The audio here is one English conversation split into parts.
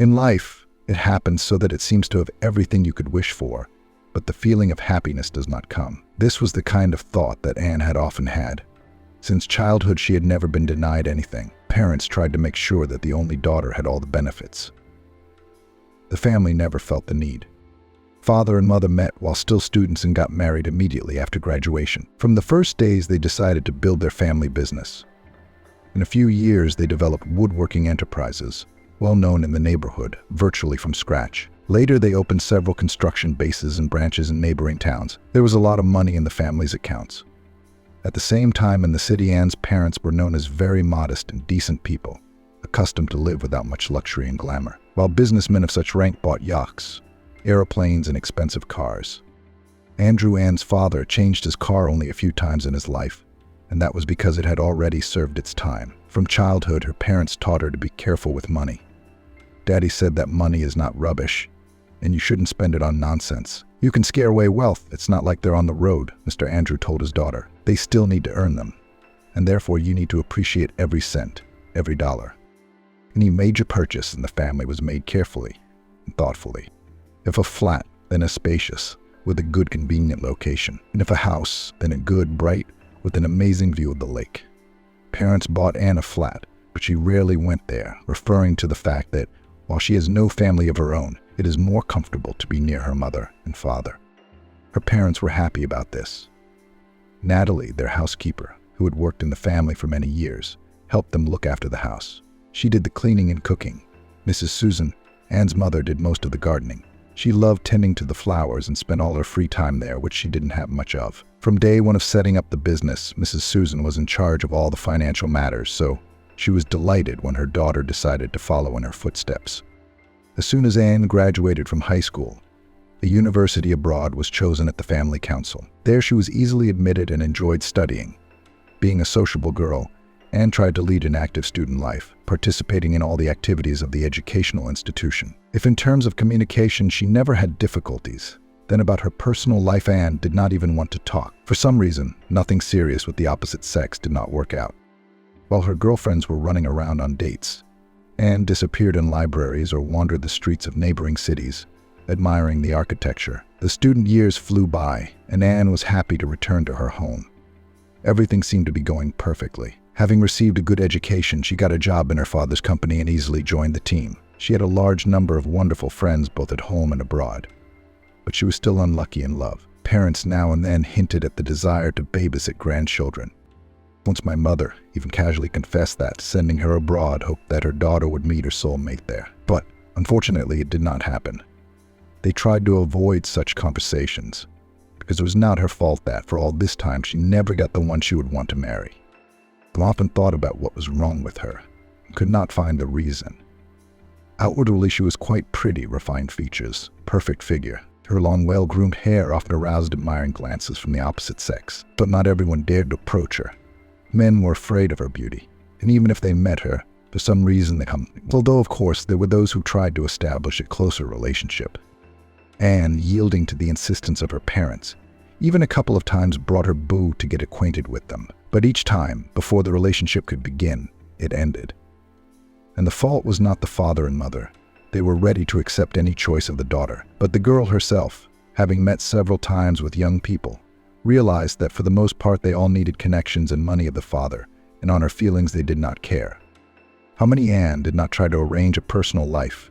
In life, it happens so that it seems to have everything you could wish for, but the feeling of happiness does not come. This was the kind of thought that Anne had often had. Since childhood, she had never been denied anything. Parents tried to make sure that the only daughter had all the benefits. The family never felt the need. Father and mother met while still students and got married immediately after graduation. From the first days, they decided to build their family business. In a few years, they developed woodworking enterprises, well known in the neighborhood, virtually from scratch. Later, they opened several construction bases and branches in neighboring towns. There was a lot of money in the family's accounts. At the same time in the city, Anne's parents were known as very modest and decent people, accustomed to live without much luxury and glamour, while businessmen of such rank bought yachts, aeroplanes, and expensive cars. Andrew, Anne's father, changed his car only a few times in his life, and that was because it had already served its time. From childhood, her parents taught her to be careful with money. Daddy said that money is not rubbish, and you shouldn't spend it on nonsense. You can scare away wealth. It's not like they're on the road, Mr. Andrew told his daughter. They still need to earn them, and therefore you need to appreciate every cent, every dollar. Any major purchase in the family was made carefully and thoughtfully. If a flat, then a spacious, with a good convenient location. And if a house, then a good, bright, with an amazing view of the lake. Parents bought Anne a flat, but she rarely went there, referring to the fact that while she has no family of her own, it is more comfortable to be near her mother and father. Her parents were happy about this. Natalie, their housekeeper, who had worked in the family for many years, helped them look after the house. She did the cleaning and cooking. Mrs. Susan, Anne's mother, did most of the gardening. She loved tending to the flowers and spent all her free time there, which she didn't have much of. From day one of setting up the business, Mrs. Susan was in charge of all the financial matters, so she was delighted when her daughter decided to follow in her footsteps. As soon as Anne graduated from high school, a university abroad was chosen at the family council. There she was easily admitted and enjoyed studying. Being a sociable girl, Anne tried to lead an active student life, participating in all the activities of the educational institution. If in terms of communication she never had difficulties, then about her personal life Anne did not even want to talk. For some reason, nothing serious with the opposite sex did not work out. While her girlfriends were running around on dates, Anne disappeared in libraries or wandered the streets of neighboring cities, admiring the architecture. The student years flew by, and Anne was happy to return to her home. Everything seemed to be going perfectly. Having received a good education, she got a job in her father's company and easily joined the team. She had a large number of wonderful friends both at home and abroad. But she was still unlucky in love. Parents now and then hinted at the desire to babysit grandchildren. Once my mother even casually confessed that, sending her abroad, hoped that her daughter would meet her soulmate there. But unfortunately, it did not happen. They tried to avoid such conversations, because it was not her fault that, for all this time, she never got the one she would want to marry. I often thought about what was wrong with her, and could not find the reason. Outwardly, she was quite pretty, refined features, perfect figure. Her long, well-groomed hair often aroused admiring glances from the opposite sex, but not everyone dared to approach her. Men were afraid of her beauty, and even if they met her, for some reason they come. Although, of course, there were those who tried to establish a closer relationship. Anne, yielding to the insistence of her parents, even a couple of times brought her boo to get acquainted with them. But each time, before the relationship could begin, it ended. And the fault was not the father and mother. They were ready to accept any choice of the daughter. But the girl herself, having met several times with young people, realized that for the most part they all needed connections and money of the father, and on her feelings they did not care. How many Anne did not try to arrange a personal life?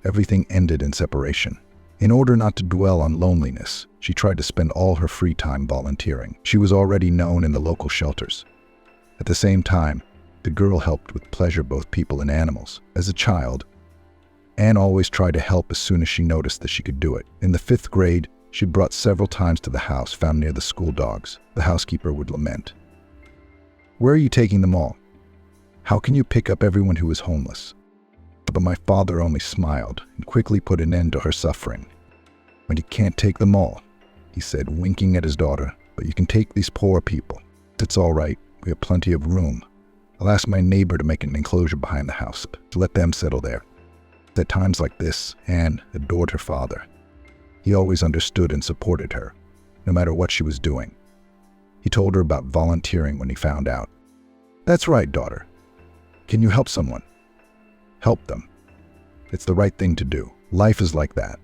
Everything ended in separation. In order not to dwell on loneliness, she tried to spend all her free time volunteering. She was already known in the local shelters. At the same time, the girl helped with pleasure both people and animals. As a child, Anne always tried to help as soon as she noticed that she could do it. In the 5th grade, she brought several times to the house found near the school dogs. The housekeeper would lament. "Where are you taking them all? How can you pick up everyone who is homeless?" But my father only smiled and quickly put an end to her suffering. "But you can't take them all," he said, winking at his daughter, "but you can take these poor people. It's all right. We have plenty of room. I'll ask my neighbor to make an enclosure behind the house to let them settle there." At times like this, Anne adored her father. He always understood and supported her, no matter what she was doing. He told her about volunteering when he found out. "That's right, daughter. Can you help someone? Help them. It's the right thing to do. Life is like that.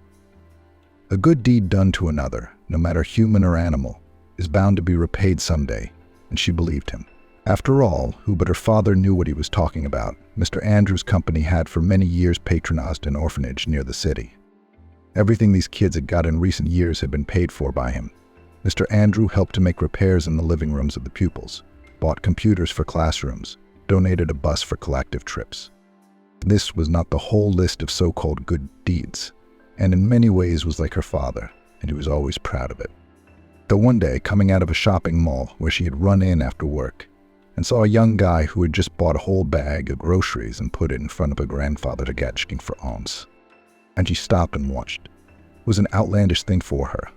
A good deed done to another, no matter human or animal, is bound to be repaid someday, and she believed him. After all, who but her father knew what he was talking about? Mr. Andrews' company had for many years patronized an orphanage near the city. Everything these kids had got in recent years had been paid for by him. Mr. Andrew helped to make repairs in the living rooms of the pupils, bought computers for classrooms, donated a bus for collective trips. This was not the whole list of so-called good deeds, and in many ways was like her father, and he was always proud of it. Though one day, coming out of a shopping mall where she had run in after work, and saw a young guy who had just bought a whole bag of groceries and put it in front of her grandfather to get asking for alms. And she stopped and watched. It was an outlandish thing for her.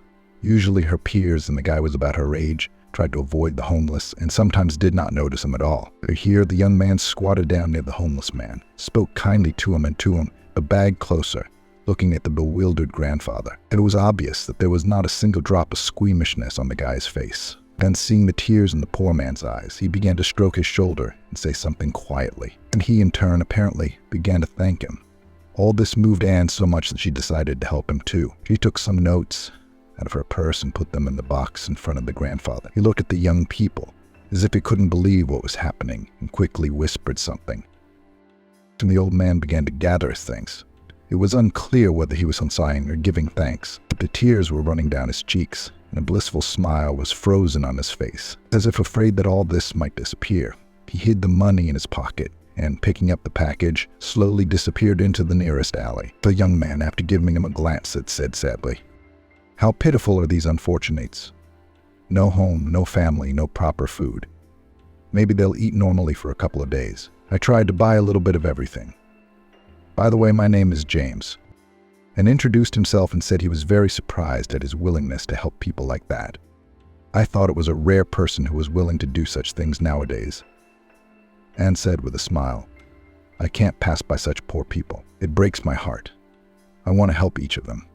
Usually her peers, and the guy was about her age, tried to avoid the homeless and sometimes did not notice him at all. But here the young man squatted down near the homeless man, spoke kindly to him and to him, but bagged closer, looking at the bewildered grandfather. It was obvious that there was not a single drop of squeamishness on the guy's face. Then, seeing the tears in the poor man's eyes, he began to stroke his shoulder and say something quietly. And he, in turn, apparently began to thank him. All this moved Anne so much that she decided to help him too. She took some notes out of her purse and put them in the box in front of the grandfather. He looked at the young people as if he couldn't believe what was happening and quickly whispered something. And the old man began to gather his things. It was unclear whether he was sighing or giving thanks, but the tears were running down his cheeks, and a blissful smile was frozen on his face. As if afraid that all this might disappear, he hid the money in his pocket and, picking up the package, slowly disappeared into the nearest alley. The young man, after giving him a glance, said sadly, "How pitiful are these unfortunates. No home, no family, no proper food. Maybe they'll eat normally for a couple of days. I tried to buy a little bit of everything. By the way, my name is James," and introduced himself and said he was very surprised at his willingness to help people like that. "I thought it was a rare person who was willing to do such things nowadays." Anne said with a smile, "I can't pass by such poor people. It breaks my heart. I want to help each of them."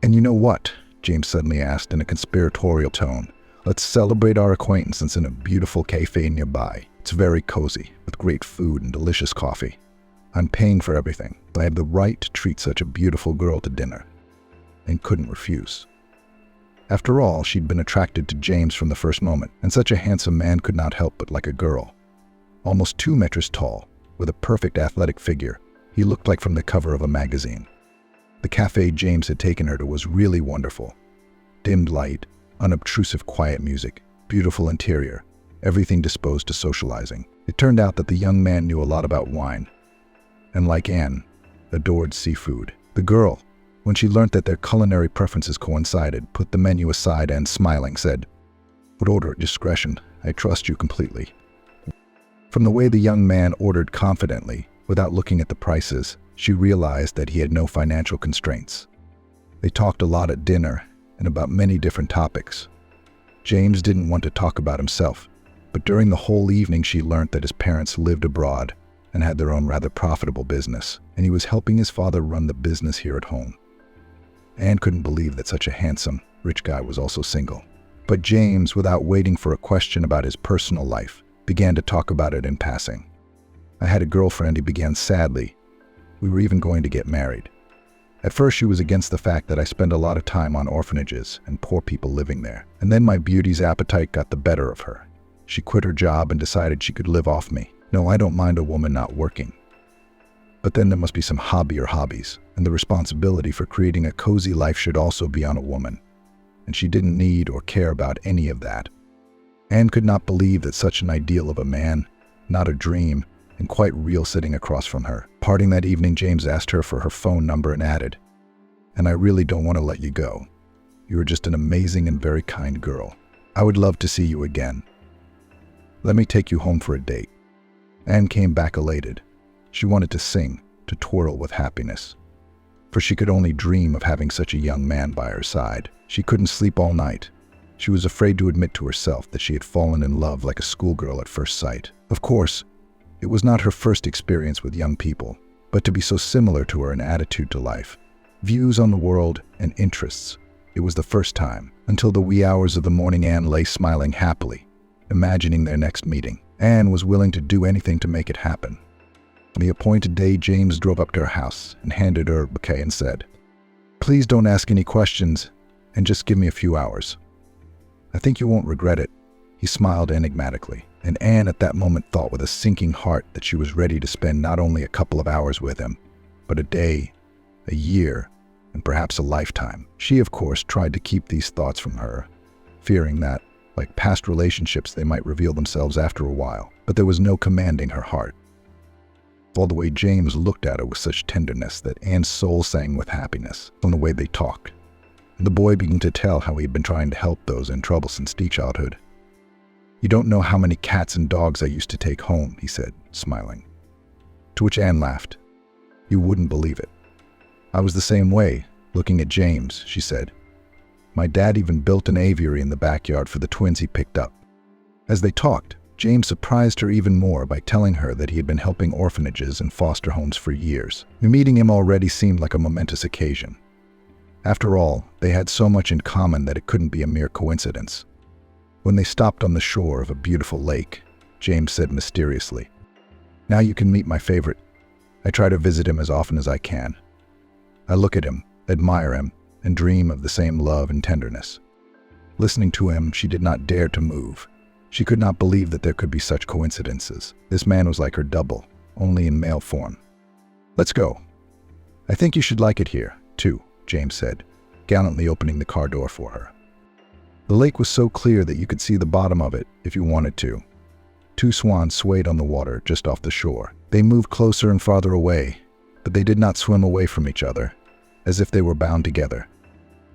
"And you know what?" James suddenly asked in a conspiratorial tone. "Let's celebrate our acquaintance in a beautiful cafe nearby. It's very cozy, with great food and delicious coffee. I'm paying for everything. I have the right to treat such a beautiful girl to dinner," and couldn't refuse. After all, she'd been attracted to James from the first moment, and such a handsome man could not help but like a girl. Almost 2 meters tall, with a perfect athletic figure, he looked like from the cover of a magazine. The cafe James had taken her to was really wonderful. Dimmed light, unobtrusive quiet music, beautiful interior, everything disposed to socializing. It turned out that the young man knew a lot about wine, and like Anne, adored seafood. The girl, when she learnt that their culinary preferences coincided, put the menu aside and, smiling, said, "Would order at discretion. I trust you completely." From the way the young man ordered confidently, without looking at the prices, she realized that he had no financial constraints. They talked a lot at dinner and about many different topics. James didn't want to talk about himself, but during the whole evening she learnt that his parents lived abroad and had their own rather profitable business, and he was helping his father run the business here at home. Anne couldn't believe that such a handsome, rich guy was also single. But James, without waiting for a question about his personal life, began to talk about it in passing. "I had a girlfriend," he began sadly. "We were even going to get married. At first she was against the fact that I spend a lot of time on orphanages and poor people living there. And then my beauty's appetite got the better of her. She quit her job and decided she could live off me. No, I don't mind a woman not working. But then there must be some hobby or hobbies, and the responsibility for creating a cozy life should also be on a woman. And she didn't need or care about any of that." Anne could not believe that such an ideal of a man, not a dream, and quite real, sitting across from her. Parting that evening, James asked her for her phone number and added, "And I really don't want to let you go. You are just an amazing and very kind girl. I would love to see you again. Let me take you home for a date." Anne came back elated. She wanted to sing, to twirl with happiness. For she could only dream of having such a young man by her side. She couldn't sleep all night. She was afraid to admit to herself that she had fallen in love like a schoolgirl at first sight. Of course, it was not her first experience with young people, but to be so similar to her in attitude to life, views on the world, and interests, it was the first time. Until the wee hours of the morning, Anne lay smiling happily, imagining their next meeting. Anne was willing to do anything to make it happen. On the appointed day, James drove up to her house and handed her a bouquet and said, "Please don't ask any questions and just give me a few hours. I think you won't regret it." He smiled enigmatically, and Anne at that moment thought with a sinking heart that she was ready to spend not only a couple of hours with him, but a day, a year, and perhaps a lifetime. She, of course, tried to keep these thoughts from her, fearing that, like past relationships, they might reveal themselves after a while. But there was no commanding her heart. All the way James looked at her with such tenderness that Anne's soul sang with happiness from the way they talked. And the boy began to tell how he had been trying to help those in trouble since childhood. "You don't know how many cats and dogs I used to take home," he said, smiling. To which Anne laughed. "You wouldn't believe it. I was the same way, looking at James," she said. "My dad even built an aviary in the backyard for the twins he picked up." As they talked, James surprised her even more by telling her that he had been helping orphanages and foster homes for years. Meeting him already seemed like a momentous occasion. After all, they had so much in common that it couldn't be a mere coincidence. When they stopped on the shore of a beautiful lake, James said mysteriously, "Now you can meet my favorite. I try to visit him as often as I can. I look at him, admire him, and dream of the same love and tenderness." Listening to him, she did not dare to move. She could not believe that there could be such coincidences. This man was like her double, only in male form. "Let's go. I think you should like it here, too," James said, gallantly opening the car door for her. The lake was so clear that you could see the bottom of it if you wanted to. Two swans swayed on the water just off the shore. They moved closer and farther away, but they did not swim away from each other, as if they were bound together.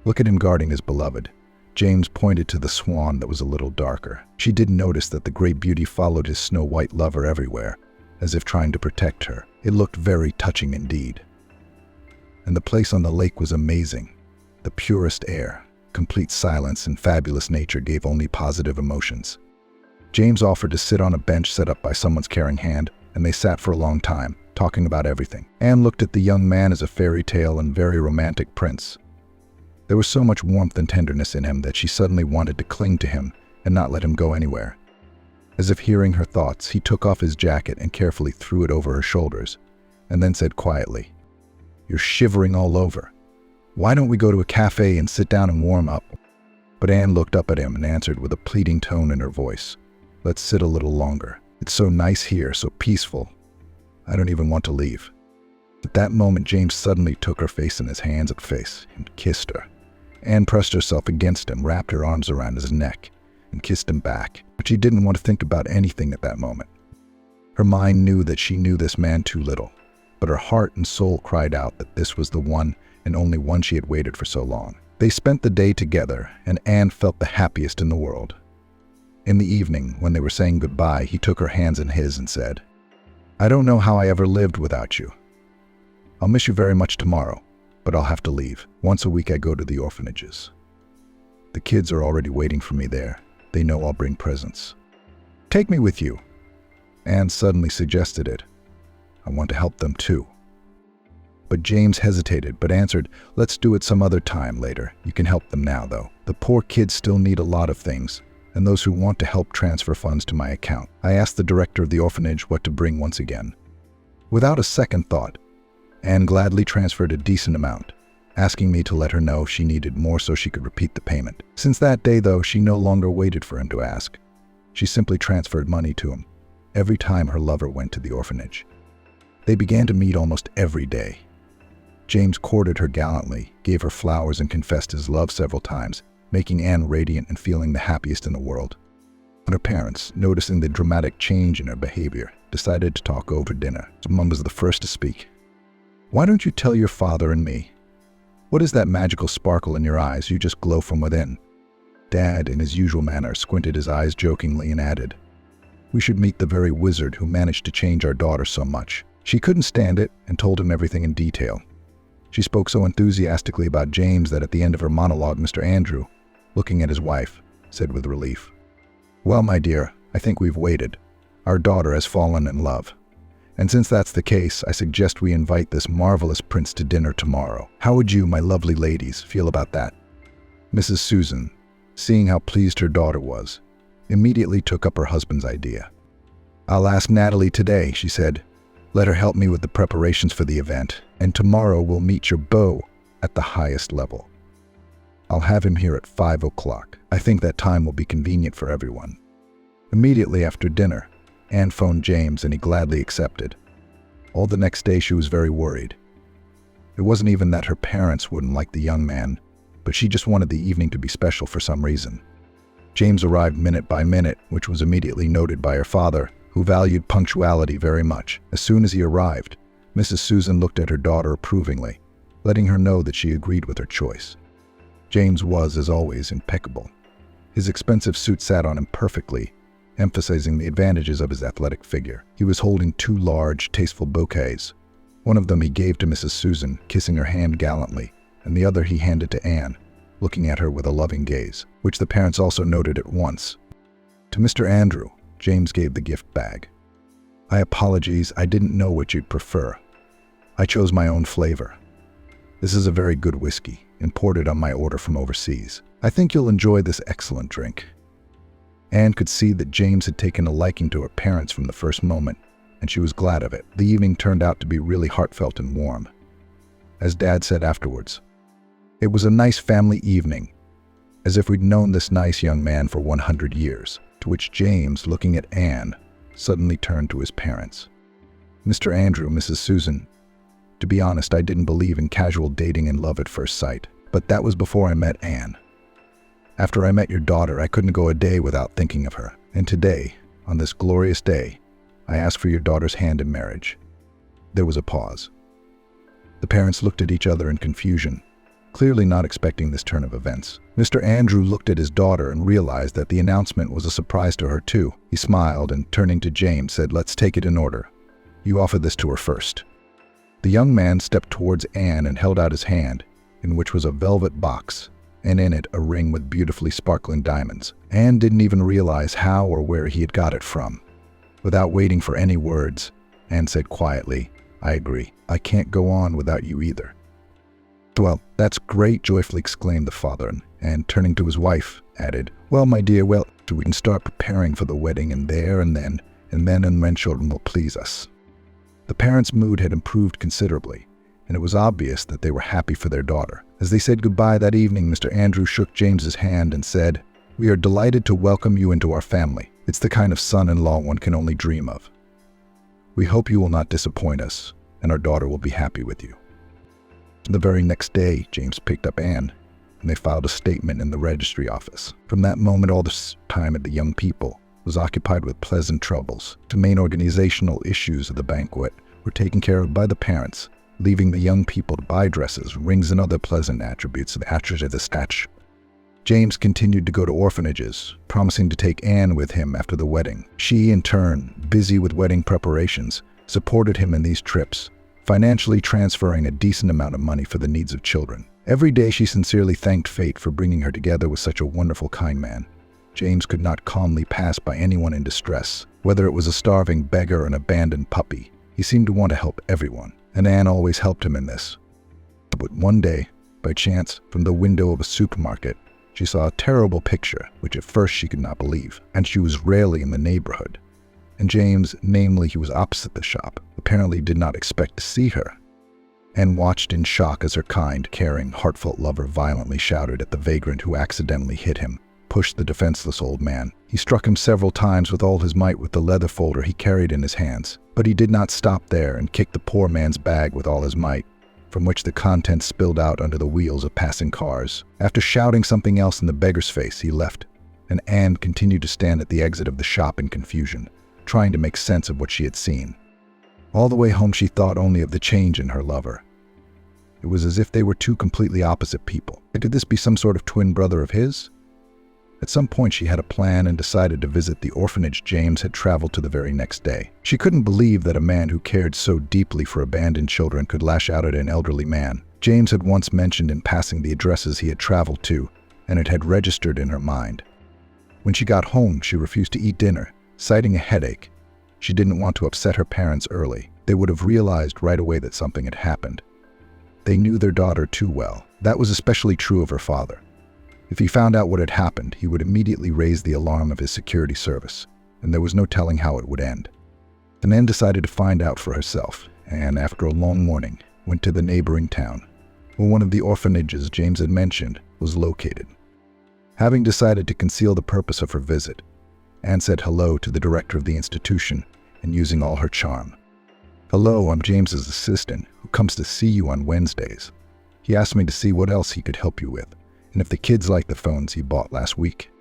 "Look at him guarding his beloved." James pointed to the swan that was a little darker. She didn't notice that the great beauty followed his snow-white lover everywhere, as if trying to protect her. It looked very touching indeed. And the place on the lake was amazing. The purest air, complete silence, and fabulous nature gave only positive emotions. James offered to sit on a bench set up by someone's caring hand, and they sat for a long time, talking about everything. Anne looked at the young man as a fairy tale and very romantic prince. There was so much warmth and tenderness in him that she suddenly wanted to cling to him and not let him go anywhere. As if hearing her thoughts, he took off his jacket and carefully threw it over her shoulders, and then said quietly, "You're shivering all over. Why don't we go to a cafe and sit down and warm up?" But Anne looked up at him and answered with a pleading tone in her voice, "Let's sit a little longer. It's so nice here, so peaceful. I don't even want to leave." At that moment, James suddenly took her face in his hands and kissed her. Anne pressed herself against him, wrapped her arms around his neck, and kissed him back. But she didn't want to think about anything at that moment. Her mind knew that she knew this man too little, but her heart and soul cried out that this was the one and only one she had waited for so long. They spent the day together, and Anne felt the happiest in the world. In the evening, when they were saying goodbye, he took her hands in his and said, "I don't know how I ever lived without you. I'll miss you very much tomorrow, but I'll have to leave. Once a week I go to the orphanages. The kids are already waiting for me there. They know I'll bring presents. Take me with you." Anne suddenly suggested it. "I want to help them too." But James hesitated, but answered, "Let's do it some other time later. You can help them now, though. The poor kids still need a lot of things, and those who want to help transfer funds to my account." I asked the director of the orphanage what to bring once again. Without a second thought, Anne gladly transferred a decent amount, asking me to let her know if she needed more so she could repeat the payment. Since that day, though, she no longer waited for him to ask. She simply transferred money to him every time her lover went to the orphanage. They began to meet almost every day. James courted her gallantly, gave her flowers, and confessed his love several times, making Anne radiant and feeling the happiest in the world. When her parents, noticing the dramatic change in her behavior, decided to talk over dinner, Mom was the first to speak. "Why don't you tell your father and me? What is that magical sparkle in your eyes? You just glow from within." Dad, in his usual manner, squinted his eyes jokingly and added, "We should meet the very wizard who managed to change our daughter so much." She couldn't stand it and told him everything in detail. She spoke so enthusiastically about James that at the end of her monologue, Mr. Andrew, looking at his wife, said with relief, "Well, my dear, I think we've waited. Our daughter has fallen in love. And since that's the case, I suggest we invite this marvelous prince to dinner tomorrow. How would you, my lovely ladies, feel about that?" Mrs. Susan, seeing how pleased her daughter was, immediately took up her husband's idea. "I'll ask Natalie today," she said. Let her help me with the preparations for the event, and tomorrow we'll meet your beau at the highest level. I'll have him here at 5 o'clock. I think that time will be convenient for everyone." Immediately after dinner, Anne phoned James and he gladly accepted. All the next day she was very worried. It wasn't even that her parents wouldn't like the young man, but she just wanted the evening to be special for some reason. James arrived minute by minute, which was immediately noted by her father, who valued punctuality very much. As soon as he arrived, Mrs. Susan looked at her daughter approvingly, letting her know that she agreed with her choice. James was, as always, impeccable. His expensive suit sat on him perfectly, emphasizing the advantages of his athletic figure. He was holding 2 large, tasteful bouquets. One of them he gave to Mrs. Susan, kissing her hand gallantly, and the other he handed to Anne, looking at her with a loving gaze, which the parents also noted at once. To Mr. Andrew, James gave the gift bag. "I apologize, I didn't know what you'd prefer. I chose my own flavor. This is a very good whiskey, imported on my order from overseas. I think you'll enjoy this excellent drink." Anne could see that James had taken a liking to her parents from the first moment, and she was glad of it. The evening turned out to be really heartfelt and warm. As Dad said afterwards, "It was a nice family evening, as if we'd known this nice young man for 100 years, to which James, looking at Anne, suddenly turned to his parents. "Mr. Andrew, Mrs. Susan, to be honest, I didn't believe in casual dating and love at first sight, but that was before I met Anne. After I met your daughter, I couldn't go a day without thinking of her. And today, on this glorious day, I asked for your daughter's hand in marriage." There was a pause. The parents looked at each other in confusion, clearly not expecting this turn of events. Mr. Andrew looked at his daughter and realized that the announcement was a surprise to her too. He smiled and, turning to James, said, "Let's take it in order. You offer this to her first." The young man stepped towards Anne and held out his hand, in which was a velvet box, and in it a ring with beautifully sparkling diamonds. Anne didn't even realize how or where he had got it from. Without waiting for any words, Anne said quietly, "I agree. I can't go on without you either." "Well, that's great," joyfully exclaimed the father, and turning to his wife, added, "Well, my dear, we can start preparing for the wedding and when children will please us." The parents' mood had improved considerably, and it was obvious that they were happy for their daughter. As they said goodbye that evening, Mr. Andrew shook James's hand and said, "We are delighted to welcome you into our family. It's the kind of son-in-law one can only dream of. We hope you will not disappoint us, and our daughter will be happy with you." The very next day, James picked up Anne, and they filed a statement in the registry office. From that moment, all the time at the young people was occupied with pleasant troubles. The main organizational issues of the banquet were taken care of by the parents, leaving the young people to buy dresses, rings, and other pleasant attributes of the statue. James continued to go to orphanages, promising to take Anne with him after the wedding. She, in turn, busy with wedding preparations, supported him in these trips, financially transferring a decent amount of money for the needs of children. Every day she sincerely thanked fate for bringing her together with such a wonderful, kind man. James could not calmly pass by anyone in distress, whether it was a starving beggar or an abandoned puppy. He seemed to want to help everyone, and Anne always helped him in this. But one day, by chance, from the window of a supermarket, she saw a terrible picture, which at first she could not believe, and she was rarely in the neighborhood. And James, namely, he was opposite the shop, apparently did not expect to see her. Anne watched in shock as her kind, caring, heartfelt lover violently shouted at the vagrant who accidentally hit him, pushed the defenseless old man. He struck him several times with all his might with the leather folder he carried in his hands. But he did not stop there and kicked the poor man's bag with all his might, from which the contents spilled out under the wheels of passing cars. After shouting something else in the beggar's face, he left, and Anne continued to stand at the exit of the shop in confusion, trying to make sense of what she had seen. All the way home she thought only of the change in her lover. It was as if they were two completely opposite people. Could this be some sort of twin brother of his? At some point she had a plan and decided to visit the orphanage James had traveled to the very next day. She couldn't believe that a man who cared so deeply for abandoned children could lash out at an elderly man. James had once mentioned in passing the addresses he had traveled to, and it had registered in her mind. When she got home, she refused to eat dinner, citing a headache. She didn't want to upset her parents early. They would have realized right away that something had happened. They knew their daughter too well. That was especially true of her father. If he found out what had happened, he would immediately raise the alarm of his security service, and there was no telling how it would end. and Anne decided to find out for herself, and after a long morning, went to the neighboring town, where one of the orphanages James had mentioned was located. Having decided to conceal the purpose of her visit, Anne said hello to the director of the institution and using all her charm. "Hello, I'm James's assistant, who comes to see you on Wednesdays. He asked me to see what else he could help you with, and if the kids like the phones he bought last week."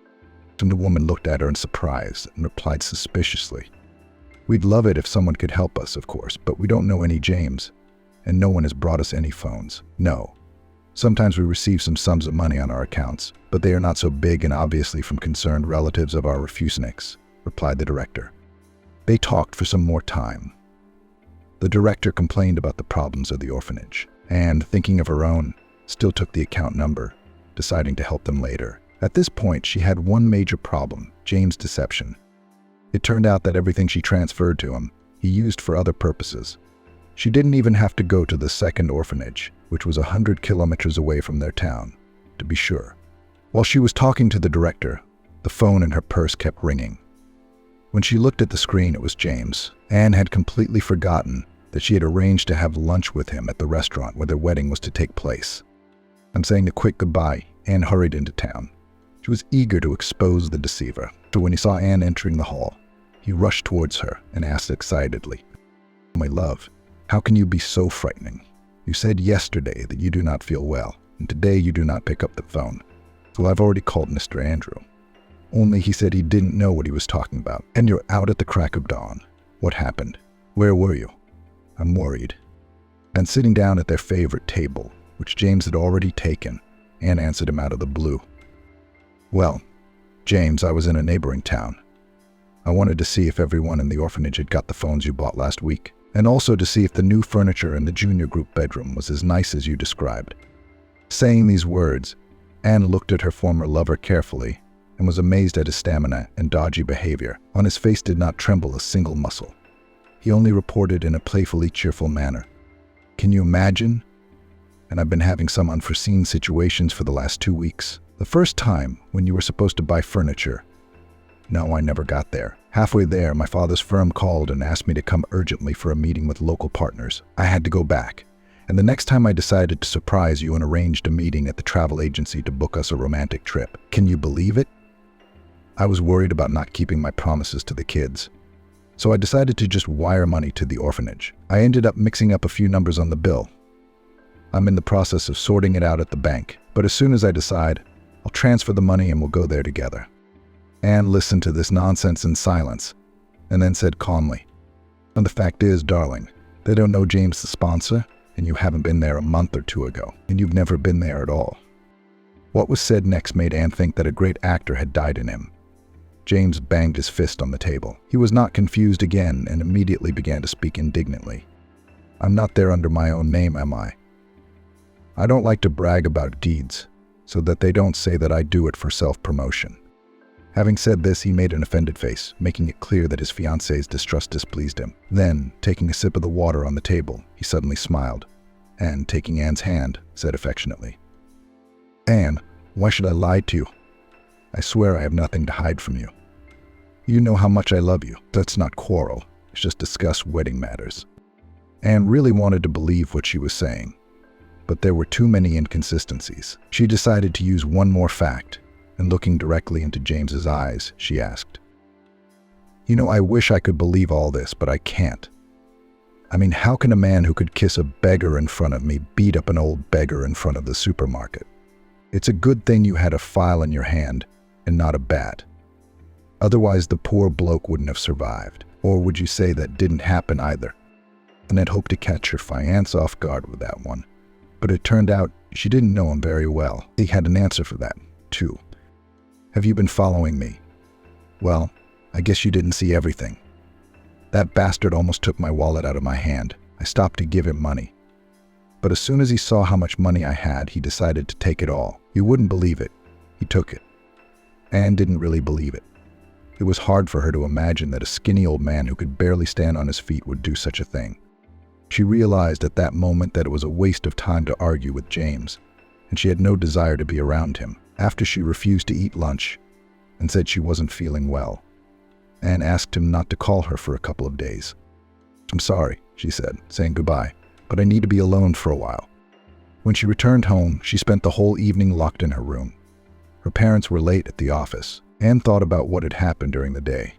And the woman looked at her in surprise and replied suspiciously, "We'd love it if someone could help us, of course, but we don't know any James, and no one has brought us any phones. No. Sometimes we receive some sums of money on our accounts, but they are not so big and obviously from concerned relatives of our refuseniks," replied the director. They talked for some more time. The director complained about the problems of the orphanage, and, thinking of her own, still took the account number, deciding to help them later. At this point, she had one major problem: James' deception. It turned out that everything she transferred to him, he used for other purposes. She didn't even have to go to the second orphanage, which was 100 kilometers away from their town, to be sure. While she was talking to the director, the phone in her purse kept ringing. When she looked at the screen, it was James. Anne had completely forgotten that she had arranged to have lunch with him at the restaurant where their wedding was to take place. And saying a quick goodbye, Anne hurried into town. She was eager to expose the deceiver. So when he saw Anne entering the hall, he rushed towards her and asked excitedly, "My love, how can you be so frightening? You said yesterday that you do not feel well, and today you do not pick up the phone. Well, I've already called Mr. Andrew. Only he said he didn't know what he was talking about. And you're out at the crack of dawn. What happened? Where were you?" "I'm worried." And sitting down at their favorite table, which James had already taken, Anne answered him out of the blue. "Well, James, I was in a neighboring town. I wanted to see if everyone in the orphanage had got the phones you bought last week, and also to see if the new furniture in the junior group bedroom was as nice as you described." Saying these words, Anne looked at her former lover carefully and was amazed at his stamina and dodgy behavior. On his face did not tremble a single muscle. He only reported in a playfully cheerful manner, "Can you imagine? And I've been having some unforeseen situations for the last 2 weeks. The first time, when you were supposed to buy furniture. No, I never got there. Halfway there, my father's firm called and asked me to come urgently for a meeting with local partners. I had to go back. And the next time I decided to surprise you and arranged a meeting at the travel agency to book us a romantic trip. Can you believe it? I was worried about not keeping my promises to the kids. So I decided to just wire money to the orphanage. I ended up mixing up a few numbers on the bill. I'm in the process of sorting it out at the bank, but as soon as I decide, I'll transfer the money and we'll go there together." Anne listened to this nonsense in silence, and then said calmly, "And the fact is, darling, they don't know James the sponsor, and you haven't been there a month or 2 ago, and you've never been there at all." What was said next made Anne think that a great actor had died in him. James banged his fist on the table. He was not confused again and immediately began to speak indignantly. "I'm not there under my own name, am I? I don't like to brag about deeds, so that they don't say that I do it for self-promotion." Having said this, he made an offended face, making it clear that his fiancé's distrust displeased him. Then, taking a sip of the water on the table, he suddenly smiled, and, taking Anne's hand, said affectionately, "Anne, why should I lie to you? I swear I have nothing to hide from you. You know how much I love you. Let's not quarrel. Let's just discuss wedding matters." Anne really wanted to believe what she was saying, but there were too many inconsistencies. She decided to use one more fact, and looking directly into James's eyes, she asked, "You know, I wish I could believe all this, but I can't. I mean, how can a man who could kiss a beggar in front of me beat up an old beggar in front of the supermarket? It's a good thing you had a file in your hand and not a bat. Otherwise, the poor bloke wouldn't have survived. Or would you say that didn't happen either? And I'd hoped to catch your fiancé off guard with that one. But it turned out she didn't know him very well. He had an answer for that, too. Have you been following me? Well, I guess you didn't see everything. That bastard almost took my wallet out of my hand. I stopped to give him money. But as soon as he saw how much money I had, he decided to take it all. You wouldn't believe it. He took it. Anne didn't really believe it. It was hard for her to imagine that a skinny old man who could barely stand on his feet would do such a thing. She realized at that moment that it was a waste of time to argue with James, and she had no desire to be around him. After she refused to eat lunch and said she wasn't feeling well, Anne asked him not to call her for a couple of days. "I'm sorry," she said, saying goodbye, "but I need to be alone for a while." When she returned home, she spent the whole evening locked in her room. Her parents were late at the office. Anne thought about what had happened during the day.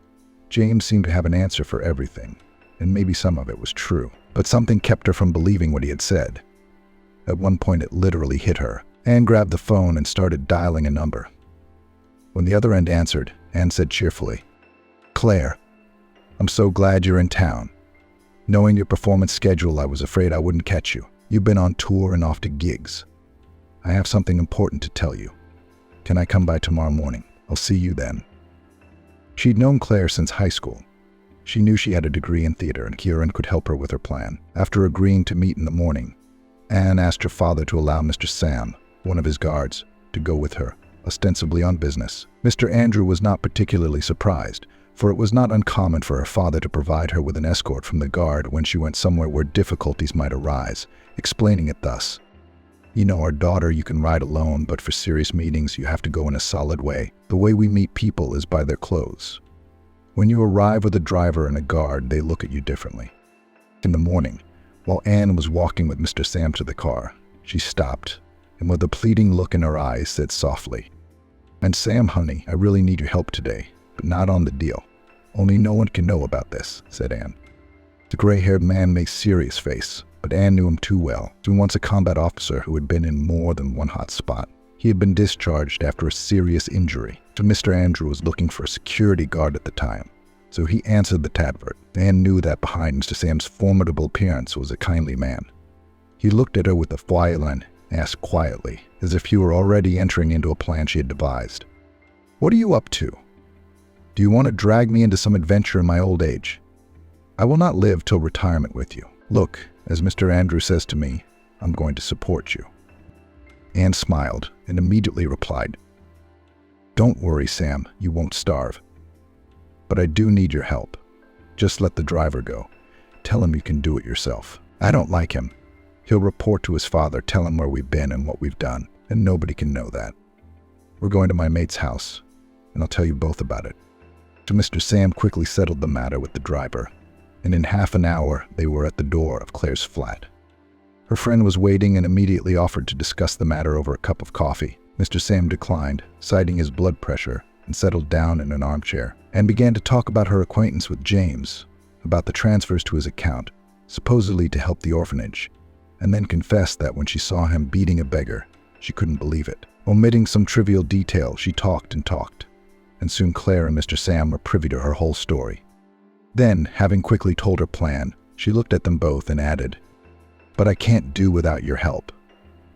James seemed to have an answer for everything, and maybe some of it was true, but something kept her from believing what he had said. At one point, it literally hit her. Anne grabbed the phone and started dialing a number. When the other end answered, Anne said cheerfully, "Claire, I'm so glad you're in town. Knowing your performance schedule, I was afraid I wouldn't catch you. You've been on tour and off to gigs. I have something important to tell you. Can I come by tomorrow morning? I'll see you then." She'd known Claire since high school. She knew she had a degree in theater and Kieran could help her with her plan. After agreeing to meet in the morning, Anne asked her father to allow Mr. Sam, one of his guards, to go with her, ostensibly on business. Mr. Andrew was not particularly surprised, for it was not uncommon for her father to provide her with an escort from the guard when she went somewhere where difficulties might arise, explaining it thus. "You know, our daughter you can ride alone, but for serious meetings you have to go in a solid way. The way we meet people is by their clothes. When you arrive with a driver and a guard, they look at you differently." In the morning, while Anne was walking with Mr. Sam to the car, she stopped, and with a pleading look in her eyes said softly, "And Sam, honey, I really need your help today, but not on the deal. Only no one can know about this," said Anne. The gray-haired man made a serious face, but Anne knew him too well. He was once a combat officer who had been in more than one hot spot. He had been discharged after a serious injury, so Mr. Andrew was looking for a security guard at the time. So he answered the tadvert. Anne knew that behind Mr. Sam's formidable appearance was a kindly man. He looked at her with a file and asked quietly, as if he were already entering into a plan she had devised, "What are you up to? Do you want to drag me into some adventure in my old age? I will not live till retirement with you. Look, as Mr. Andrew says to me, I'm going to support you." Anne smiled and immediately replied, "Don't worry, Sam, you won't starve. But I do need your help. Just let the driver go. Tell him you can do it yourself. I don't like him. He'll report to his father, tell him where we've been and what we've done, and nobody can know that. We're going to my mate's house, and I'll tell you both about it." So Mr. Sam quickly settled the matter with the driver, and in half an hour they were at the door of Claire's flat. Her friend was waiting and immediately offered to discuss the matter over a cup of coffee. Mr. Sam declined, citing his blood pressure, and settled down in an armchair, and began to talk about her acquaintance with James, about the transfers to his account, supposedly to help the orphanage, and then confessed that when she saw him beating a beggar, she couldn't believe it. Omitting some trivial detail, she talked, and soon Claire and Mr. Sam were privy to her whole story. Then, having quickly told her plan, she looked at them both and added, "But I can't do without your help.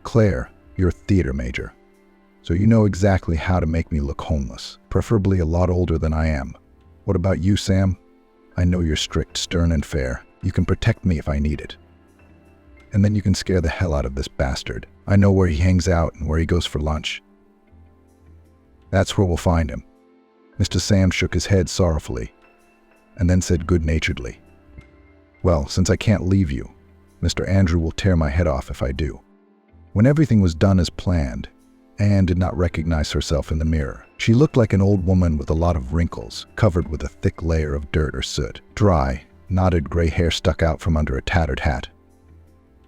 Claire, you're a theater major, so you know exactly how to make me look homeless, preferably a lot older than I am. What about you, Sam? I know you're strict, stern, and fair. You can protect me if I need it. And then you can scare the hell out of this bastard. I know where he hangs out and where he goes for lunch. That's where we'll find him." Mr. Sam shook his head sorrowfully, and then said good-naturedly, "Well, since I can't leave you, Mr. Andrew will tear my head off if I do." When everything was done as planned, Anne did not recognize herself in the mirror. She looked like an old woman with a lot of wrinkles, covered with a thick layer of dirt or soot. Dry, knotted gray hair stuck out from under a tattered hat.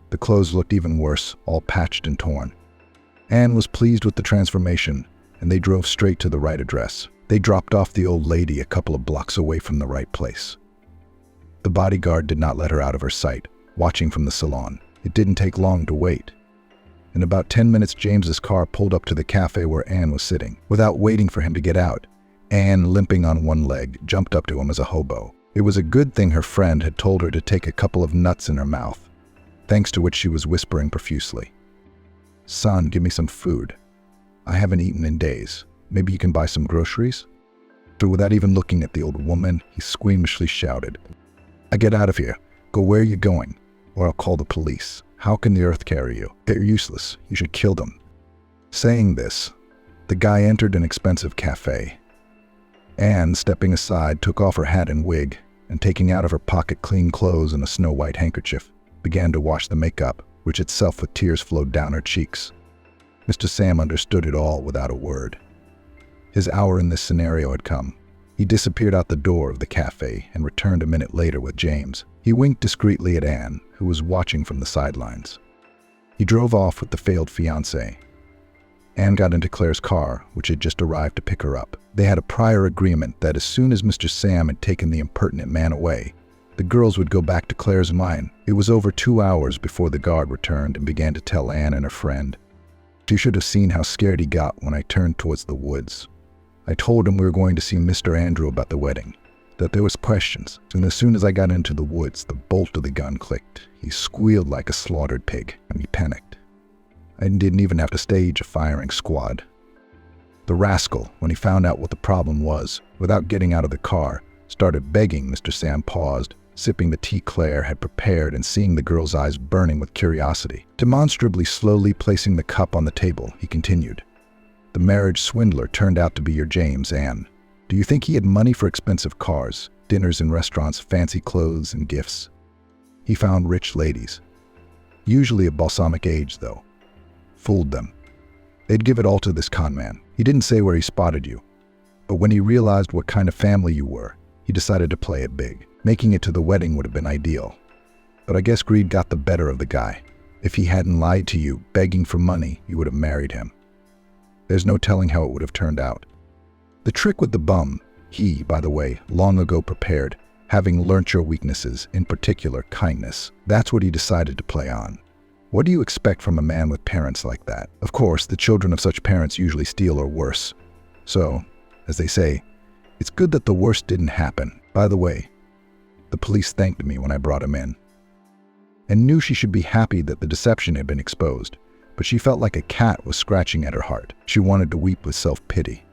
The clothes looked even worse, all patched and torn. Anne was pleased with the transformation, and they drove straight to the right address. They dropped off the old lady a couple of blocks away from the right place. The bodyguard did not let her out of her sight, watching from the salon. It didn't take long to wait. In about 10 minutes, James's car pulled up to the cafe where Anne was sitting. Without waiting for him to get out, Anne, limping on one leg, jumped up to him as a hobo. It was a good thing her friend had told her to take a couple of nuts in her mouth, thanks to which she was whispering profusely. "Son, give me some food. I haven't eaten in days. Maybe you can buy some groceries?" But without even looking at the old woman, he squeamishly shouted, "I get out of here. Go where you're going, or I'll call the police. How can the earth carry you? They're useless. You should kill them." Saying this, the guy entered an expensive cafe. Anne, stepping aside, took off her hat and wig, and taking out of her pocket clean clothes and a snow-white handkerchief, began to wash the makeup, which itself with tears flowed down her cheeks. Mr. Sam understood it all without a word. His hour in this scenario had come. He disappeared out the door of the cafe and returned a minute later with James. He winked discreetly at Anne, who was watching from the sidelines. He drove off with the failed fiancé. Anne got into Claire's car, which had just arrived to pick her up. They had a prior agreement that as soon as Mr. Sam had taken the impertinent man away, the girls would go back to Claire's mine. It was over 2 hours before the guard returned and began to tell Anne and her friend. She should have seen how scared he got when I turned towards the woods. I told him we were going to see Mr. Andrew about the wedding, that there was questions, and as soon as I got into the woods, the bolt of the gun clicked. He squealed like a slaughtered pig, and he panicked. I didn't even have to stage a firing squad. The rascal, when he found out what the problem was, without getting out of the car, started begging. Mr. Sam paused, sipping the tea Claire had prepared and seeing the girl's eyes burning with curiosity. Demonstrably slowly placing the cup on the table, he continued. The marriage swindler turned out to be your James, Anne. Do you think he had money for expensive cars, dinners in restaurants, fancy clothes, and gifts? He found rich ladies. Usually of balsamic age, though. Fooled them. They'd give it all to this con man. He didn't say where he spotted you, but when he realized what kind of family you were, he decided to play it big. Making it to the wedding would have been ideal. But I guess greed got the better of the guy. If he hadn't lied to you, begging for money, you would have married him. There's no telling how it would have turned out. The trick with the bum, he, by the way, long ago prepared, having learnt your weaknesses, in particular kindness. That's what he decided to play on. What do you expect from a man with parents like that? Of course, the children of such parents usually steal or worse. So, as they say, it's good that the worst didn't happen. By the way, the police thanked me when I brought him in, and knew she should be happy that the deception had been exposed, but she felt like a cat was scratching at her heart. She wanted to weep with self-pity.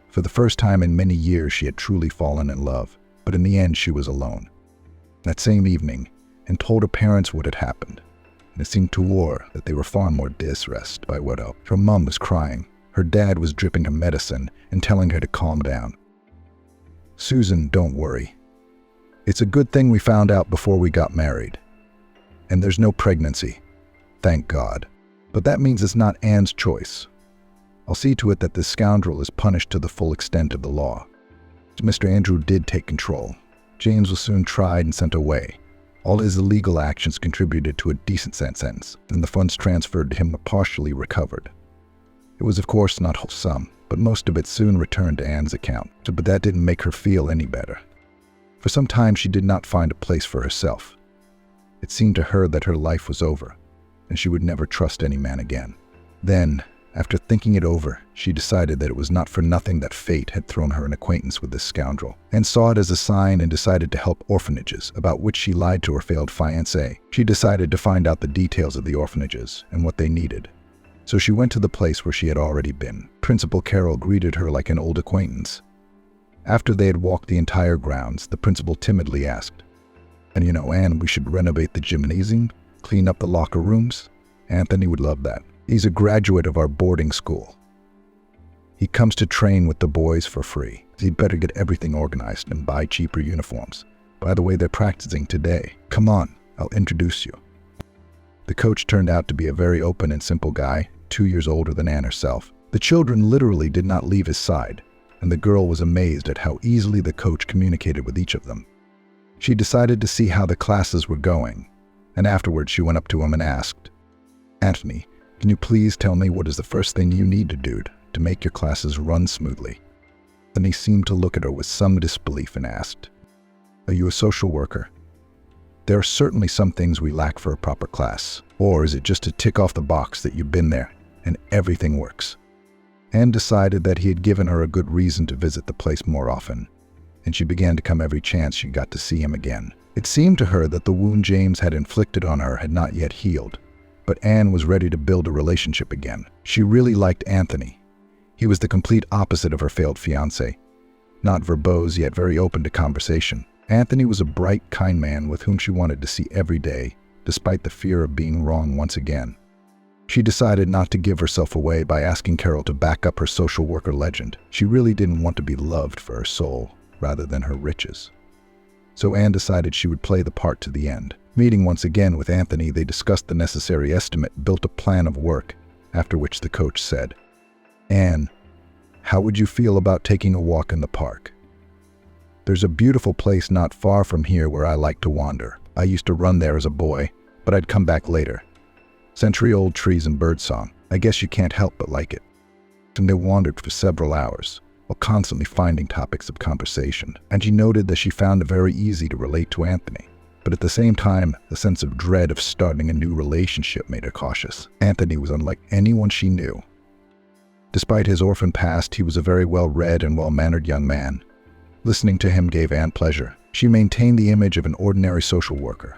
For the first time in many years, she had truly fallen in love, but in the end, she was alone. That same evening, and told her parents what had happened. And it seemed to her that they were far more distressed by what else. Her mom was crying. Her dad was dripping her medicine and telling her to calm down. Susan, don't worry. It's a good thing we found out before we got married. And there's no pregnancy. Thank God. But that means it's not Anne's choice. I'll see to it that this scoundrel is punished to the full extent of the law. Mr. Andrew did take control. James was soon tried and sent away. All his illegal actions contributed to a decent sentence, and the funds transferred to him were partially recovered. It was of course not whole sum, but most of it soon returned to Anne's account. But that didn't make her feel any better. For some time she did not find a place for herself. It seemed to her that her life was over, and she would never trust any man again. Then, after thinking it over, she decided that it was not for nothing that fate had thrown her an acquaintance with this scoundrel, and saw it as a sign and decided to help orphanages, about which she lied to her failed fiancé. She decided to find out the details of the orphanages and what they needed. So she went to the place where she had already been. Principal Carroll greeted her like an old acquaintance. After they had walked the entire grounds, the principal timidly asked, "And you know, Anne, we should renovate the gymnasium, clean up the locker rooms? Anthony would love that. He's a graduate of our boarding school. He comes to train with the boys for free. He'd better get everything organized and buy cheaper uniforms. By the way, they're practicing today. Come on, I'll introduce you." The coach turned out to be a very open and simple guy, 2 years older than Anne herself. The children literally did not leave his side, and the girl was amazed at how easily the coach communicated with each of them. She decided to see how the classes were going, and afterwards she went up to him and asked, "Anthony, can you please tell me what is the first thing you need to do to make your classes run smoothly?" Then he seemed to look at her with some disbelief and asked, "Are you a social worker? There are certainly some things we lack for a proper class. Or is it just to tick off the box that you've been there and everything works?" Anne decided that he had given her a good reason to visit the place more often, and she began to come every chance she got to see him again. It seemed to her that the wound James had inflicted on her had not yet healed, but Anne was ready to build a relationship again. She really liked Anthony. He was the complete opposite of her failed fiancé. Not verbose, yet very open to conversation. Anthony was a bright, kind man with whom she wanted to see every day, despite the fear of being wrong once again. She decided not to give herself away by asking Carol to back up her social worker legend. She really didn't want to be loved for her soul, rather than her riches. So Anne decided she would play the part to the end. Meeting once again with Anthony, they discussed the necessary estimate, built a plan of work, after which the coach said, "Anne, how would you feel about taking a walk in the park?" There's a beautiful place not far from here where I like to wander. I used to run there as a boy, but I'd come back later. Century-old trees and birdsong. I guess you can't help but like it. And they wandered for several hours, while constantly finding topics of conversation. And she noted that she found it very easy to relate to Anthony. But at the same time, the sense of dread of starting a new relationship made her cautious. Anthony was unlike anyone she knew. Despite his orphan past, he was a very well-read and well-mannered young man. Listening to him gave Anne pleasure. She maintained the image of an ordinary social worker.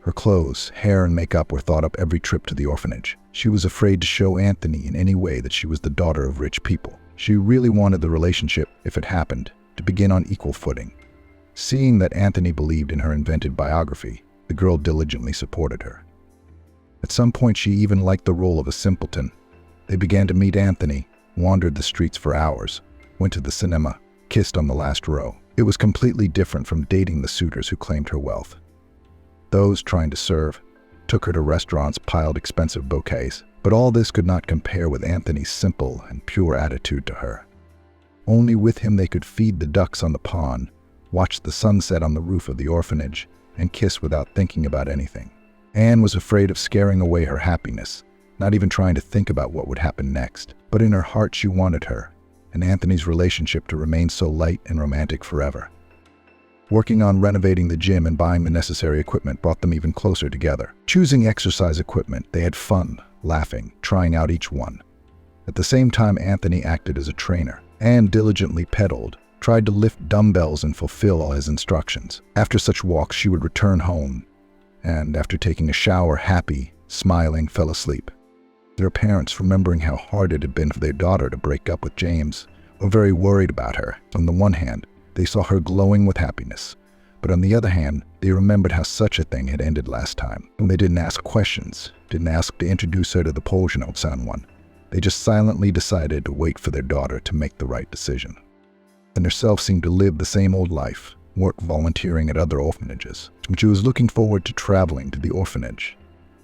Her clothes, hair, and makeup were thought up every trip to the orphanage. She was afraid to show Anthony in any way that she was the daughter of rich people. She really wanted the relationship, if it happened, to begin on equal footing. Seeing that Anthony believed in her invented biography, the girl diligently supported her. At some point, she even liked the role of a simpleton. They began to meet Anthony, wandered the streets for hours, went to the cinema, kissed on the last row. It was completely different from dating the suitors who claimed her wealth. Those trying to serve took her to restaurants, piled expensive bouquets, but all this could not compare with Anthony's simple and pure attitude to her. Only with him they could feed the ducks on the pond, watch the sunset on the roof of the orphanage, and kiss without thinking about anything. Anne was afraid of scaring away her happiness, not even trying to think about what would happen next. But in her heart she wanted her, and Anthony's relationship to remain so light and romantic forever. Working on renovating the gym and buying the necessary equipment brought them even closer together. Choosing exercise equipment, they had fun, laughing, trying out each one. At the same time, Anthony acted as a trainer. Anne diligently pedaled, tried to lift dumbbells and fulfill all his instructions. After such walks, she would return home, and after taking a shower, happy, smiling, fell asleep. Their parents, remembering how hard it had been for their daughter to break up with James, were very worried about her. On the one hand, they saw her glowing with happiness, but on the other hand, they remembered how such a thing had ended last time. And they didn't ask questions, didn't ask to introduce her to the Polzhnot one. They just silently decided to wait for their daughter to make the right decision. And herself seemed to live the same old life, work volunteering at other orphanages. She was looking forward to traveling to the orphanage,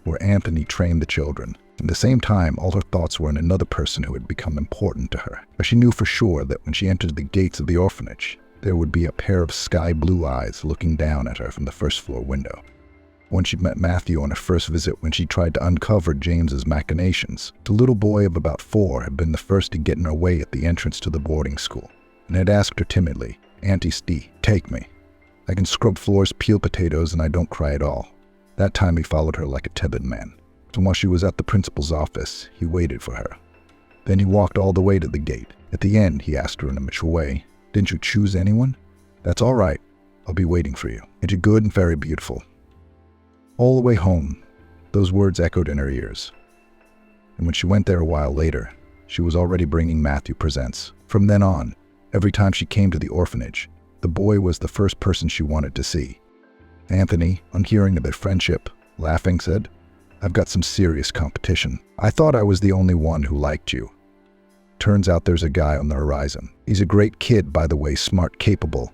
where Anthony trained the children. At the same time, all her thoughts were in another person who had become important to her. But she knew for sure that when she entered the gates of the orphanage, there would be a pair of sky-blue eyes looking down at her from the first-floor window. When she met Matthew on her first visit when she tried to uncover James's machinations, the little boy of about 4 had been the first to get in her way at the entrance to the boarding school, and had asked her timidly, "Auntie Stee, take me. I can scrub floors, peel potatoes, and I don't cry at all." That time he followed her like a tethered man. And while she was at the principal's office, he waited for her. Then he walked all the way to the gate. At the end, he asked her in a mature way, "Didn't you choose anyone? That's all right. I'll be waiting for you. Ain't you good and very beautiful?" All the way home, those words echoed in her ears. And when she went there a while later, she was already bringing Matthew presents. From then on, every time she came to the orphanage, the boy was the first person she wanted to see. Anthony, on hearing of their friendship, laughing, said, "I've got some serious competition. I thought I was the only one who liked you. Turns out there's a guy on the horizon. He's a great kid, by the way, smart, capable.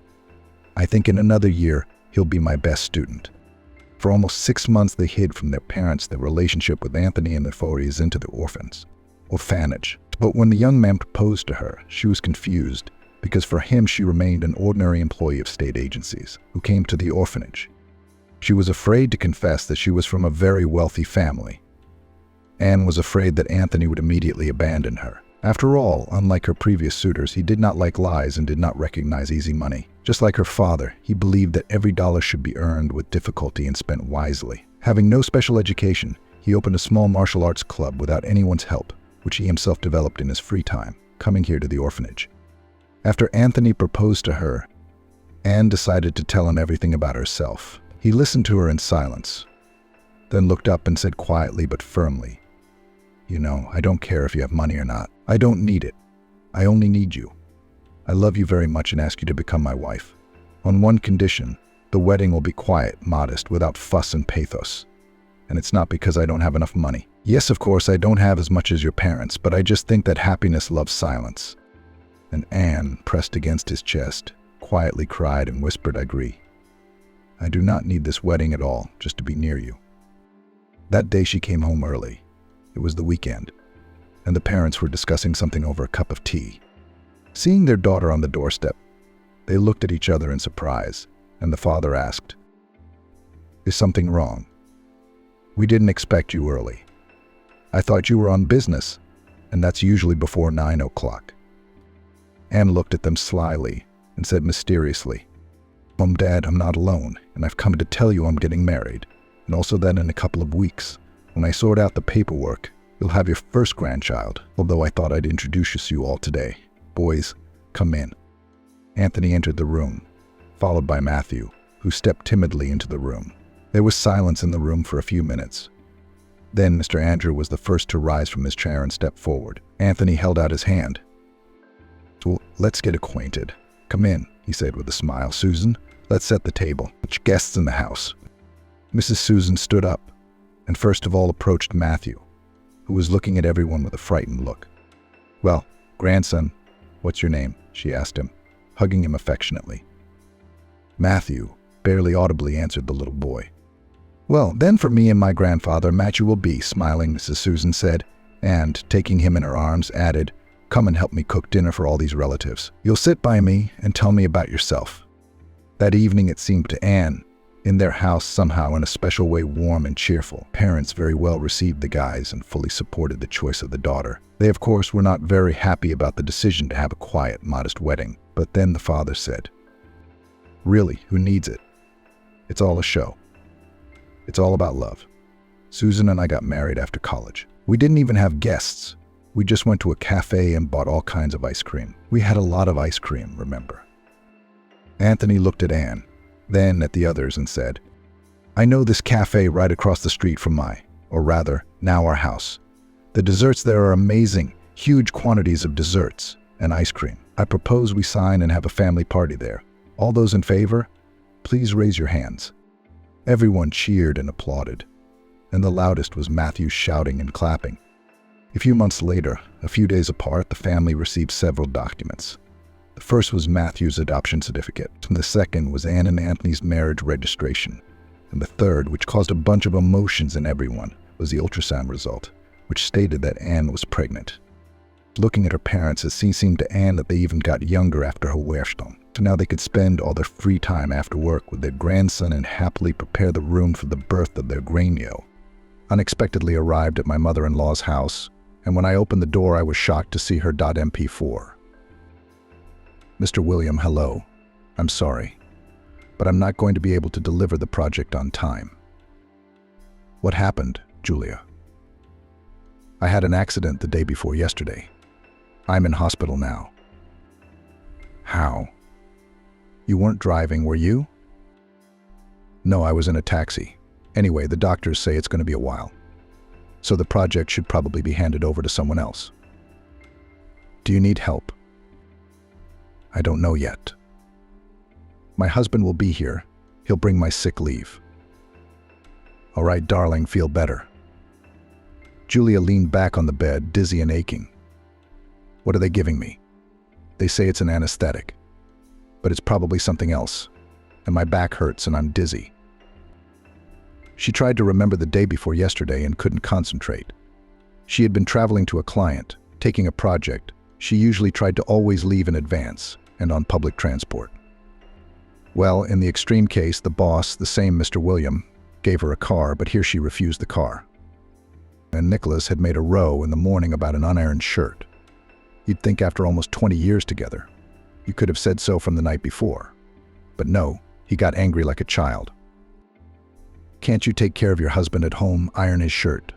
I think in another year, he'll be my best student." For almost 6 months, they hid from their parents their relationship with Anthony and their forays into the orphanage. But when the young man proposed to her, she was confused, because for him she remained an ordinary employee of state agencies who came to the orphanage. She was afraid to confess that she was from a very wealthy family. Anne was afraid that Anthony would immediately abandon her. After all, unlike her previous suitors, he did not like lies and did not recognize easy money. Just like her father, he believed that every dollar should be earned with difficulty and spent wisely. Having no special education, he opened a small martial arts club without anyone's help, which he himself developed in his free time, coming here to the orphanage. After Anthony proposed to her, Anne decided to tell him everything about herself. He listened to her in silence, then looked up and said quietly but firmly, "You know, I don't care if you have money or not. I don't need it. I only need you. I love you very much and ask you to become my wife. On one condition, the wedding will be quiet, modest, without fuss and pathos. And it's not because I don't have enough money. Yes, of course, I don't have as much as your parents, but I just think that happiness loves silence." And Anne, pressed against his chest, quietly cried and whispered, "I agree. I do not need this wedding at all, just to be near you." That day she came home early. It was the weekend, and the parents were discussing something over a cup of tea. Seeing their daughter on the doorstep, They looked at each other in surprise, and the father asked, "Is something wrong? We didn't expect you early. I thought you were on business, and that's usually before 9 o'clock." Anne looked at them slyly and said mysteriously, "Mom, Dad, I'm not alone, and I've come to tell you I'm getting married, and also that in a couple of weeks, when I sort out the paperwork, you'll have your first grandchild, although I thought I'd introduce you all today. Boys, come in." Anthony entered the room, followed by Matthew, who stepped timidly into the room. There was silence in the room for a few minutes. Then Mr. Andrew was the first to rise from his chair and step forward. Anthony held out his hand. "Well, let's get acquainted. Come in," he said with a smile. "Susan, let's set the table. Which guests in the house?" Mrs. Susan stood up and first of all approached Matthew, who was looking at everyone with a frightened look. "Well, grandson, what's your name?" she asked him, hugging him affectionately. Matthew barely audibly answered the little boy. "Well, then for me and my grandfather, Matthew will be," smiling, Mrs. Susan said, and, taking him in her arms, added, "Come and help me cook dinner for all these relatives. You'll sit by me and tell me about yourself." That evening, it seemed to Anne, in their house somehow in a special way warm and cheerful. Parents very well received the guys and fully supported the choice of the daughter. They, of course, were not very happy about the decision to have a quiet, modest wedding. But then the father said, "Really, who needs it? It's all a show. It's all about love. Susan and I got married after college. We didn't even have guests. We just went to a cafe and bought all kinds of ice cream. We had a lot of ice cream, remember?" Anthony looked at Anne, then at the others and said, "I know this cafe right across the street from or rather, now our house. The desserts there are amazing, huge quantities of desserts and ice cream. I propose we sign and have a family party there. All those in favor, please raise your hands." Everyone cheered and applauded, and the loudest was Matthew shouting and clapping. A few months later, a few days apart, the family received several documents. The first was Matthew's adoption certificate, and the second was Anne and Anthony's marriage registration, and the third, which caused a bunch of emotions in everyone, was the ultrasound result, which stated that Anne was pregnant. Looking at her parents, it seemed to Anne that they even got younger after her Wehrstone. So now they could spend all their free time after work with their grandson and happily prepare the room for the birth of their Granio. Unexpectedly arrived at my mother-in-law's house, and when I opened the door, I was shocked to see her .mp4. "Mr. William, hello. I'm sorry, but I'm not going to be able to deliver the project on time." "What happened, Julia?" "I had an accident the day before yesterday. I'm in hospital now." "How? You weren't driving, were you?" "No, I was in a taxi. Anyway, the doctors say it's going to be a while. So the project should probably be handed over to someone else." "Do you need help?" "I don't know yet. My husband will be here. He'll bring my sick leave." "All right, darling, feel better." Julia leaned back on the bed, dizzy and aching. "What are they giving me?" "They say it's an anesthetic, but it's probably something else, and my back hurts and I'm dizzy." She tried to remember the day before yesterday and couldn't concentrate. She had been traveling to a client, taking a project. She usually tried to always leave in advance and on public transport. Well, in the extreme case, the boss, the same Mr. William, gave her a car, but here she refused the car. And Nicholas had made a row in the morning about an unironed shirt. You'd think after almost 20 years together, you could have said so from the night before. But no, he got angry like a child. "Can't you take care of your husband at home, iron his shirt?"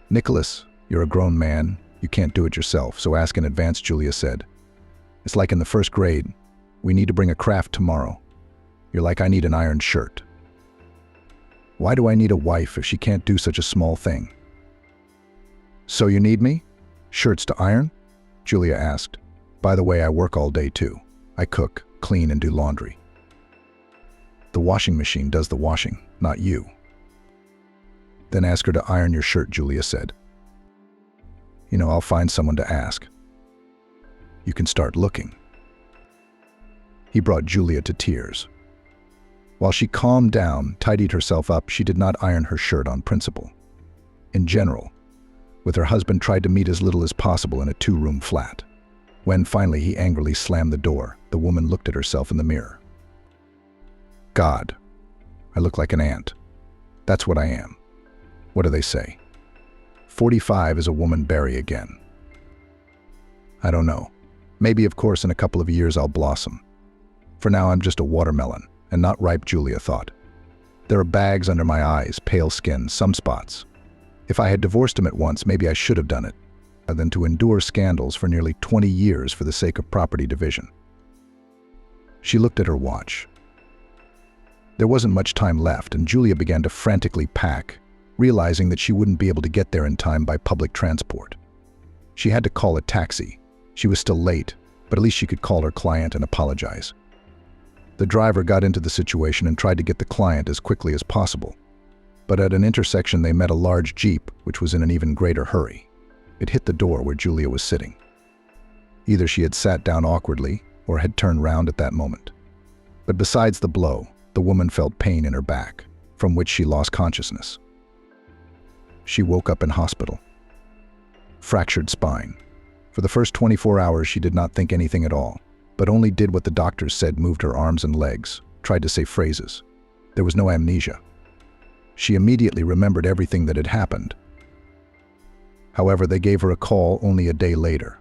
"Nicholas, you're a grown man. You can't do it yourself, so ask in advance," Julia said. "It's like in the first grade. We need to bring a craft tomorrow. You're like, I need an ironed shirt." "Why do I need a wife if she can't do such a small thing?" "So you need me? Shirts to iron?" Julia asked. "By the way, I work all day too. I cook, clean, and do laundry." "The washing machine does the washing, not you." "Then ask her to iron your shirt," Julia said. "You know, I'll find someone to ask." "You can start looking." He brought Julia to tears. While she calmed down, tidied herself up, she did not iron her shirt on principle. In general, with her husband tried to meet as little as possible in a 2-room flat. When finally he angrily slammed the door the woman looked at herself in the mirror. God, I look like an ant. That's what I am. What do they say? 45 is a woman berry again. I don't know. Maybe, of course, in a couple of years I'll blossom. For now, I'm just a watermelon, and not ripe, Julia thought. There are bags under my eyes, pale skin, some spots. If I had divorced him at once, maybe I should have done it, rather than to endure scandals for nearly 20 years for the sake of property division. She looked at her watch. There wasn't much time left, and Julia began to frantically pack, realizing that she wouldn't be able to get there in time by public transport. She had to call a taxi. She was still late, but at least she could call her client and apologize. The driver got into the situation and tried to get the client as quickly as possible. But at an intersection they met a large Jeep, which was in an even greater hurry. It hit the door where Julia was sitting. Either she had sat down awkwardly or had turned round at that moment. But besides the blow, the woman felt pain in her back, from which she lost consciousness. She woke up in hospital. Fractured spine. For the first 24 hours she did not think anything at all, but only did what the doctors said, moved her arms and legs, tried to say phrases. There was no amnesia. She immediately remembered everything that had happened. However, they gave her a call only a day later.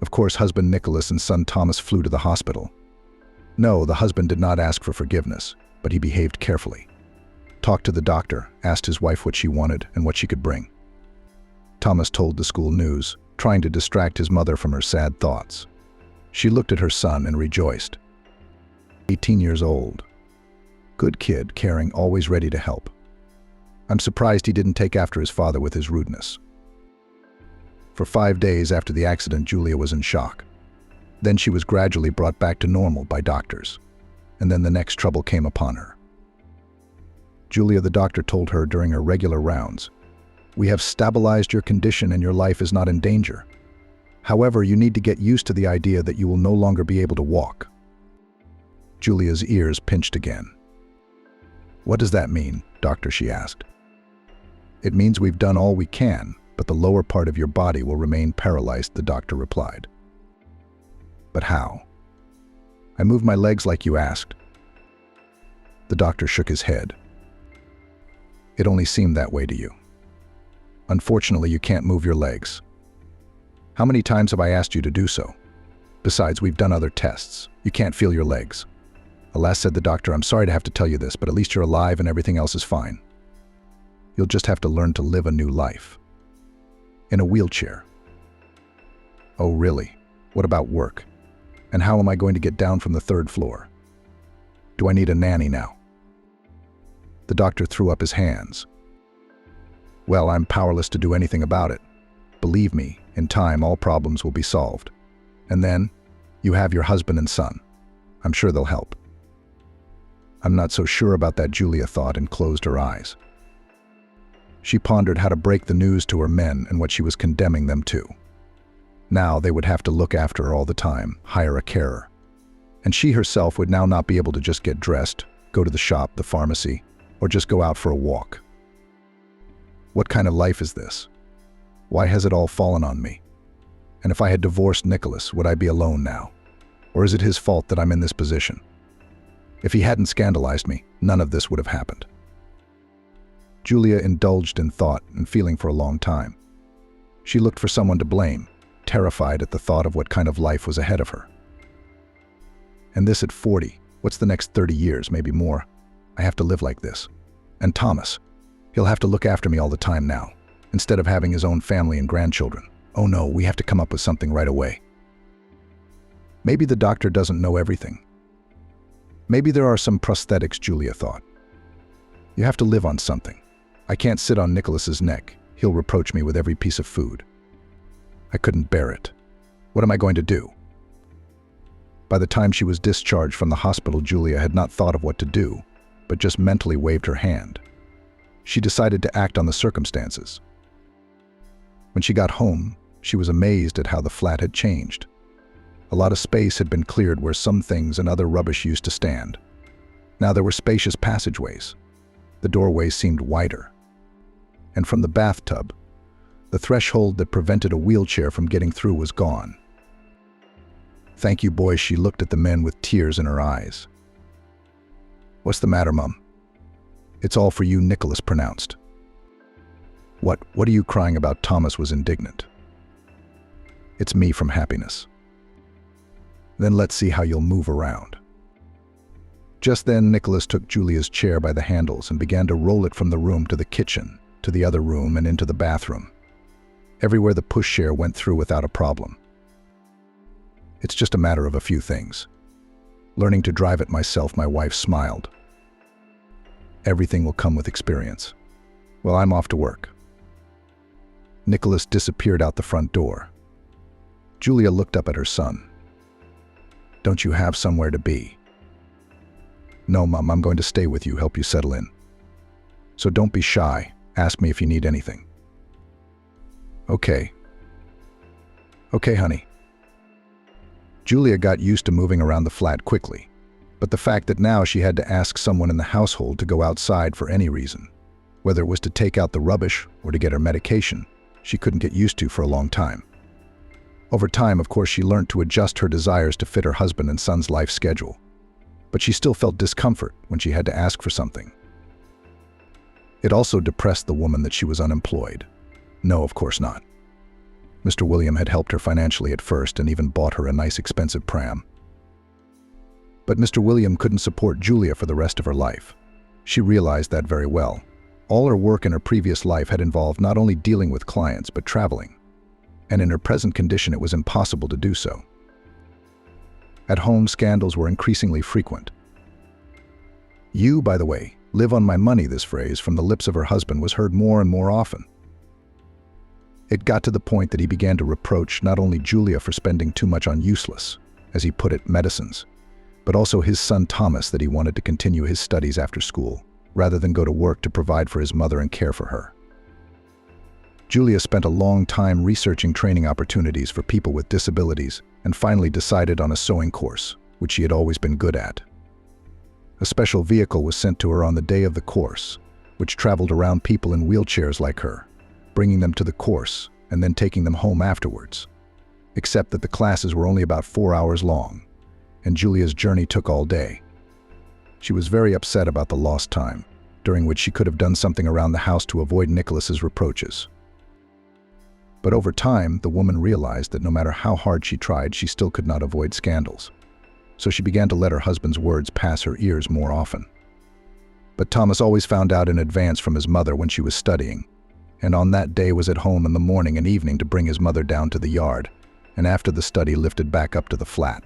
Of course, husband Nicholas and son Thomas flew to the hospital. No, the husband did not ask for forgiveness, but he behaved carefully. Talked to the doctor, asked his wife what she wanted and what she could bring. Thomas told the school news, trying to distract his mother from her sad thoughts. She looked at her son and rejoiced. 18 years old. Good kid, caring, always ready to help. I'm surprised he didn't take after his father with his rudeness. For 5 days after the accident, Julia was in shock. Then she was gradually brought back to normal by doctors. And then the next trouble came upon her. Julia, the doctor told her during her regular rounds, "We have stabilized your condition and your life is not in danger. However, you need to get used to the idea that you will no longer be able to walk." Julia's ears pinched again. "What does that mean, doctor?" she asked. "It means we've done all we can, but the lower part of your body will remain paralyzed," the doctor replied. "But how?" "I moved my legs like you asked." The doctor shook his head. "It only seemed that way to you. Unfortunately, you can't move your legs. How many times have I asked you to do so? Besides, we've done other tests. You can't feel your legs." "Alas," said the doctor, "I'm sorry to have to tell you this, but at least you're alive and everything else is fine. You'll just have to learn to live a new life. In a wheelchair." "Oh, really? What about work? And how am I going to get down from the 3rd floor? Do I need a nanny now?" The doctor threw up his hands. "Well, I'm powerless to do anything about it. Believe me, in time all problems will be solved. And then, you have your husband and son. I'm sure they'll help." "I'm not so sure about that," Julia thought, and closed her eyes. She pondered how to break the news to her men and what she was condemning them to. Now they would have to look after her all the time, hire a carer. And she herself would now not be able to just get dressed, go to the shop, the pharmacy, or just go out for a walk. What kind of life is this? Why has it all fallen on me? And if I had divorced Nicholas, would I be alone now? Or is it his fault that I'm in this position? If he hadn't scandalized me, none of this would have happened. Julia indulged in thought and feeling for a long time. She looked for someone to blame, terrified at the thought of what kind of life was ahead of her. And this at 40, what's the next 30 years, maybe more? I have to live like this. And Thomas, he'll have to look after me all the time now, instead of having his own family and grandchildren. Oh no, we have to come up with something right away. Maybe the doctor doesn't know everything. Maybe there are some prosthetics, Julia thought. You have to live on something. I can't sit on Nicholas's neck. He'll reproach me with every piece of food. I couldn't bear it. What am I going to do? By the time she was discharged from the hospital, Julia had not thought of what to do, but just mentally waved her hand. She decided to act on the circumstances. When she got home, she was amazed at how the flat had changed. A lot of space had been cleared where some things and other rubbish used to stand. Now there were spacious passageways. The doorways seemed wider. And from the bathtub, the threshold that prevented a wheelchair from getting through was gone. "Thank you, boy." She looked at the men with tears in her eyes. "What's the matter, Mum?" "It's all for you," Nicholas pronounced. What are you crying about?" Thomas was indignant. "It's me from happiness." "Then let's see how you'll move around." Just then, Nicholas took Julia's chair by the handles and began to roll it from the room to the kitchen, to the other room, and into the bathroom. Everywhere the pushchair went through without a problem. "It's just a matter of a few things. Learning to drive it myself," my wife smiled. "Everything will come with experience. Well, I'm off to work." Nicholas disappeared out the front door. Julia looked up at her son. "Don't you have somewhere to be?" "No, Mum, I'm going to stay with you, help you settle in. So don't be shy. Ask me if you need anything." Okay, honey." Julia got used to moving around the flat quickly, but the fact that now she had to ask someone in the household to go outside for any reason, whether it was to take out the rubbish or to get her medication, she couldn't get used to for a long time. Over time, of course, she learned to adjust her desires to fit her husband and son's life schedule, but she still felt discomfort when she had to ask for something. It also depressed the woman that she was unemployed. No, of course not. Mr. William had helped her financially at first and even bought her a nice expensive pram. But Mr. William couldn't support Julia for the rest of her life. She realized that very well. All her work in her previous life had involved not only dealing with clients, but traveling. And in her present condition, it was impossible to do so. At home, scandals were increasingly frequent. "You, by the way, live on my money," this phrase from the lips of her husband was heard more and more often. It got to the point that he began to reproach not only Julia for spending too much on useless, as he put it, medicines, but also his son Thomas, that he wanted to continue his studies after school, rather than go to work to provide for his mother and care for her. Julia spent a long time researching training opportunities for people with disabilities and finally decided on a sewing course, which she had always been good at. A special vehicle was sent to her on the day of the course, which traveled around people in wheelchairs like her, bringing them to the course and then taking them home afterwards. Except that the classes were only about 4 hours long, and Julia's journey took all day. She was very upset about the lost time, during which she could have done something around the house to avoid Nicholas's reproaches. But over time, the woman realized that no matter how hard she tried, she still could not avoid scandals. So she began to let her husband's words pass her ears more often. But Thomas always found out in advance from his mother when she was studying, and on that day was at home in the morning and evening to bring his mother down to the yard, and after the study lifted back up to the flat.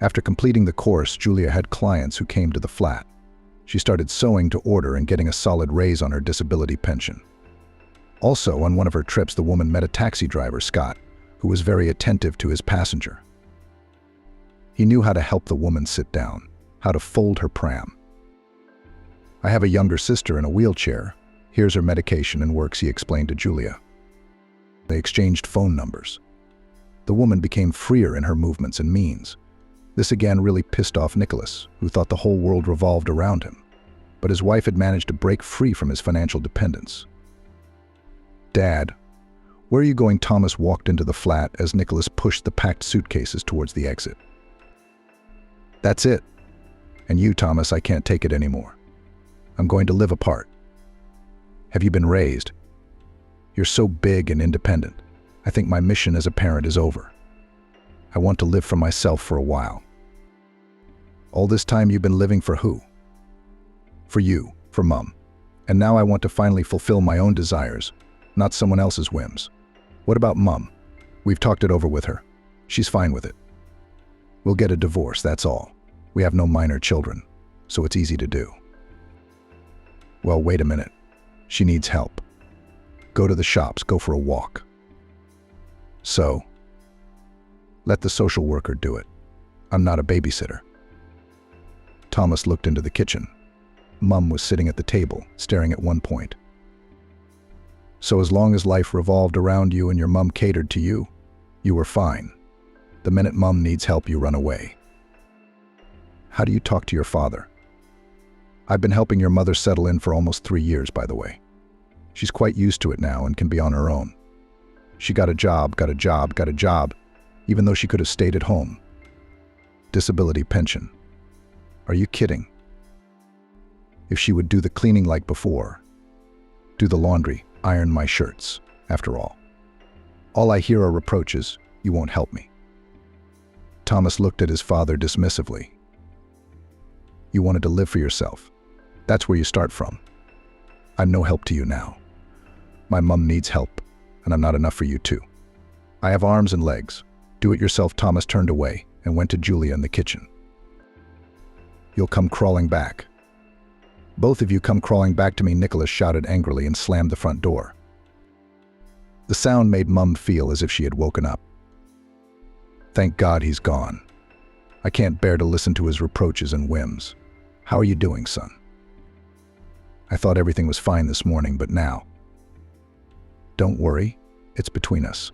After completing the course, Julia had clients who came to the flat. She started sewing to order and getting a solid raise on her disability pension. Also, on one of her trips, the woman met a taxi driver, Scott, who was very attentive to his passenger. He knew how to help the woman sit down, how to fold her pram. "I have a younger sister in a wheelchair. Here's her medication and works," he explained to Julia. They exchanged phone numbers. The woman became freer in her movements and means. This again really pissed off Nicholas, who thought the whole world revolved around him. But his wife had managed to break free from his financial dependence. "Dad, where are you going?" Thomas walked into the flat as Nicholas pushed the packed suitcases towards the exit. "That's it. And you, Thomas, I can't take it anymore. I'm going to live apart." "Have you been raised? You're so big and independent. I think my mission as a parent is over. I want to live for myself for a while." "All this time you've been living for who?" "For you, for Mum. And now I want to finally fulfill my own desires, not someone else's whims." "What about Mum?" "We've talked it over with her. She's fine with it. We'll get a divorce, that's all. We have no minor children, so it's easy to do." "Well, wait a minute. She needs help. Go to the shops, go for a walk." "So? Let the social worker do it. I'm not a babysitter." Thomas looked into the kitchen. Mum was sitting at the table, staring at one point. "So as long as life revolved around you and your mum catered to you, you were fine. The minute Mum needs help, you run away." "How do you talk to your father?" "I've been helping your mother settle in for almost 3 years, by the way. She's quite used to it now and can be on her own. She got a job, even though she could have stayed at home. Disability pension. Are you kidding? If she would do the cleaning like before, do the laundry, iron my shirts, after all. All I hear are reproaches, you won't help me. Thomas looked at his father dismissively. You wanted to live for yourself. That's where you start from. I'm no help to you now. My mum needs help, and I'm not enough for you too. I have arms and legs. Do it yourself. Thomas turned away and went to Julia in the kitchen. You'll come crawling back. Both of you come crawling back to me, Nicholas shouted angrily and slammed the front door. The sound made Mum feel as if she had woken up. Thank God he's gone. I can't bear to listen to his reproaches and whims. How are you doing, son? I thought everything was fine this morning, but now. Don't worry, it's between us.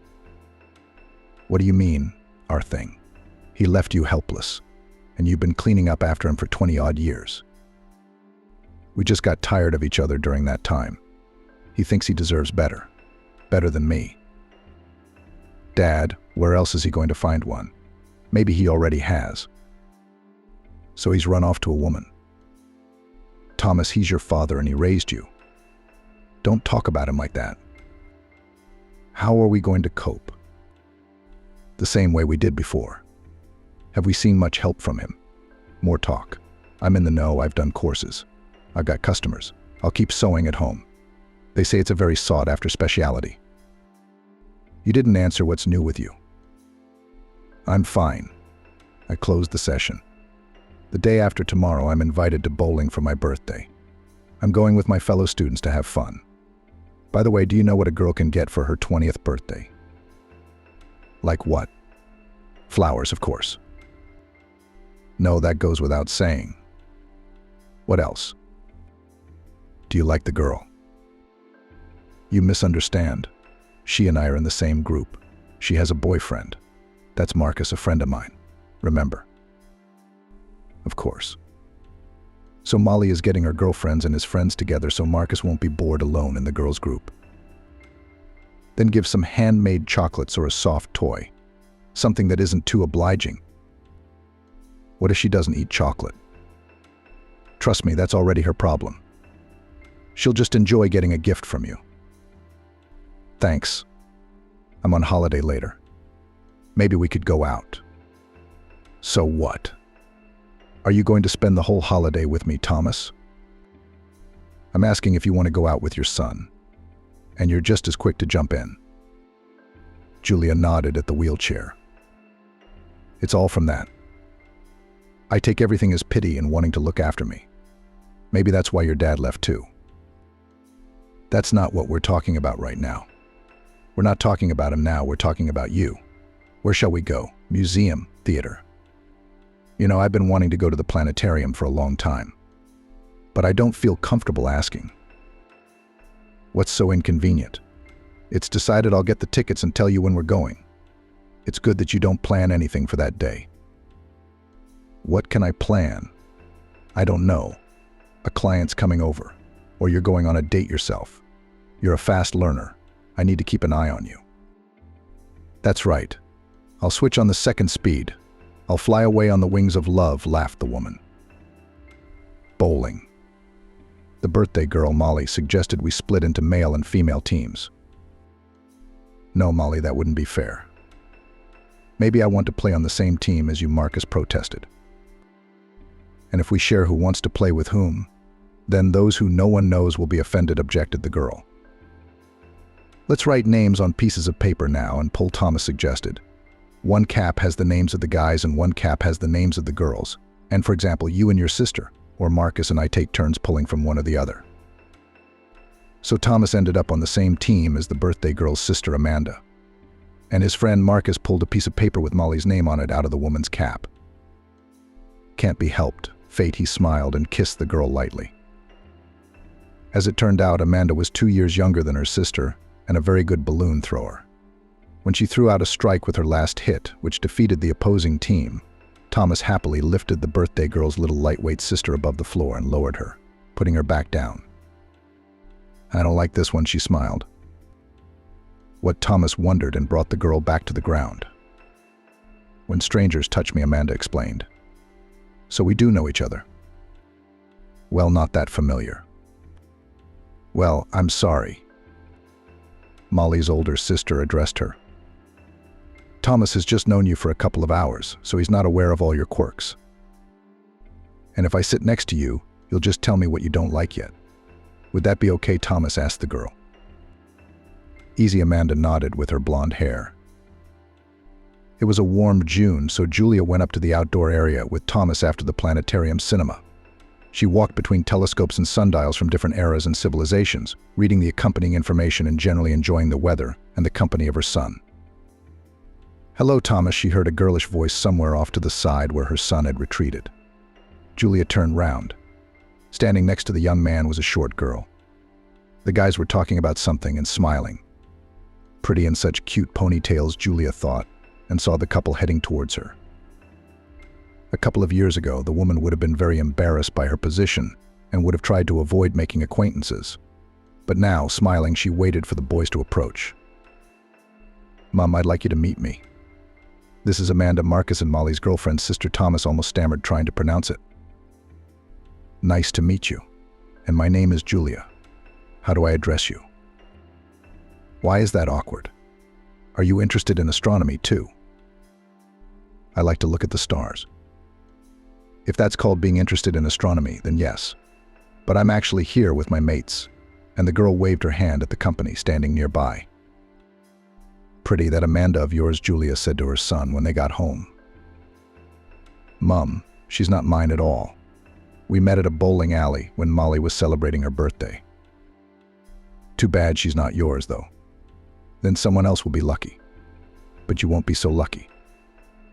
What do you mean, our thing? He left you helpless, and you've been cleaning up after him for 20-odd years. We just got tired of each other during that time. He thinks he deserves better. Better than me. Dad, where else is he going to find one? Maybe he already has. So he's run off to a woman. Thomas, he's your father and he raised you. Don't talk about him like that. How are we going to cope? The same way we did before. Have we seen much help from him? More talk. I'm in the know, I've done courses. I've got customers. I'll keep sewing at home. They say it's a very sought-after specialty. You didn't answer what's new with you. I'm fine. I closed the session. The day after tomorrow, I'm invited to bowling for my birthday. I'm going with my fellow students to have fun. By the way, do you know what a girl can get for her 20th birthday? Like what? Flowers, of course. No, that goes without saying. What else? Do you like the girl? You misunderstand. She and I are in the same group. She has a boyfriend. That's Marcus, a friend of mine. Remember? Of course. So Molly is getting her girlfriends and his friends together so Marcus won't be bored alone in the girls' group. Then give some handmade chocolates or a soft toy. Something that isn't too obliging. What if she doesn't eat chocolate? Trust me, that's already her problem. She'll just enjoy getting a gift from you. Thanks. I'm on holiday later. Maybe we could go out. So what? Are you going to spend the whole holiday with me, Thomas? I'm asking if you want to go out with your son. And you're just as quick to jump in. Julia nodded at the wheelchair. It's all from that. I take everything as pity and wanting to look after me. Maybe that's why your dad left too. That's not what we're talking about right now. We're not talking about him now, we're talking about you. Where shall we go? Museum, theater. You know, I've been wanting to go to the planetarium for a long time. But I don't feel comfortable asking. What's so inconvenient? It's decided I'll get the tickets and tell you when we're going. It's good that you don't plan anything for that day. What can I plan? I don't know. A client's coming over. Or you're going on a date yourself. You're a fast learner. I need to keep an eye on you. That's right. I'll switch on the second speed. I'll fly away on the wings of love, laughed the woman. Bowling. The birthday girl, Molly, suggested we split into male and female teams. No, Molly, that wouldn't be fair. Maybe I want to play on the same team as you, Marcus protested. And if we share who wants to play with whom, then those who no one knows will be offended, objected the girl. Let's write names on pieces of paper now, and Paul Thomas suggested. One cap has the names of the guys and one cap has the names of the girls. And for example, you and your sister, or Marcus and I take turns pulling from one or the other. So Thomas ended up on the same team as the birthday girl's sister Amanda. And his friend Marcus pulled a piece of paper with Molly's name on it out of the woman's cap. Can't be helped. Fate, he smiled and kissed the girl lightly. As it turned out, Amanda was 2 years younger than her sister and a very good balloon thrower. When she threw out a strike with her last hit, which defeated the opposing team, Thomas happily lifted the birthday girl's little lightweight sister above the floor and lowered her, putting her back down. I don't like this one, she smiled. What Thomas wondered and brought the girl back to the ground. When strangers touch me, Amanda explained. So we do know each other. Well, not that familiar. Well, I'm sorry. Molly's older sister addressed her. Thomas has just known you for a couple of hours, so he's not aware of all your quirks. And if I sit next to you, you'll just tell me what you don't like yet. Would that be okay, Thomas asked the girl. Easy, Amanda nodded with her blonde hair. It was a warm June, so Julia went up to the outdoor area with Thomas after the planetarium cinema. She walked between telescopes and sundials from different eras and civilizations, reading the accompanying information and generally enjoying the weather and the company of her son. Hello, Thomas, she heard a girlish voice somewhere off to the side where her son had retreated. Julia turned round. Standing next to the young man was a short girl. The guys were talking about something and smiling. Pretty in such cute ponytails, Julia thought, and saw the couple heading towards her. A couple of years ago, the woman would have been very embarrassed by her position and would have tried to avoid making acquaintances. But now, smiling, she waited for the boys to approach. Mom, I'd like you to meet me. This is Amanda, Marcus and Molly's girlfriend, Sister Thomas almost stammered trying to pronounce it. Nice to meet you. And my name is Julia. How do I address you? Why is that awkward? Are you interested in astronomy too? I like to look at the stars. If that's called being interested in astronomy, then yes. But I'm actually here with my mates. And the girl waved her hand at the company standing nearby. Pretty, that Amanda of yours, Julia said to her son when they got home. Mum, she's not mine at all. We met at a bowling alley when Molly was celebrating her birthday. Too bad she's not yours, though. Then someone else will be lucky. But you won't be so lucky.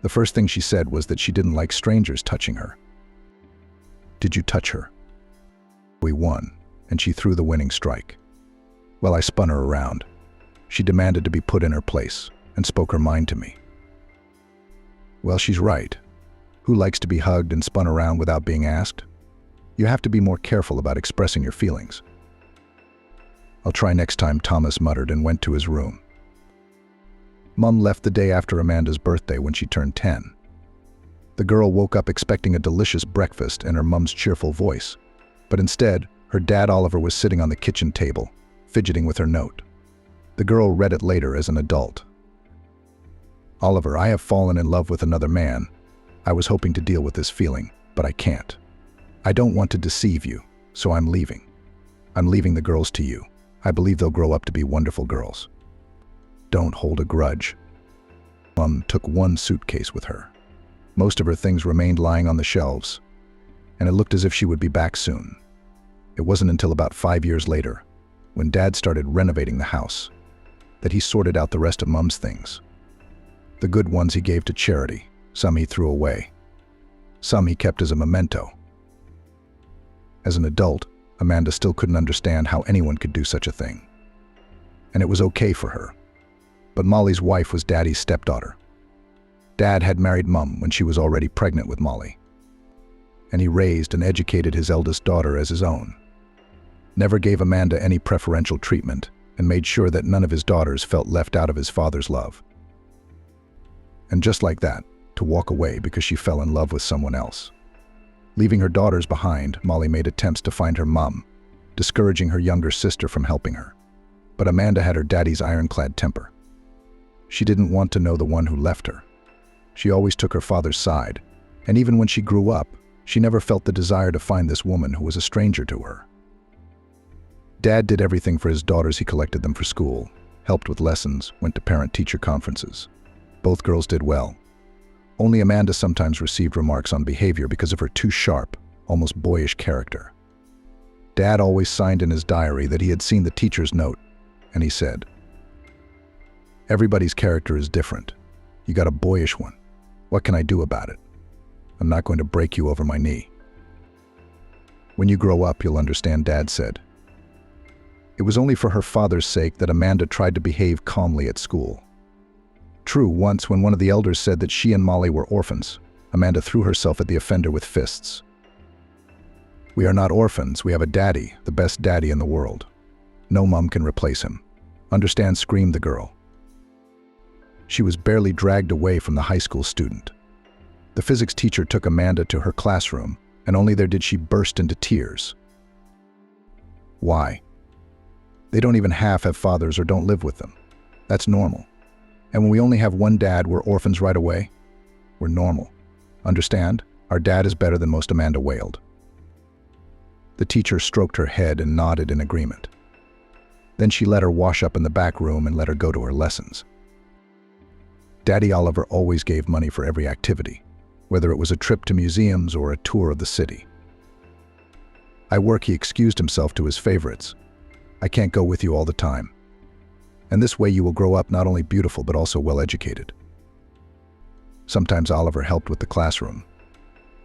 The first thing she said was that she didn't like strangers touching her. Did you touch her? We won, and she threw the winning strike. Well, I spun her around. She demanded to be put in her place and spoke her mind to me. Well, she's right. Who likes to be hugged and spun around without being asked? You have to be more careful about expressing your feelings. I'll try next time, Thomas muttered and went to his room. Mum left the day after Amanda's birthday when she turned 10. The girl woke up expecting a delicious breakfast and her mum's cheerful voice, but instead, her dad Oliver was sitting on the kitchen table, fidgeting with her note. The girl read it later as an adult. Oliver, I have fallen in love with another man. I was hoping to deal with this feeling, but I can't. I don't want to deceive you, so I'm leaving. I'm leaving the girls to you. I believe they'll grow up to be wonderful girls. Don't hold a grudge. Mum took one suitcase with her. Most of her things remained lying on the shelves, and it looked as if she would be back soon. It wasn't until about 5 years later, when Dad started renovating the house, that he sorted out the rest of Mum's things. The good ones he gave to charity, some he threw away. Some he kept as a memento. As an adult, Amanda still couldn't understand how anyone could do such a thing. And it was okay for her. But Molly's wife was Daddy's stepdaughter. Dad had married Mum when she was already pregnant with Molly. And he raised and educated his eldest daughter as his own. Never gave Amanda any preferential treatment and made sure that none of his daughters felt left out of his father's love. And just like that, to walk away because she fell in love with someone else. Leaving her daughters behind, Molly made attempts to find her mum, discouraging her younger sister from helping her. But Amanda had her daddy's ironclad temper. She didn't want to know the one who left her. She always took her father's side, and even when she grew up, she never felt the desire to find this woman who was a stranger to her. Dad did everything for his daughters. He collected them for school, helped with lessons, went to parent-teacher conferences. Both girls did well. Only Amanda sometimes received remarks on behavior because of her too sharp, almost boyish character. Dad always signed in his diary that he had seen the teacher's note, and he said, "Everybody's character is different. You got a boyish one. What can I do about it? I'm not going to break you over my knee." "When you grow up, you'll understand," Dad said. It was only for her father's sake that Amanda tried to behave calmly at school. True, once when one of the elders said that she and Molly were orphans, Amanda threw herself at the offender with fists. "We are not orphans. We have a daddy, the best daddy in the world. No mum can replace him. Understand?" screamed the girl. She was barely dragged away from the high school student. The physics teacher took Amanda to her classroom, and only there did she burst into tears. Why? They don't even half have fathers or don't live with them. That's normal. And when we only have one dad, we're orphans right away? We're normal. Understand? Our dad is better than most, Amanda wailed. The teacher stroked her head and nodded in agreement. Then she let her wash up in the back room and let her go to her lessons. Daddy Oliver always gave money for every activity, whether it was a trip to museums or a tour of the city. I work, he excused himself to his favorites. I can't go with you all the time. And this way you will grow up not only beautiful but also well-educated. Sometimes Oliver helped with the classroom.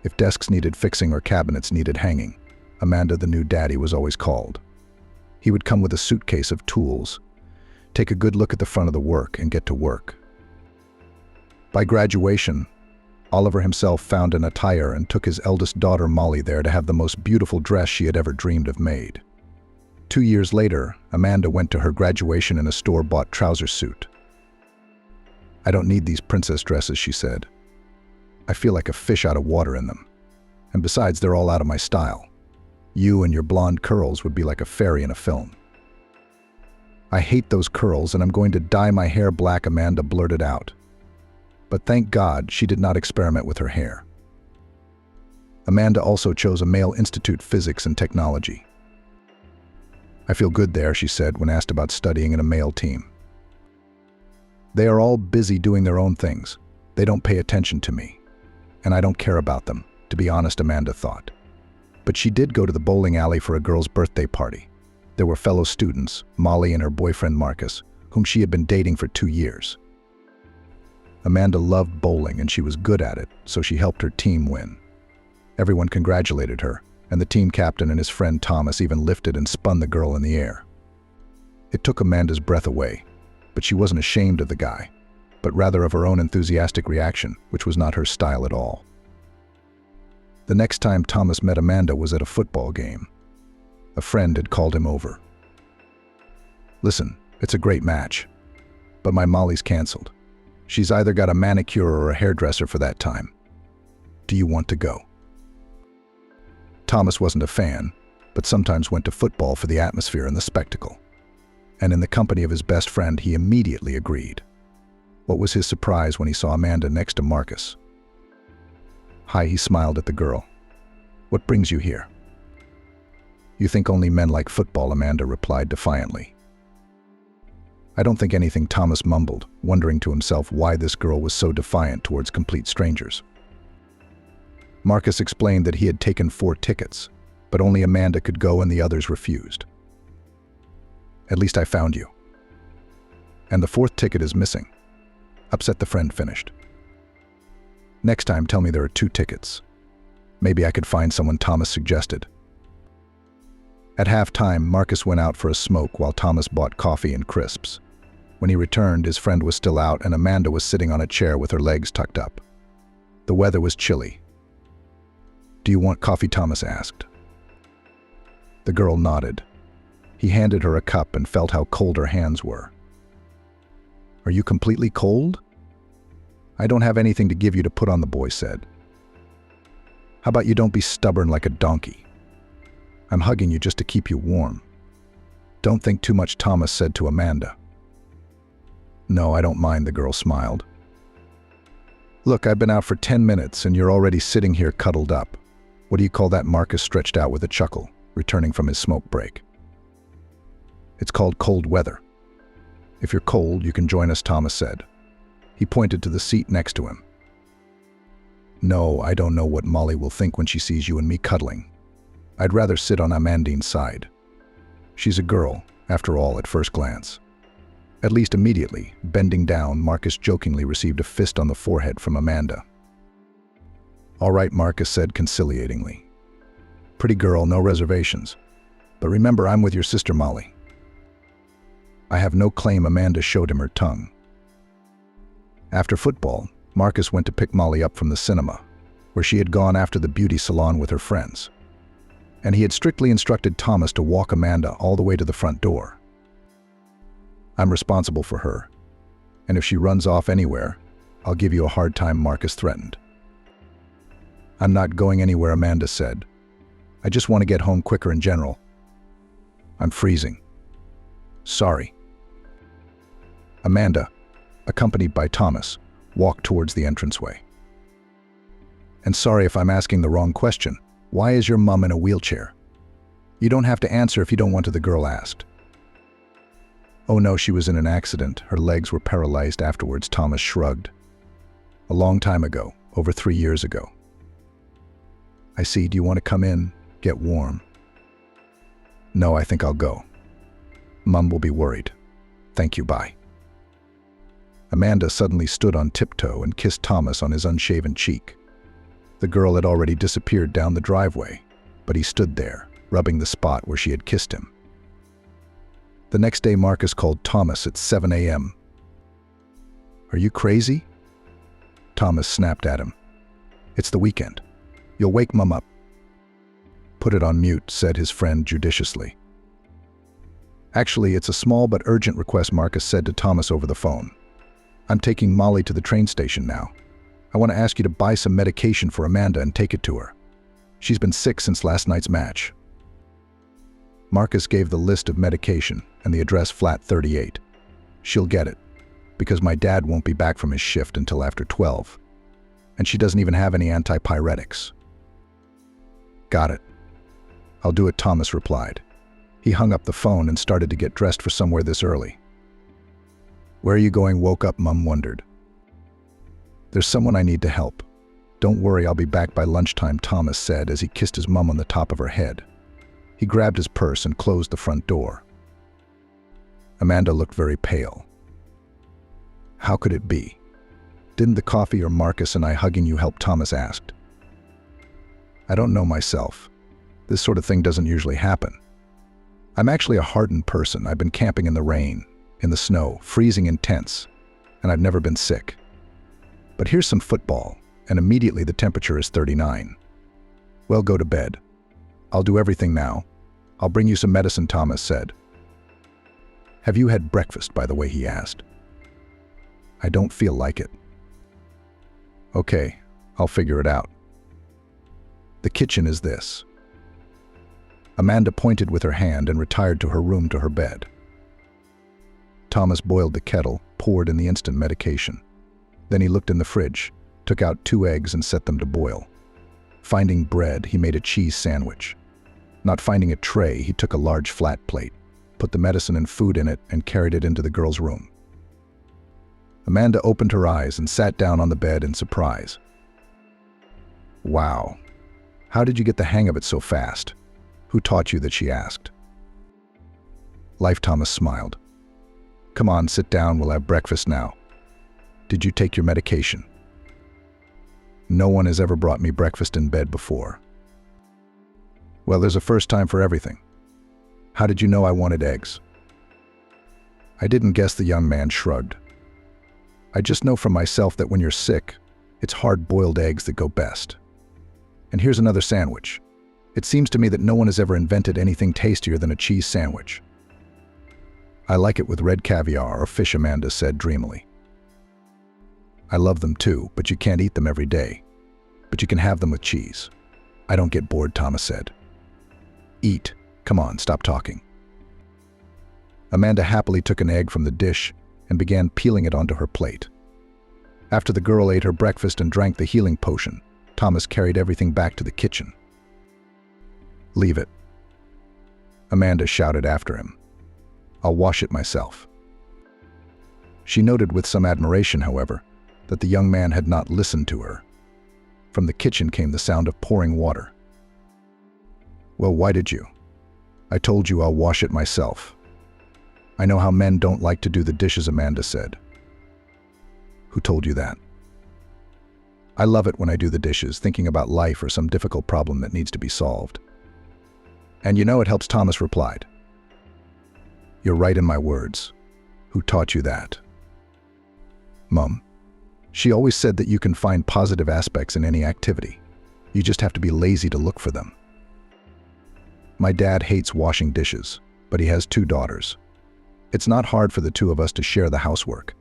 If desks needed fixing or cabinets needed hanging, Amanda, the new daddy, was always called. He would come with a suitcase of tools, take a good look at the front of the work, and get to work. By graduation, Oliver himself found an attire and took his eldest daughter Molly there to have the most beautiful dress she had ever dreamed of made. 2 years later, Amanda went to her graduation in a store-bought trouser suit. I don't need these princess dresses, she said. I feel like a fish out of water in them. And besides, they're all out of my style. You and your blonde curls would be like a fairy in a film. I hate those curls and I'm going to dye my hair black, Amanda blurted out. But thank God she did not experiment with her hair. Amanda also chose a male institute, physics and technology. I feel good there, she said when asked about studying in a male team. They are all busy doing their own things. They don't pay attention to me. And I don't care about them, to be honest, Amanda thought. But she did go to the bowling alley for a girl's birthday party. There were fellow students, Molly and her boyfriend Marcus, whom she had been dating for 2 years. Amanda loved bowling and she was good at it, so she helped her team win. Everyone congratulated her, and the team captain and his friend Thomas even lifted and spun the girl in the air. It took Amanda's breath away, but she wasn't ashamed of the guy, but rather of her own enthusiastic reaction, which was not her style at all. The next time Thomas met Amanda was at a football game. A friend had called him over. Listen, it's a great match, but my Molly's canceled. She's either got a manicure or a hairdresser for that time. Do you want to go? Thomas wasn't a fan, but sometimes went to football for the atmosphere and the spectacle. And in the company of his best friend, he immediately agreed. What was his surprise when he saw Amanda next to Marcus? Hi, he smiled at the girl. What brings you here? You think only men like football, Amanda replied defiantly. I don't think anything, Thomas mumbled, wondering to himself why this girl was so defiant towards complete strangers. Marcus explained that he had taken 4 tickets, but only Amanda could go and the others refused. At least I found you. And the 4th ticket is missing. Upset, the friend finished. Next time, tell me there are 2 tickets. Maybe I could find someone, Thomas suggested. At halftime, Marcus went out for a smoke while Thomas bought coffee and crisps. When he returned, his friend was still out and Amanda was sitting on a chair with her legs tucked up. The weather was chilly. Do you want coffee? Thomas asked. The girl nodded. He handed her a cup and felt how cold her hands were. Are you completely cold? I don't have anything to give you to put on, the boy said. How about you don't be stubborn like a donkey? I'm hugging you just to keep you warm. Don't think too much, Thomas said to Amanda. No, I don't mind, the girl smiled. Look, I've been out for 10 minutes and you're already sitting here cuddled up. What do you call that? Marcus stretched out with a chuckle, returning from his smoke break. It's called cold weather. If you're cold, you can join us, Thomas said. He pointed to the seat next to him. No, I don't know what Molly will think when she sees you and me cuddling. I'd rather sit on Amandine's side. She's a girl, after all, at first glance. At least immediately, bending down, Marcus jokingly received a fist on the forehead from Amanda. All right, Marcus said conciliatingly. Pretty girl, no reservations. But remember, I'm with your sister Molly. I have no claim. Amanda showed him her tongue. After football, Marcus went to pick Molly up from the cinema, where she had gone after the beauty salon with her friends. And he had strictly instructed Thomas to walk Amanda all the way to the front door. I'm responsible for her. And if she runs off anywhere, I'll give you a hard time, Marcus threatened. I'm not going anywhere, Amanda said. I just want to get home quicker in general. I'm freezing. Sorry. Amanda, accompanied by Thomas, walked towards the entranceway. And sorry if I'm asking the wrong question. Why is your mom in a wheelchair? You don't have to answer if you don't want to, the girl asked. Oh no, she was in an accident. Her legs were paralyzed afterwards, Thomas shrugged. A long time ago, over 3 years ago. I see. Do you want to come in? Get warm? No, I think I'll go. Mum will be worried. Thank you, bye. Amanda suddenly stood on tiptoe and kissed Thomas on his unshaven cheek. The girl had already disappeared down the driveway, but he stood there, rubbing the spot where she had kissed him. The next day, Marcus called Thomas at 7 a.m. Are you crazy? Thomas snapped at him. It's the weekend. You'll wake Mum up. Put it on mute, said his friend judiciously. Actually, it's a small but urgent request, Marcus said to Thomas over the phone. I'm taking Molly to the train station now. I want to ask you to buy some medication for Amanda and take it to her. She's been sick since last night's match. Marcus gave the list of medication and the address flat 38. She'll get it, because my dad won't be back from his shift until after 12. And she doesn't even have any antipyretics. Got it. I'll do it, Thomas replied. He hung up the phone and started to get dressed for somewhere this early. Where are you going? Woke up, Mum wondered. There's someone I need to help. Don't worry, I'll be back by lunchtime, Thomas said as he kissed his mum on the top of her head. He grabbed his purse and closed the front door. Amanda looked very pale. How could it be? Didn't the coffee or Marcus and I hugging you help? Thomas asked. I don't know myself. This sort of thing doesn't usually happen. I'm actually a hardened person. I've been camping in the rain, in the snow, freezing intense, and I've never been sick. But here's some football, and immediately the temperature is 39. Well, go to bed. I'll do everything now. I'll bring you some medicine, Thomas said. Have you had breakfast, by the way? He asked. I don't feel like it. Okay, I'll figure it out. The kitchen is this. Amanda pointed with her hand and retired to her room, to her bed. Thomas boiled the kettle, poured in the instant medication. Then he looked in the fridge, took out 2 eggs and set them to boil. Finding bread, he made a cheese sandwich. Not finding a tray, he took a large flat plate, put the medicine and food in it, and carried it into the girl's room. Amanda opened her eyes and sat down on the bed in surprise. Wow. How did you get the hang of it so fast? Who taught you that? She asked. Life, Thomas smiled. Come on, sit down, we'll have breakfast now. Did you take your medication? No one has ever brought me breakfast in bed before. Well, there's a first time for everything. How did you know I wanted eggs? I didn't guess, the young man shrugged. I just know from myself that when you're sick, it's hard-boiled eggs that go best. And here's another sandwich. It seems to me that no one has ever invented anything tastier than a cheese sandwich. I like it with red caviar or fish, Amanda said dreamily. I love them too, but you can't eat them every day. But you can have them with cheese. I don't get bored, Thomas said. Eat. Come on, stop talking. Amanda happily took an egg from the dish and began peeling it onto her plate. After the girl ate her breakfast and drank the healing potion, Thomas carried everything back to the kitchen. Leave it. Amanda shouted after him. I'll wash it myself. She noted with some admiration, however, that the young man had not listened to her. From the kitchen came the sound of pouring water. Well, why did you? I told you I'll wash it myself. I know how men don't like to do the dishes, Amanda said. Who told you that? I love it when I do the dishes, thinking about life or some difficult problem that needs to be solved. And you know it helps, Thomas replied. You're right in my words. Who taught you that? Mum. She always said that you can find positive aspects in any activity. You just have to be lazy to look for them. My dad hates washing dishes, but he has 2 daughters. It's not hard for the 2 of us to share the housework.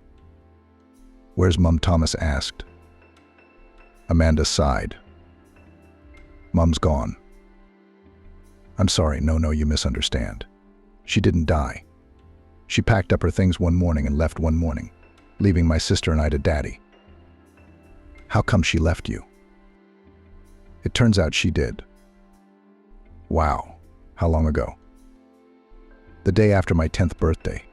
"Where's Mum?" Thomas asked. Amanda sighed. "Mum's gone." "I'm sorry, no, you misunderstand. She didn't die. She packed up her things one morning and left one morning, leaving my sister and I to Daddy." "How come she left you?" "It turns out she did." "Wow. How long ago?" "The day after my 10th birthday.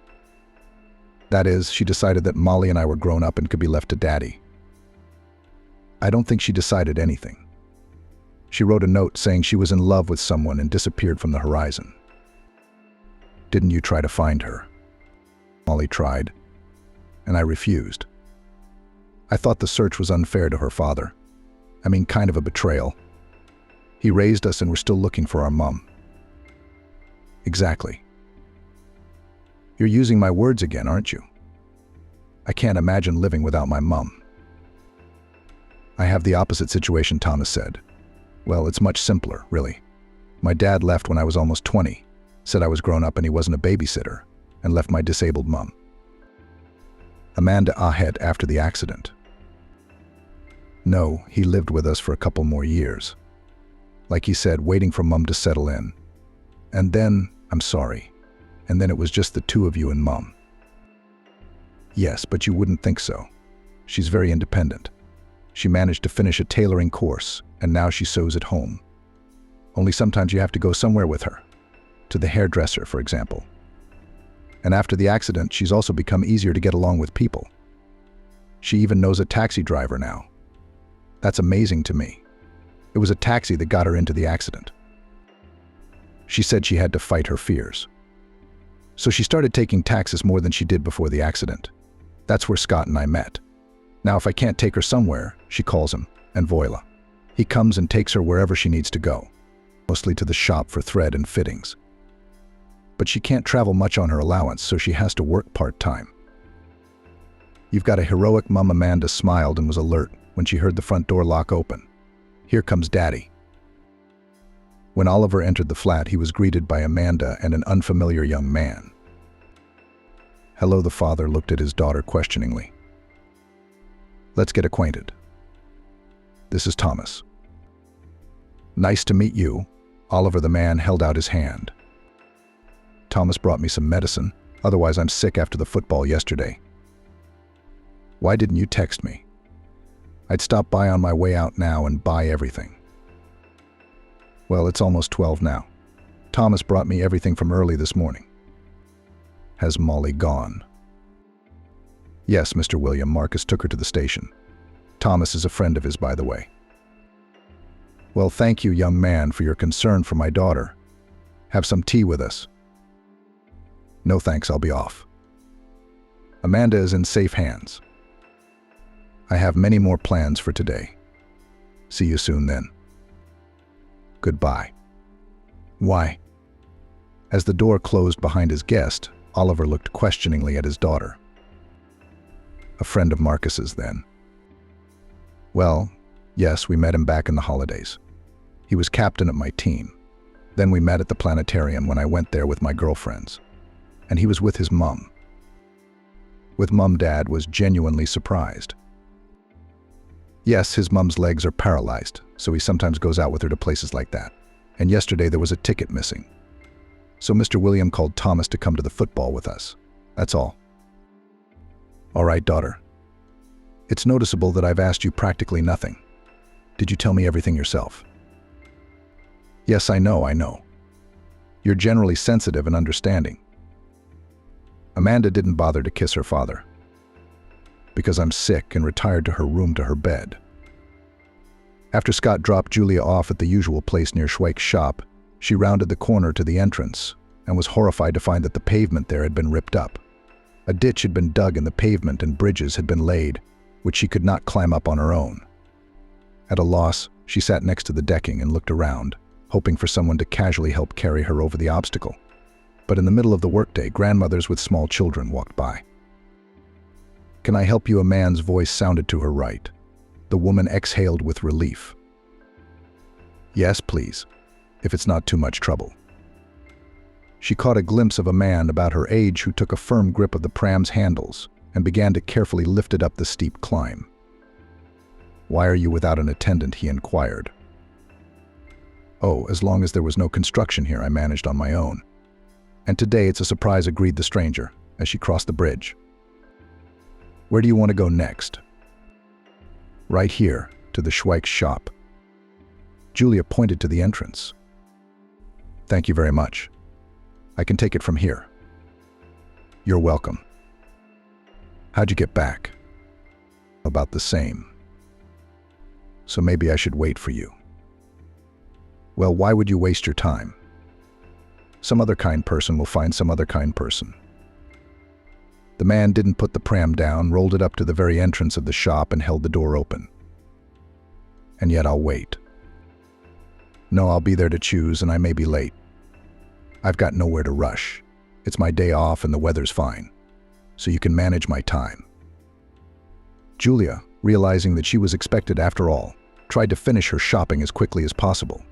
That is, she decided that Molly and I were grown up and could be left to Daddy." "I don't think she decided anything. She wrote a note saying she was in love with someone and disappeared from the horizon." "Didn't you try to find her?" "Molly tried, and I refused. I thought the search was unfair to her father. I mean, kind of a betrayal. He raised us and we're still looking for our mum." "Exactly. You're using my words again, aren't you? I can't imagine living without my mum." "I have the opposite situation," Thomas said. "Well, it's much simpler, really. My dad left when I was almost 20, said I was grown up and he wasn't a babysitter, and left my disabled mum." Amanda ahed after the accident. "No, he lived with us for a couple more years. Like he said, waiting for Mum to settle in. And then, I'm sorry, and then it was just the two of you and Mum." "Yes, but you wouldn't think so. She's very independent. She managed to finish a tailoring course, and now she sews at home. Only sometimes you have to go somewhere with her. To the hairdresser, for example. And after the accident, she's also become easier to get along with people. She even knows a taxi driver now. That's amazing to me. It was a taxi that got her into the accident. She said she had to fight her fears. So she started taking taxis more than she did before the accident. That's where Scott and I met. Now if I can't take her somewhere, she calls him, and voila. He comes and takes her wherever she needs to go, mostly to the shop for thread and fittings. But she can't travel much on her allowance, so she has to work part-time." "You've got a heroic mum." Amanda smiled and was alert when she heard the front door lock open. "Here comes Daddy." When Oliver entered the flat, he was greeted by Amanda and an unfamiliar young man. "Hello." The father looked at his daughter questioningly. "Let's get acquainted. This is Thomas." "Nice to meet you." Oliver the man held out his hand. "Thomas brought me some medicine, otherwise I'm sick after the football yesterday." "Why didn't you text me? I'd stop by on my way out now and buy everything." "Well, it's almost 12 now. Thomas brought me everything from early this morning." "Has Molly gone?" "Yes, Mr. William. Marcus took her to the station. Thomas is a friend of his, by the way." "Well, thank you, young man, for your concern for my daughter. Have some tea with us." "No thanks, I'll be off." Amanda is in safe hands. "I have many more plans for today. See you soon then." "Goodbye." "Why?" As the door closed behind his guest, Oliver looked questioningly at his daughter. "A friend of Marcus's, then?" "Well, yes, we met him back in the holidays. He was captain of my team. Then we met at the planetarium when I went there with my girlfriends. And he was with his mum." With mum, Dad was genuinely surprised. "Yes, his mum's legs are paralyzed, so he sometimes goes out with her to places like that. And yesterday there was a ticket missing. So Mr. William called Thomas to come to the football with us. That's all." "All right, daughter. It's noticeable that I've asked you practically nothing. Did you tell me everything yourself?" "Yes, I know. You're generally sensitive and understanding." Amanda didn't bother to kiss her father. "Because I'm sick," and retired to her room, to her bed. After Scott dropped Julia off at the usual place near Schweik's shop, she rounded the corner to the entrance and was horrified to find that the pavement there had been ripped up. A ditch had been dug in the pavement and bridges had been laid, which she could not climb up on her own. At a loss, she sat next to the decking and looked around, hoping for someone to casually help carry her over the obstacle. But in the middle of the workday, grandmothers with small children walked by. "Can I help you?" A man's voice sounded to her right. The woman exhaled with relief. "Yes, please, if it's not too much trouble." She caught a glimpse of a man about her age who took a firm grip of the pram's handles and began to carefully lift it up the steep climb. "Why are you without an attendant?" he inquired. "Oh, as long as there was no construction here, I managed on my own. And today it's a surprise," agreed the stranger, as she crossed the bridge. "Where do you want to go next?" "Right here, to the Schweik's shop." Julia pointed to the entrance. "Thank you very much. I can take it from here." "You're welcome." "How'd you get back?" "About the same. So maybe I should wait for you." "Well, why would you waste your time? Some other kind person will find some other kind person." The man didn't put the pram down, rolled it up to the very entrance of the shop and held the door open. "And yet I'll wait. No, I'll be there to choose, and I may be late. I've got nowhere to rush. It's my day off and the weather's fine, so you can manage my time." Julia, realizing that she was expected after all, tried to finish her shopping as quickly as possible.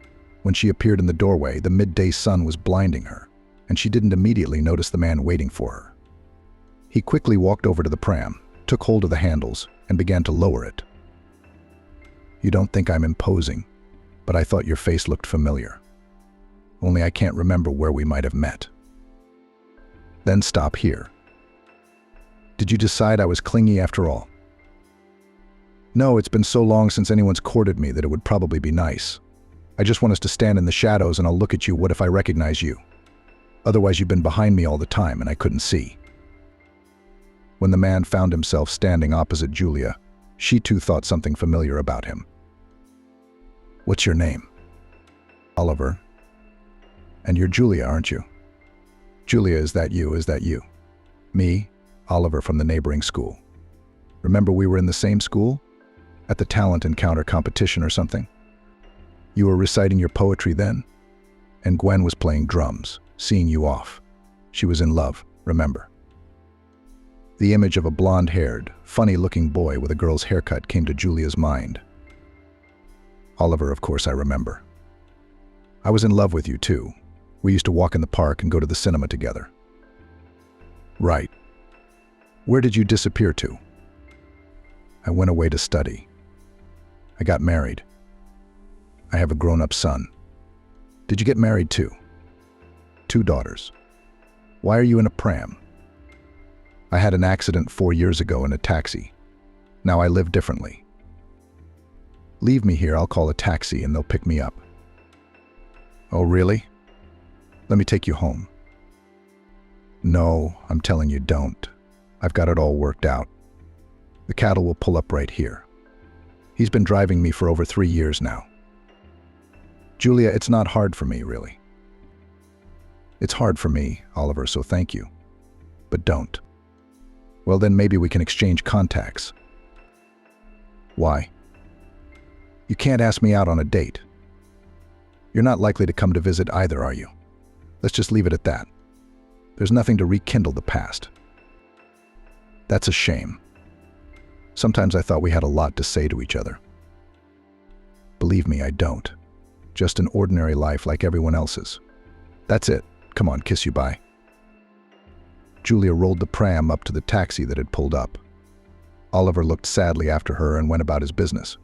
When she appeared in the doorway, the midday sun was blinding her, and she didn't immediately notice the man waiting for her. He quickly walked over to the pram, took hold of the handles, and began to lower it. "You don't think I'm imposing, but I thought your face looked familiar. Only I can't remember where we might have met." "Then stop here. Did you decide I was clingy after all?" "No, it's been so long since anyone's courted me that it would probably be nice. I just want us to stand in the shadows and I'll look at you. What if I recognize you? Otherwise you've been behind me all the time and I couldn't see." When the man found himself standing opposite Julia, she too thought something familiar about him. "What's your name?" "Oliver." "And you're Julia, aren't you?" "Julia, is that you? Is that you?" "Me, Oliver from the neighboring school. Remember we were in the same school? At the talent encounter competition or something? You were reciting your poetry then? And Gwen was playing drums, seeing you off. She was in love, remember?" The image of a blonde-haired, funny-looking boy with a girl's haircut came to Julia's mind. "Oliver, of course I remember. I was in love with you too. We used to walk in the park and go to the cinema together." "Right. Where did you disappear to?" "I went away to study. I got married. I have a grown-up son." "Did you get married too?" "2 daughters. Why are you in a pram?" "I had an accident 4 years ago in a taxi. Now I live differently." "Leave me here, I'll call a taxi and they'll pick me up." "Oh, really? Let me take you home." "No, I'm telling you, don't. I've got it all worked out. The cattle will pull up right here. He's been driving me for over 3 years now." "Julia, it's not hard for me, really." "It's hard for me, Oliver, so thank you. But don't." "Well, then maybe we can exchange contacts." "Why?" "You can't ask me out on a date. You're not likely to come to visit either, are you? Let's just leave it at that. There's nothing to rekindle the past." "That's a shame. Sometimes I thought we had a lot to say to each other." "Believe me, I don't. Just an ordinary life like everyone else's. That's it. Come on, kiss you bye." Julia rolled the pram up to the taxi that had pulled up. Oliver looked sadly after her and went about his business.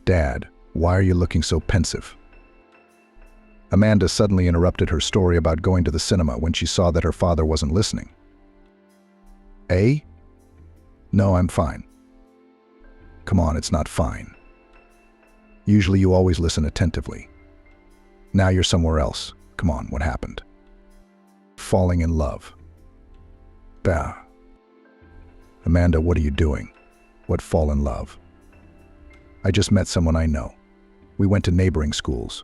"Dad, why are you looking so pensive?" Amanda suddenly interrupted her story about going to the cinema when she saw that her father wasn't listening. "Eh? No, I'm fine." "Come on, it's not fine. Usually you always listen attentively. Now you're somewhere else. Come on, what happened?" "Falling in love." "Bah." "Amanda, what are you doing? What fall in love?" "I just met someone I know. We went to neighboring schools."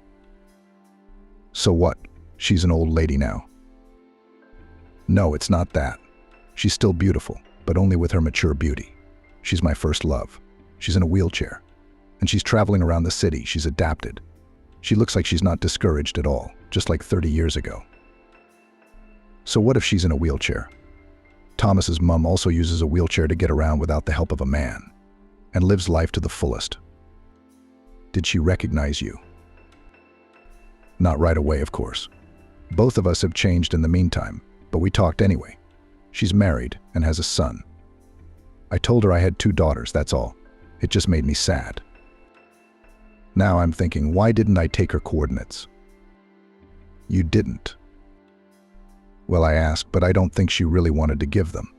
"So what? She's an old lady now." "No, it's not that. She's still beautiful, but only with her mature beauty. She's my first love. She's in a wheelchair. And she's traveling around the city. She's adapted. She looks like she's not discouraged at all, just like 30 years ago." "So what if she's in a wheelchair? Thomas's mum also uses a wheelchair to get around without the help of a man, and lives life to the fullest." "Did she recognize you?" "Not right away, of course. Both of us have changed in the meantime, but we talked anyway. She's married and has a son. I told her I had 2 daughters, that's all. It just made me sad. Now I'm thinking, why didn't I take her coordinates? You didn't. Well, I asked, but I don't think she really wanted to give them.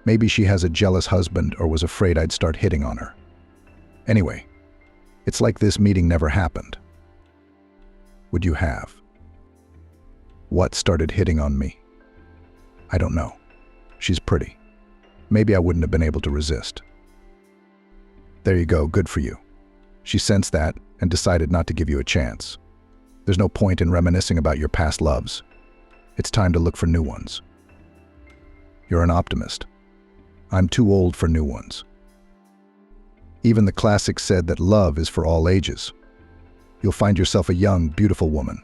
Maybe she has a jealous husband or was afraid I'd start hitting on her. Anyway, it's like this meeting never happened. Would you have? What started hitting on me? I don't know. She's pretty. Maybe I wouldn't have been able to resist. There you go, good for you. She sensed that and decided not to give you a chance. There's no point in reminiscing about your past loves. It's time to look for new ones. You're an optimist. I'm too old for new ones. Even the classics said that love is for all ages. You'll find yourself a young, beautiful woman.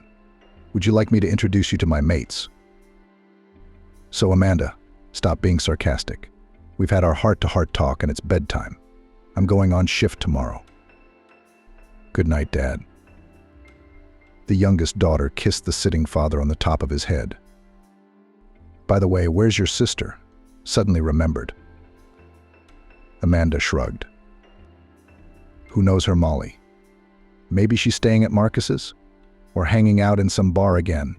Would you like me to introduce you to my mates? So Amanda, stop being sarcastic. We've had our heart-to-heart talk and it's bedtime. I'm going on shift tomorrow. Good night, Dad. The youngest daughter kissed the sitting father on the top of his head. By the way, where's your sister? Suddenly remembered. Amanda shrugged. Who knows her, Molly? Maybe she's staying at Marcus's? Or hanging out in some bar again?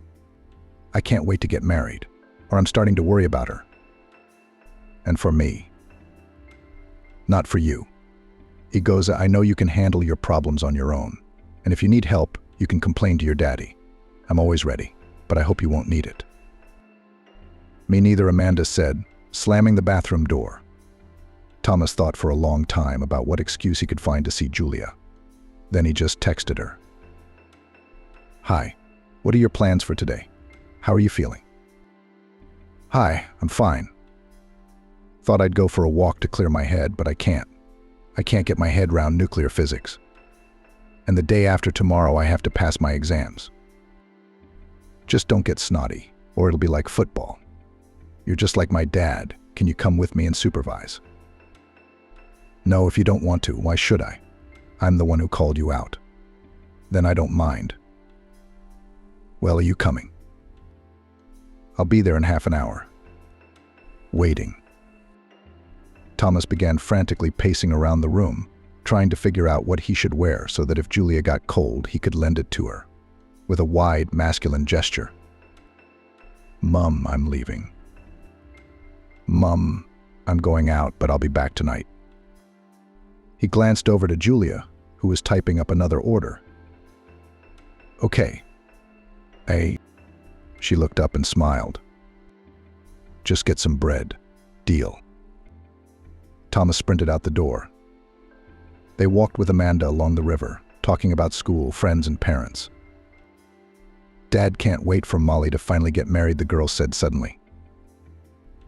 I can't wait to get married, or I'm starting to worry about her. And for me. Not for you. Igoza, I know you can handle your problems on your own, and if you need help, you can complain to your daddy. I'm always ready, but I hope you won't need it. Me neither, Amanda said, slamming the bathroom door. Thomas thought for a long time about what excuse he could find to see Julia. Then he just texted her. Hi, what are your plans for today? How are you feeling? Hi, I'm fine. Thought I'd go for a walk to clear my head, but I can't. I can't get my head round nuclear physics. And the day after tomorrow I have to pass my exams. Just don't get snotty, or it'll be like football. You're just like my dad. Can you come with me and supervise? No, if you don't want to, why should I? I'm the one who called you out. Then I don't mind. Well, are you coming? I'll be there in half an hour. Waiting. Thomas began frantically pacing around the room, trying to figure out what he should wear so that if Julia got cold, he could lend it to her, with a wide, masculine gesture. Mum, I'm leaving. Mum, I'm going out, but I'll be back tonight. He glanced over to Julia, who was typing up another order. Okay. She looked up and smiled. Just get some bread. Deal. Thomas sprinted out the door. They walked with Amanda along the river, talking about school, friends, and parents. Dad can't wait for Molly to finally get married, the girl said suddenly.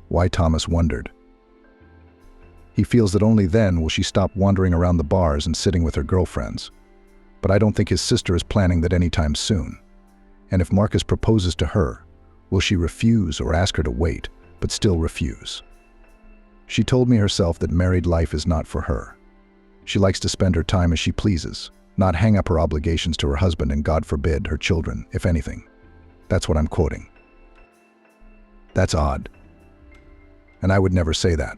Why, Thomas wondered. He feels that only then will she stop wandering around the bars and sitting with her girlfriends. But I don't think his sister is planning that anytime soon. And if Marcus proposes to her, will she refuse or ask her to wait, but still refuse? She told me herself that married life is not for her. She likes to spend her time as she pleases, not hang up her obligations to her husband and, God forbid, her children, if anything. That's what I'm quoting. That's odd. And I would never say that.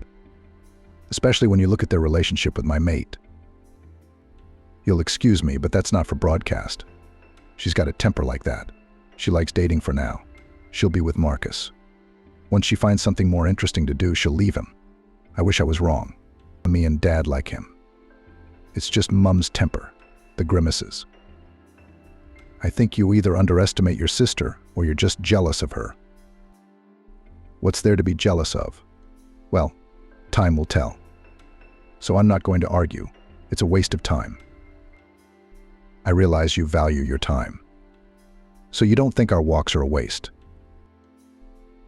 Especially when you look at their relationship with my mate. You'll excuse me, but that's not for broadcast. She's got a temper like that. She likes dating for now. She'll be with Marcus. Once she finds something more interesting to do, she'll leave him. I wish I was wrong. Me and Dad like him. It's just Mum's temper, the grimaces. I think you either underestimate your sister or you're just jealous of her. What's there to be jealous of? Well, time will tell. So I'm not going to argue. It's a waste of time. I realize you value your time. So you don't think our walks are a waste?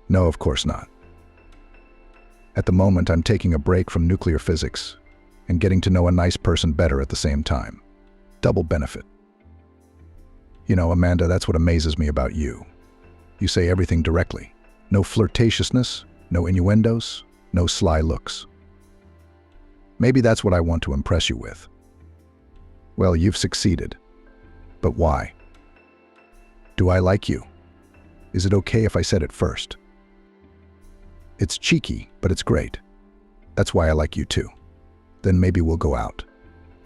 No, of course not. At the moment, I'm taking a break from nuclear physics and getting to know a nice person better at the same time. Double benefit. You know, Amanda, that's what amazes me about you. You say everything directly. No flirtatiousness, no innuendos, no sly looks. Maybe that's what I want to impress you with. Well, you've succeeded. But why? Do I like you? Is it okay if I said it first? It's cheeky, but it's great. That's why I like you too. Then maybe we'll go out.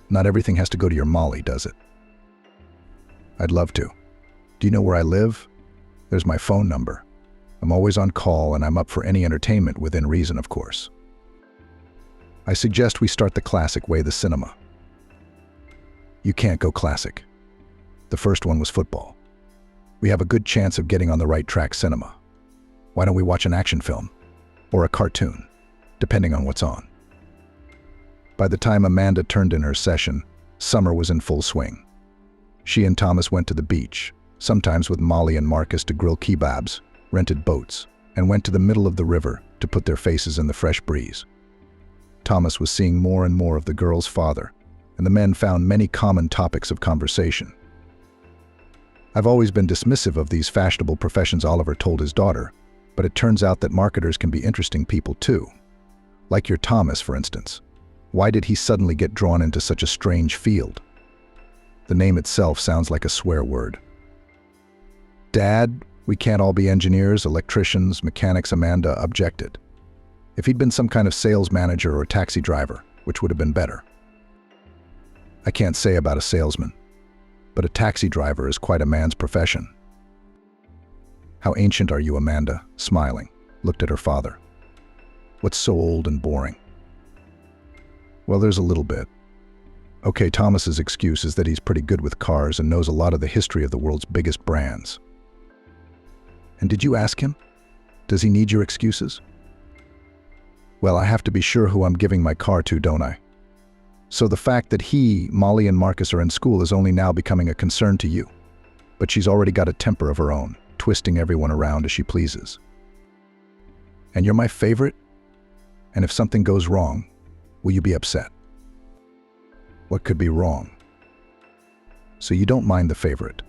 Not everything has to go to your Molly, does it? I'd love to. Do you know where I live? There's my phone number. I'm always on call and I'm up for any entertainment within reason, of course. I suggest we start the classic way, the cinema. You can't go classic. The first one was football. We have a good chance of getting on the right track cinema. Why don't we watch an action film? Or a cartoon, depending on what's on. By the time Amanda turned in her session, summer was in full swing. She and Thomas went to the beach, sometimes with Molly and Marcus to grill kebabs, rented boats, and went to the middle of the river to put their faces in the fresh breeze. Thomas was seeing more and more of the girl's father, and the men found many common topics of conversation. I've always been dismissive of these fashionable professions, Oliver told his daughter, but it turns out that marketers can be interesting people too. Like your Thomas, for instance. Why did he suddenly get drawn into such a strange field? The name itself sounds like a swear word. Dad, we can't all be engineers, electricians, mechanics, Amanda objected. If he'd been some kind of sales manager or taxi driver, which would have been better. I can't say about a salesman, but a taxi driver is quite a man's profession. How ancient are you, Amanda, smiling, looked at her father. What's so old and boring? Well, there's a little bit. Okay, Thomas's excuse is that he's pretty good with cars and knows a lot of the history of the world's biggest brands. And did you ask him? Does he need your excuses? Well, I have to be sure who I'm giving my car to, don't I? So the fact that he, Molly, and Marcus are in school is only now becoming a concern to you. But she's already got a temper of her own, twisting everyone around as she pleases. And you're my favorite? And if something goes wrong, will you be upset? What could be wrong? So you don't mind the favorite.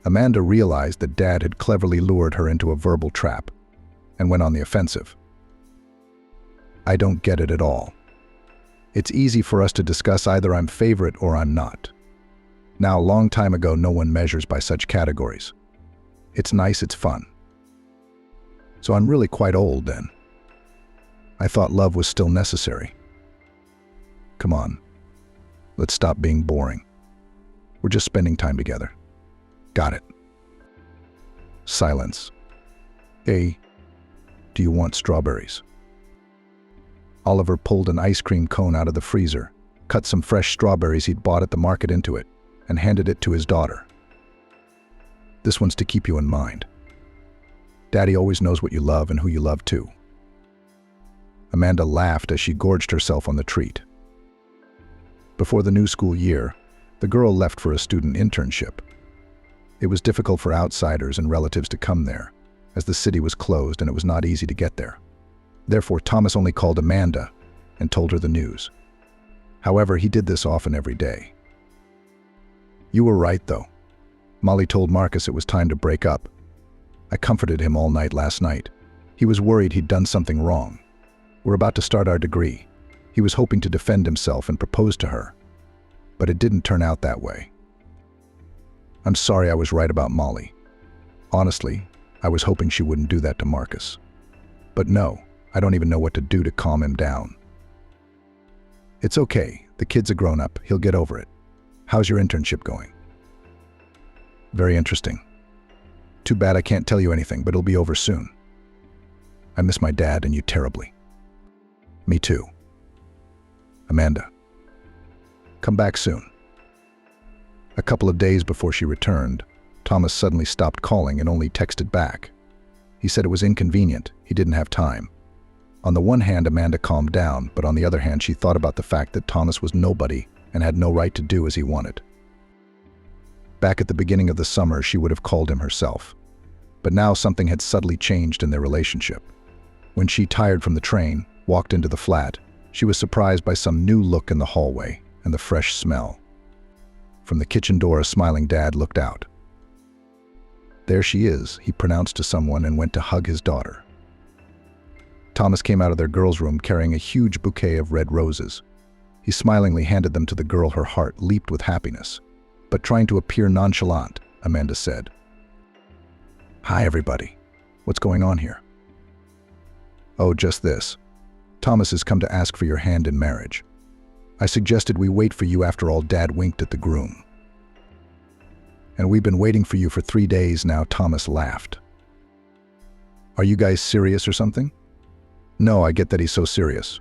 Amanda realized that Dad had cleverly lured her into a verbal trap and went on the offensive. I don't get it at all. It's easy for us to discuss either I'm favorite or I'm not. Now, a long time ago, no one measures by such categories. It's nice, it's fun. So I'm really quite old then. I thought love was still necessary. Come on, let's stop being boring. We're just spending time together. Got it. Silence. Hey, do you want strawberries? Oliver pulled an ice cream cone out of the freezer, cut some fresh strawberries he'd bought at the market into it, and handed it to his daughter. This one's to keep you in mind. Daddy always knows what you love and who you love too. Amanda laughed as she gorged herself on the treat. Before the new school year, the girl left for a student internship. It was difficult for outsiders and relatives to come there, as the city was closed and it was not easy to get there. Therefore, Thomas only called Amanda and told her the news. However, he did this often every day. You were right, though. Molly told Marcus it was time to break up. I comforted him all night last night. He was worried he'd done something wrong. We're about to start our degree. He was hoping to defend himself and propose to her. But it didn't turn out that way. I'm sorry I was right about Molly. Honestly, I was hoping she wouldn't do that to Marcus. But no, I don't even know what to do to calm him down. It's okay. The kid's a grown-up. He'll get over it. How's your internship going? Very interesting. Too bad I can't tell you anything, but it'll be over soon. I miss my dad and you terribly. Me too. Amanda. Come back soon. A couple of days before she returned, Thomas suddenly stopped calling and only texted back. He said it was inconvenient. He didn't have time. On the one hand, Amanda calmed down, but on the other hand, she thought about the fact that Thomas was nobody and had no right to do as he wanted. Back at the beginning of the summer, she would have called him herself. But now something had subtly changed in their relationship. When she, tired from the train, walked into the flat, she was surprised by some new look in the hallway and the fresh smell. From the kitchen door, a smiling dad looked out. There she is, he pronounced to someone and went to hug his daughter. Thomas came out of their girls' room carrying a huge bouquet of red roses. He smilingly handed them to the girl. Her heart leaped with happiness. But trying to appear nonchalant, Amanda said, "Hi, everybody. What's going on here?" Oh, just this. Thomas has come to ask for your hand in marriage. I suggested we wait for you after all. Dad winked at the groom. And we've been waiting for you for 3 days now, Thomas laughed. Are you guys serious or something? No, I get that he's so serious.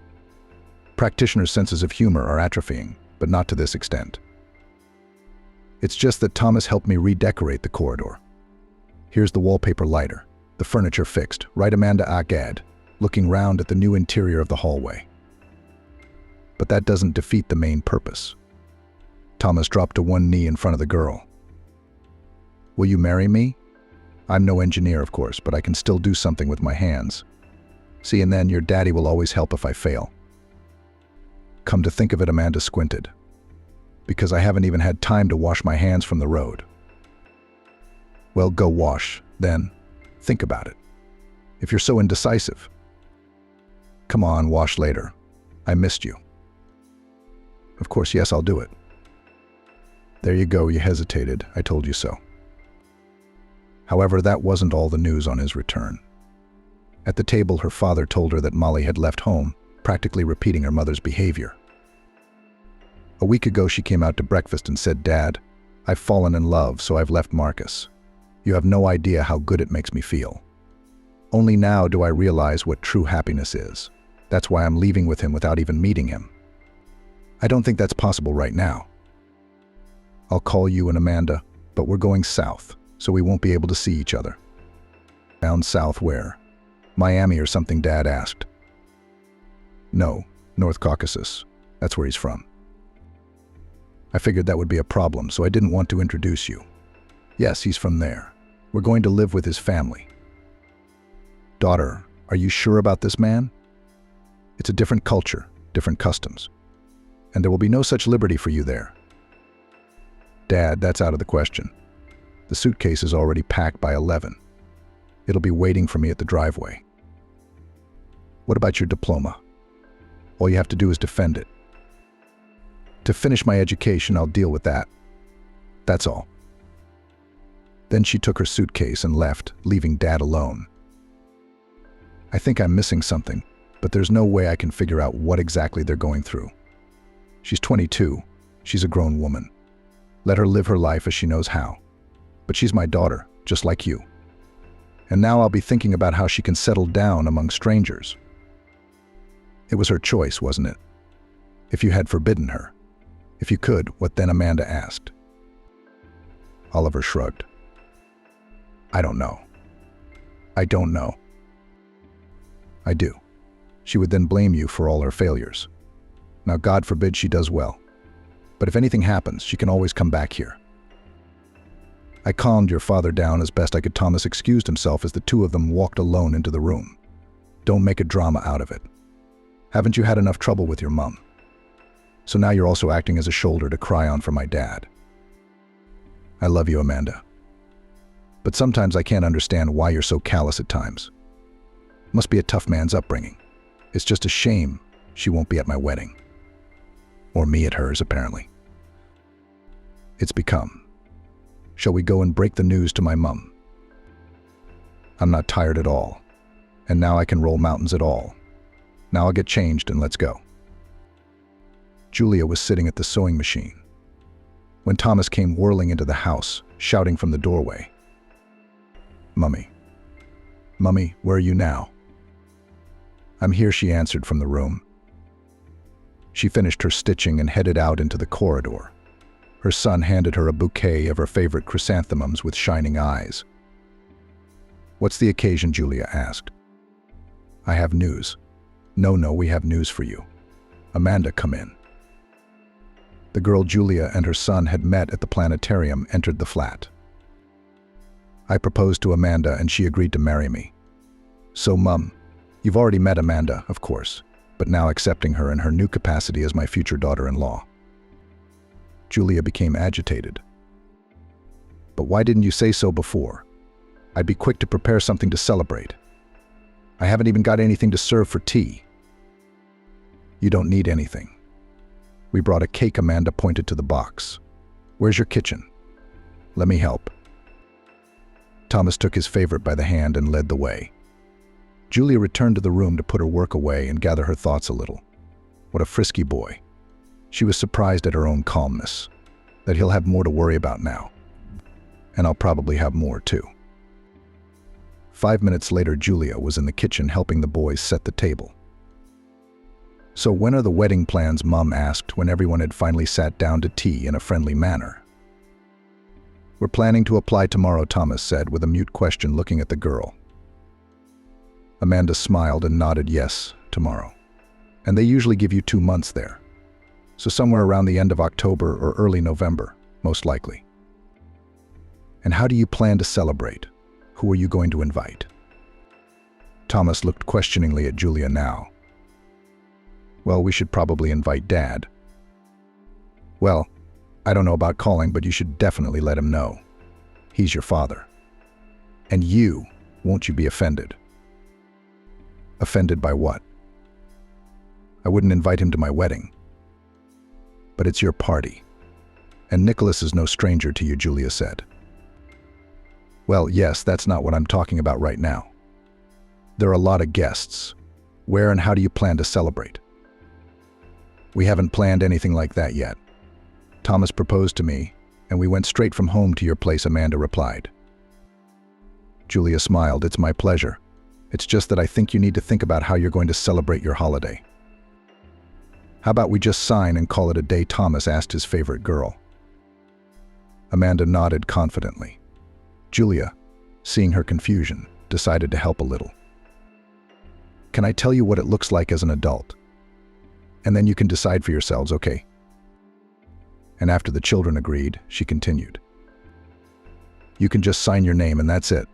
Practitioners' senses of humor are atrophying, but not to this extent. It's just that Thomas helped me redecorate the corridor. Here's the wallpaper lighter, the furniture fixed, right Amanda agad, looking round at the new interior of the hallway. But that doesn't defeat the main purpose. Thomas dropped to one knee in front of the girl. Will you marry me? I'm no engineer, of course, but I can still do something with my hands. See, and then your daddy will always help if I fail. Come to think of it, Amanda squinted. Because I haven't even had time to wash my hands from the road. Well, go wash, then. Think about it. If you're so indecisive. Come on, wash later. I missed you. Of course, yes, I'll do it. There you go, you hesitated. I told you so. However, that wasn't all the news on his return. At the table, her father told her that Molly had left home, practically repeating her mother's behavior. A week ago, she came out to breakfast and said, Dad, I've fallen in love, so I've left Marcus. You have no idea how good it makes me feel. Only now do I realize what true happiness is. That's why I'm leaving with him without even meeting him. I don't think that's possible right now. I'll call you and Amanda, but we're going south, so we won't be able to see each other. Down south where? Miami or something, Dad asked. No, North Caucasus. That's where he's from. I figured that would be a problem, so I didn't want to introduce you. Yes, he's from there. We're going to live with his family. Daughter, are you sure about this man? It's a different culture, different customs. And there will be no such liberty for you there. Dad, that's out of the question. The suitcase is already packed by 11. It'll be waiting for me at the driveway. What about your diploma? All you have to do is defend it. To finish my education, I'll deal with that. That's all. Then she took her suitcase and left, leaving Dad alone. I think I'm missing something, but there's no way I can figure out what exactly they're going through. She's 22. She's a grown woman. Let her live her life as she knows how. But she's my daughter, just like you. And now I'll be thinking about how she can settle down among strangers. It was her choice, wasn't it? If you had forbidden her. If you could, what then? Amanda asked. Oliver shrugged. I don't know. I don't know. I do. She would then blame you for all her failures. Now, God forbid she does well. But if anything happens, she can always come back here. I calmed your father down as best I could. Thomas excused himself as the two of them walked alone into the room. Don't make a drama out of it. Haven't you had enough trouble with your mom? So now you're also acting as a shoulder to cry on for my dad. I love you, Amanda. But sometimes I can't understand why you're so callous at times. Must be a tough man's upbringing. It's just a shame she won't be at my wedding. Or me at hers, apparently. It's become. Shall we go and break the news to my mum? I'm not tired at all. And now I can roll mountains at all. Now I'll get changed and let's go. Julia was sitting at the sewing machine when Thomas came whirling into the house, shouting from the doorway. Mummy. Mummy, where are you now? I'm here, she answered from the room. She finished her stitching and headed out into the corridor. Her son handed her a bouquet of her favorite chrysanthemums with shining eyes. What's the occasion? Julia asked. I have news. No, we have news for you. Amanda, come in. The girl Julia and her son had met at the planetarium entered the flat. I proposed to Amanda and she agreed to marry me. So, Mum, you've already met Amanda, of course, but now accepting her in her new capacity as my future daughter-in-law. Julia became agitated. But why didn't you say so before? I'd be quick to prepare something to celebrate. I haven't even got anything to serve for tea. You don't need anything. We brought a cake. Amanda pointed to the box. Where's your kitchen? Let me help. Thomas took his favorite by the hand and led the way. Julia returned to the room to put her work away and gather her thoughts a little. What a frisky boy. She was surprised at her own calmness, that he'll have more to worry about now. And I'll probably have more too. 5 minutes later, Julia was in the kitchen helping the boys set the table. "So when are the wedding plans?" Mom asked when everyone had finally sat down to tea in a friendly manner. "We're planning to apply tomorrow," Thomas said with a mute question looking at the girl. Amanda smiled and nodded yes, tomorrow. "And they usually give you 2 months there. So somewhere around the end of October or early November, most likely." "And how do you plan to celebrate? Who are you going to invite?" Thomas looked questioningly at Julia now. "Well, we should probably invite Dad." "Well, I don't know about calling, but you should definitely let him know. He's your father. And you, won't you be offended?" "Offended by what?" "I wouldn't invite him to my wedding." "But it's your party. And Nicholas is no stranger to you," Julia said. "Well, yes, that's not what I'm talking about right now. There are a lot of guests. Where and how do you plan to celebrate?" "We haven't planned anything like that yet. Thomas proposed to me, and we went straight from home to your place," Amanda replied. Julia smiled. "It's my pleasure. It's just that I think you need to think about how you're going to celebrate your holiday." "How about we just sign and call it a day?" Thomas asked his favorite girl. Amanda nodded confidently. Julia, seeing her confusion, decided to help a little. "Can I tell you what it looks like as an adult? And then you can decide for yourselves, okay?" And after the children agreed, she continued. "You can just sign your name and that's it.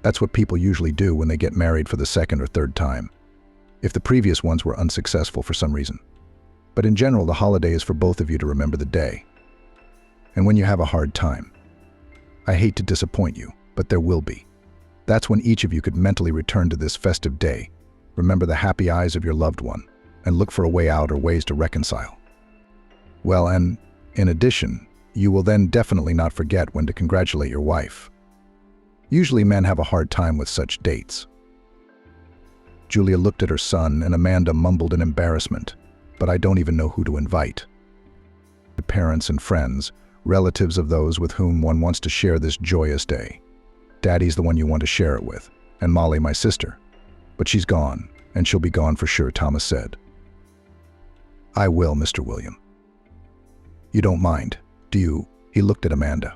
That's what people usually do when they get married for the second or third time, if the previous ones were unsuccessful for some reason. But in general, the holiday is for both of you to remember the day. And when you have a hard time, I hate to disappoint you, but there will be. That's when each of you could mentally return to this festive day, remember the happy eyes of your loved one, and look for a way out or ways to reconcile. Well, and in addition, you will then definitely not forget when to congratulate your wife. Usually men have a hard time with such dates." Julia looked at her son, and Amanda mumbled in embarrassment, "But I don't even know who to invite." "Parents and friends, relatives of those with whom one wants to share this joyous day. Daddy's the one you want to share it with, and Molly, my sister. But she's gone, and she'll be gone for sure," Thomas said. "I will, Mr. William. You don't mind, do you?" He looked at Amanda.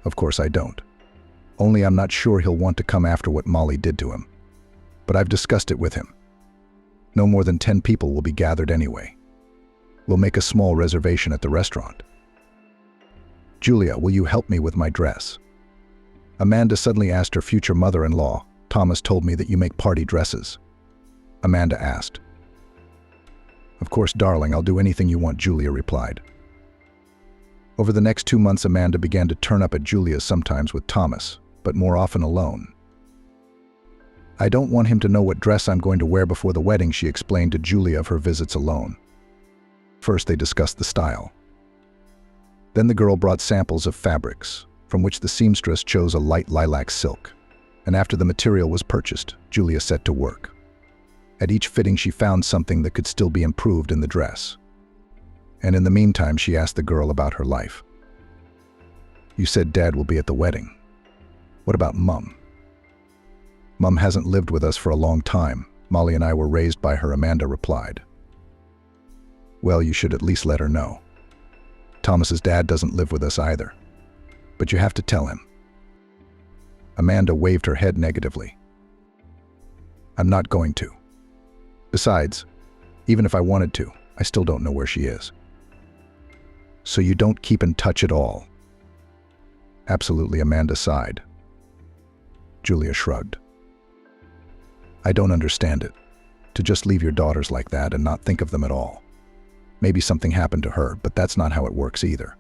"Of course I don't. Only I'm not sure he'll want to come after what Molly did to him. But I've discussed it with him. No more than 10 people will be gathered anyway. We'll make a small reservation at the restaurant." "Julia, will you help me with my dress?" Amanda suddenly asked her future mother-in-law. "Thomas told me that you make party dresses." Amanda asked. "Of course, darling, I'll do anything you want," Julia replied. Over the next 2 months, Amanda began to turn up at Julia's, sometimes with Thomas, but more often alone. "I don't want him to know what dress I'm going to wear before the wedding," she explained to Julia of her visits alone. First, they discussed the style. Then the girl brought samples of fabrics, from which the seamstress chose a light lilac silk. And after the material was purchased, Julia set to work. At each fitting, she found something that could still be improved in the dress. And in the meantime, she asked the girl about her life. "You said Dad will be at the wedding. What about Mum?" "Mum hasn't lived with us for a long time. Molly and I were raised by her," Amanda replied. "Well, you should at least let her know. Thomas's dad doesn't live with us either. But you have to tell him." Amanda waved her head negatively. "I'm not going to. Besides, even if I wanted to, I still don't know where she is." "So you don't keep in touch at all?" "Absolutely," Amanda sighed. Julia shrugged. "I don't understand it. To just leave your daughters like that and not think of them at all. Maybe something happened to her, but that's not how it works either."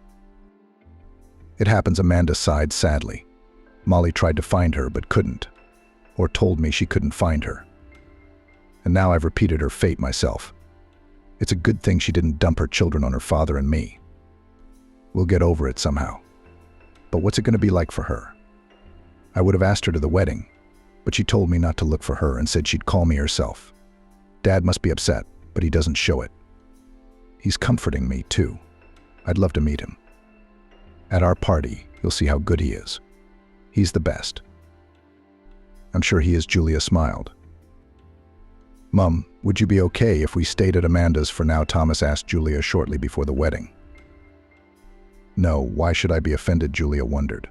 "It happens," Amanda sighed sadly. "Molly tried to find her but couldn't, or told me she couldn't find her. And now I've repeated her fate myself. It's a good thing she didn't dump her children on her father and me. We'll get over it somehow. But what's it going to be like for her? I would have asked her to the wedding, but she told me not to look for her and said she'd call me herself. Dad must be upset, but he doesn't show it. He's comforting me, too. I'd love to meet him. At our party, you'll see how good he is. He's the best. I'm sure he is, Julia smiled. Mum, would you be okay if we stayed at Amanda's for now? Thomas asked Julia shortly before the wedding. No, why should I be offended? Julia wondered.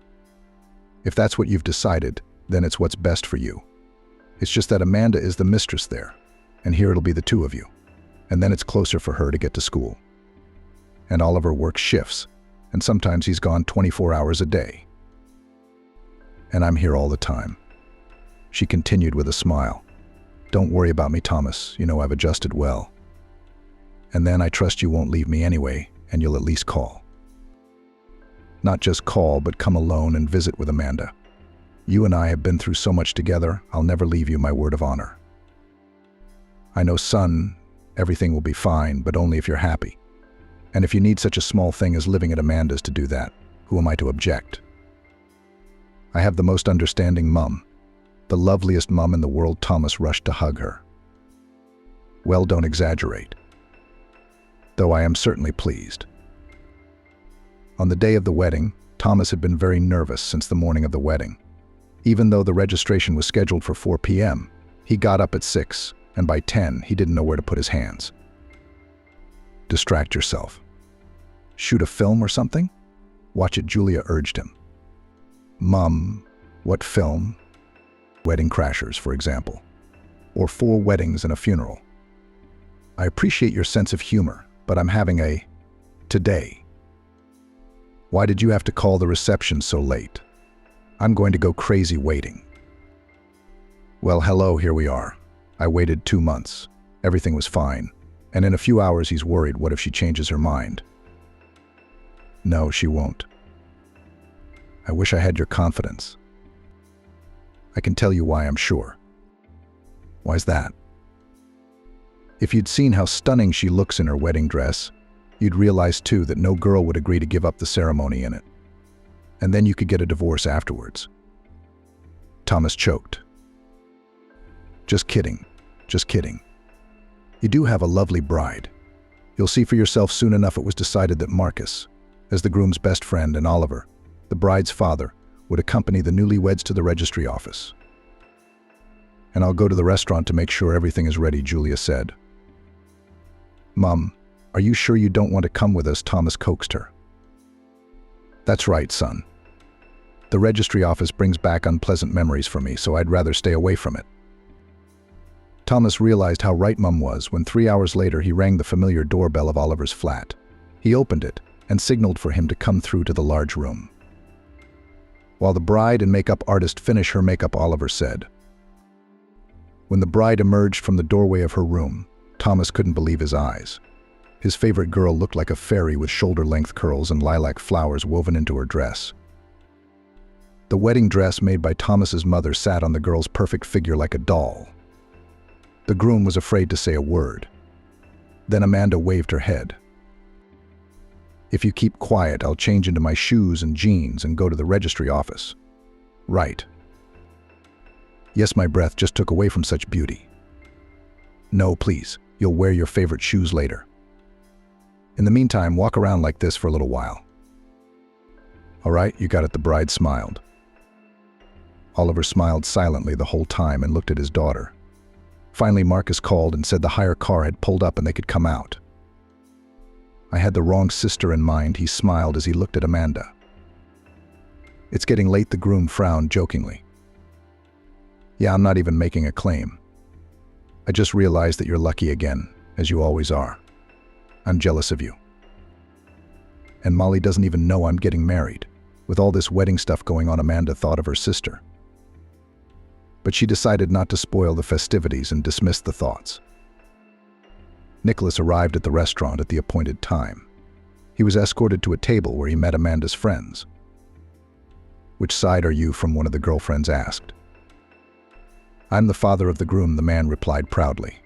If that's what you've decided, then it's what's best for you. It's just that Amanda is the mistress there, and here it'll be the two of you. And then it's closer for her to get to school. And Oliver works shifts, and sometimes he's gone 24 hours a day. And I'm here all the time. She continued with a smile. Don't worry about me, Thomas. You know I've adjusted well. And then I trust you won't leave me anyway, and you'll at least call. Not just call, but come alone and visit with Amanda. You and I have been through so much together, I'll never leave you, my word of honor. I know, son, everything will be fine, but only if you're happy. And if you need such a small thing as living at Amanda's to do that, who am I to object? I have the most understanding mum. The loveliest mum in the world. Thomas rushed to hug her. Well, don't exaggerate. Though I am certainly pleased. On the day of the wedding, Thomas had been very nervous since the morning of the wedding. Even though the registration was scheduled for 4 p.m., he got up at 6, and by 10, he didn't know where to put his hands. Distract yourself. Shoot a film or something? Watch it, Julia urged him. Mum, what film? Wedding Crashers, for example. Or 4 weddings and a funeral. I appreciate your sense of humor, but I'm having a today. Why did you have to call the reception so late? I'm going to go crazy waiting. Well, hello, here we are. I waited 2 months. Everything was fine. And in a few hours he's worried, what if she changes her mind? No, she won't. I wish I had your confidence. I can tell you why I'm sure. Why's that? If you'd seen how stunning she looks in her wedding dress, you'd realize too that no girl would agree to give up the ceremony in it. And then you could get a divorce afterwards. Thomas choked. Just kidding. Just kidding. You do have a lovely bride. You'll see for yourself soon enough. It was decided that Marcus, as the groom's best friend, and Oliver, the bride's father, would accompany the newlyweds to the registry office. And I'll go to the restaurant to make sure everything is ready, Julia said. Mum, are you sure you don't want to come with us? Thomas coaxed her. That's right, son. The registry office brings back unpleasant memories for me, so I'd rather stay away from it. Thomas realized how right Mum was when 3 hours later he rang the familiar doorbell of Oliver's flat. He opened it and signaled for him to come through to the large room. While the bride and makeup artist finish her makeup, Oliver said. When the bride emerged from the doorway of her room, Thomas couldn't believe his eyes. His favorite girl looked like a fairy with shoulder-length curls and lilac flowers woven into her dress. The wedding dress made by Thomas's mother sat on the girl's perfect figure like a doll. The groom was afraid to say a word. Then Amanda waved her head. If you keep quiet, I'll change into my shoes and jeans and go to the registry office. Right. Yes, my breath just took away from such beauty. No, please, you'll wear your favorite shoes later. In the meantime, walk around like this for a little while. All right, you got it, the bride smiled. Oliver smiled silently the whole time and looked at his daughter. Finally, Marcus called and said the hire car had pulled up and they could come out. I had the wrong sister in mind, he smiled as he looked at Amanda. It's getting late, the groom frowned jokingly. Yeah, I'm not even making a claim. I just realized that you're lucky again, as you always are. I'm jealous of you. And Molly doesn't even know I'm getting married. With all this wedding stuff going on, Amanda thought of her sister. But she decided not to spoil the festivities and dismissed the thoughts. Nicholas arrived at the restaurant at the appointed time. He was escorted to a table where he met Amanda's friends. Which side are you from? One of the girlfriends asked. I'm the father of the groom, the man replied proudly.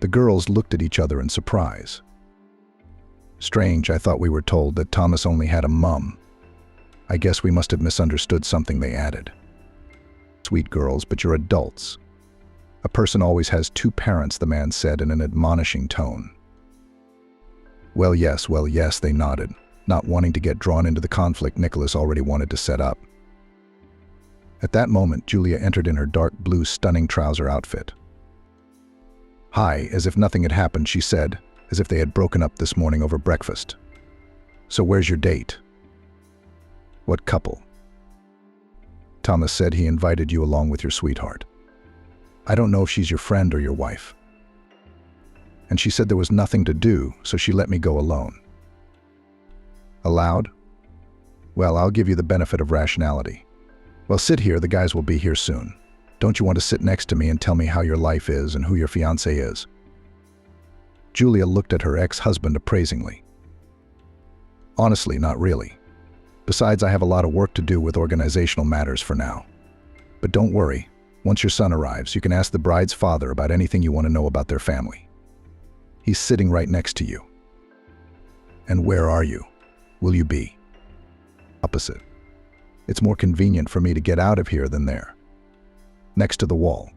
The girls looked at each other in surprise. Strange, I thought we were told that Thomas only had a mum. I guess we must have misunderstood something, they added. Sweet girls, but you're adults. A person always has two parents, the man said in an admonishing tone. Well, yes, they nodded, not wanting to get drawn into the conflict Nicholas already wanted to set up. At that moment, Julia entered in her dark blue stunning trouser outfit. Hi, as if nothing had happened, she said, as if they had broken up this morning over breakfast. So where's your date? What couple? Thomas said he invited you along with your sweetheart. I don't know if she's your friend or your wife. And she said there was nothing to do, so she let me go alone. Allowed? Well, I'll give you the benefit of rationality. Well, sit here, the guys will be here soon. Don't you want to sit next to me and tell me how your life is and who your fiancé is? Julia looked at her ex-husband appraisingly. Honestly, not really. Besides, I have a lot of work to do with organizational matters for now. But don't worry, once your son arrives, you can ask the bride's father about anything you want to know about their family. He's sitting right next to you. And where are you? Will you be? Opposite. It's more convenient for me to get out of here than there. Next to the wall.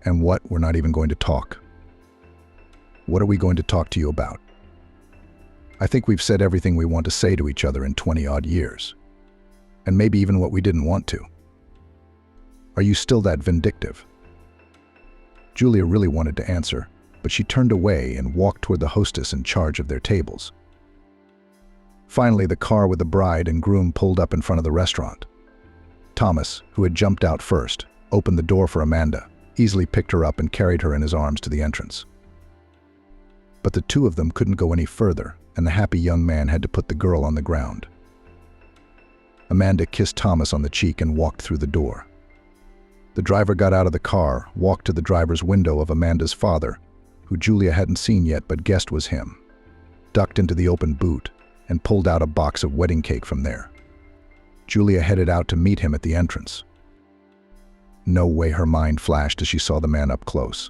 And what? We're not even going to talk. What are we going to talk to you about? I think we've said everything we want to say to each other in 20-odd years. And maybe even what we didn't want to. Are you still that vindictive? Julia really wanted to answer, but she turned away and walked toward the hostess in charge of their tables. Finally, the car with the bride and groom pulled up in front of the restaurant. Thomas, who had jumped out first, opened the door for Amanda, easily picked her up and carried her in his arms to the entrance. But the two of them couldn't go any further, and the happy young man had to put the girl on the ground. Amanda kissed Thomas on the cheek and walked through the door. The driver got out of the car, walked to the driver's window of Amanda's father, who Julia hadn't seen yet but guessed was him, ducked into the open boot, and pulled out a box of wedding cake from there. Julia headed out to meet him at the entrance. No way, her mind flashed as she saw the man up close.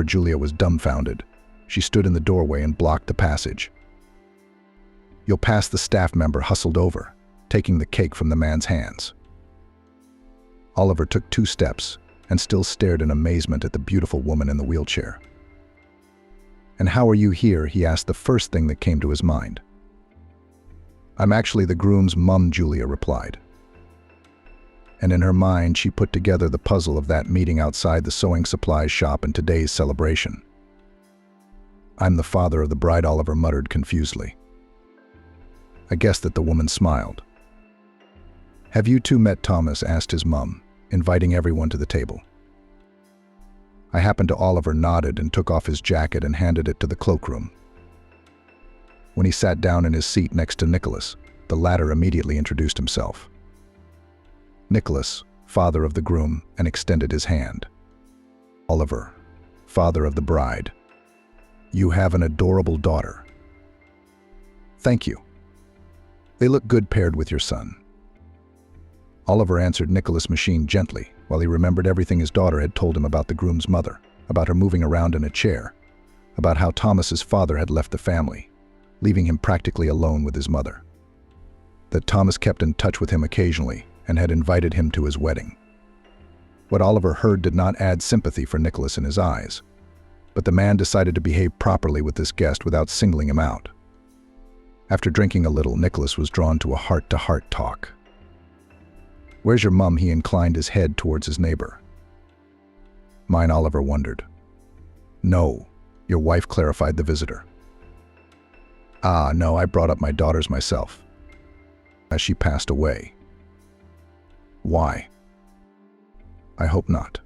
Julia was dumbfounded. She stood in the doorway and blocked the passage. You'll pass, the staff member hustled over, taking the cake from the man's hands. Oliver took 2 steps and still stared in amazement at the beautiful woman in the wheelchair. And how are you here? He asked, the first thing that came to his mind. I'm actually the groom's mum, Julia replied. And in her mind, she put together the puzzle of that meeting outside the sewing supplies shop and today's celebration. I'm the father of the bride, Oliver muttered confusedly. I guessed that the woman smiled. Have you two met Thomas? Asked his mum, inviting everyone to the table. I happened to. Oliver nodded and took off his jacket and handed it to the cloakroom. When he sat down in his seat next to Nicholas, the latter immediately introduced himself. Nicholas, father of the groom, and extended his hand. Oliver, father of the bride. You have an adorable daughter. Thank you. They look good paired with your son. Oliver answered Nicholas' machine gently, while he remembered everything his daughter had told him about the groom's mother, about her moving around in a chair, about how Thomas's father had left the family, leaving him practically alone with his mother. That Thomas kept in touch with him occasionally and had invited him to his wedding. What Oliver heard did not add sympathy for Nicholas in his eyes, but the man decided to behave properly with this guest without singling him out. After drinking a little, Nicholas was drawn to a heart-to-heart talk. Where's your mum? He inclined his head towards his neighbor. Mine, Oliver wondered. No, your wife, clarified the visitor. Ah, no, I brought up my daughters myself. As she passed away. Why? I hope not.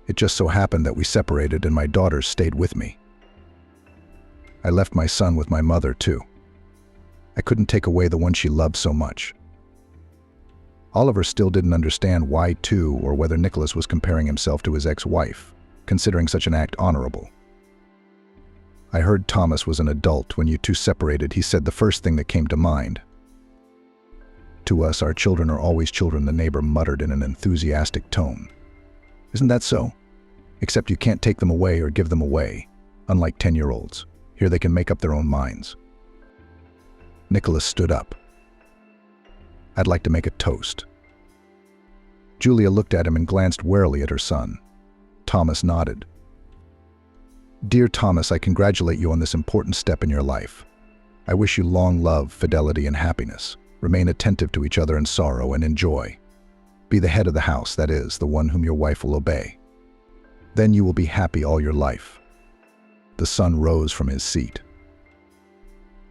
It just so happened that we separated and my daughters stayed with me. I left my son with my mother, too. I couldn't take away the one she loved so much. Oliver still didn't understand why too, or whether Nicholas was comparing himself to his ex-wife, considering such an act honorable. I heard Thomas was an adult when you two separated, he said, the first thing that came to mind. To us, our children are always children, the neighbor muttered in an enthusiastic tone. Isn't that so? Except you can't take them away or give them away, unlike 10-year-olds. Here they can make up their own minds. Nicholas stood up. I'd like to make a toast." Julia looked at him and glanced warily at her son. Thomas nodded. "Dear Thomas, I congratulate you on this important step in your life. I wish you long love, fidelity, and happiness. Remain attentive to each other in sorrow and in joy. Be the head of the house, that is, the one whom your wife will obey. Then you will be happy all your life." The son rose from his seat.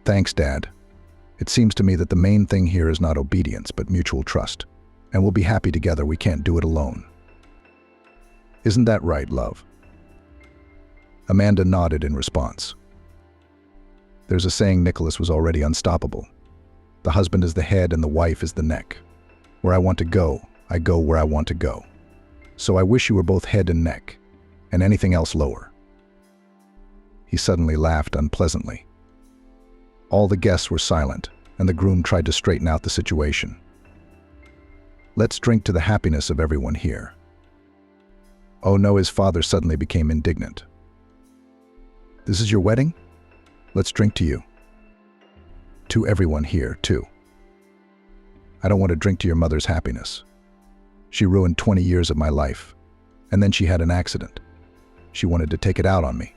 "Thanks, Dad. It seems to me that the main thing here is not obedience, but mutual trust. And we'll be happy together. We can't do it alone. Isn't that right, love?" Amanda nodded in response. There's a saying Nicholas was already unstoppable. The husband is the head and the wife is the neck. Where I want to go, I go where I want to go. So I wish you were both head and neck, and anything else lower. He suddenly laughed unpleasantly. All the guests were silent, and the groom tried to straighten out the situation. "Let's drink to the happiness of everyone here." Oh no, his father suddenly became indignant. "This is your wedding? Let's drink to you. To everyone here, too. I don't want to drink to your mother's happiness. She ruined 20 years of my life, and then she had an accident. She wanted to take it out on me."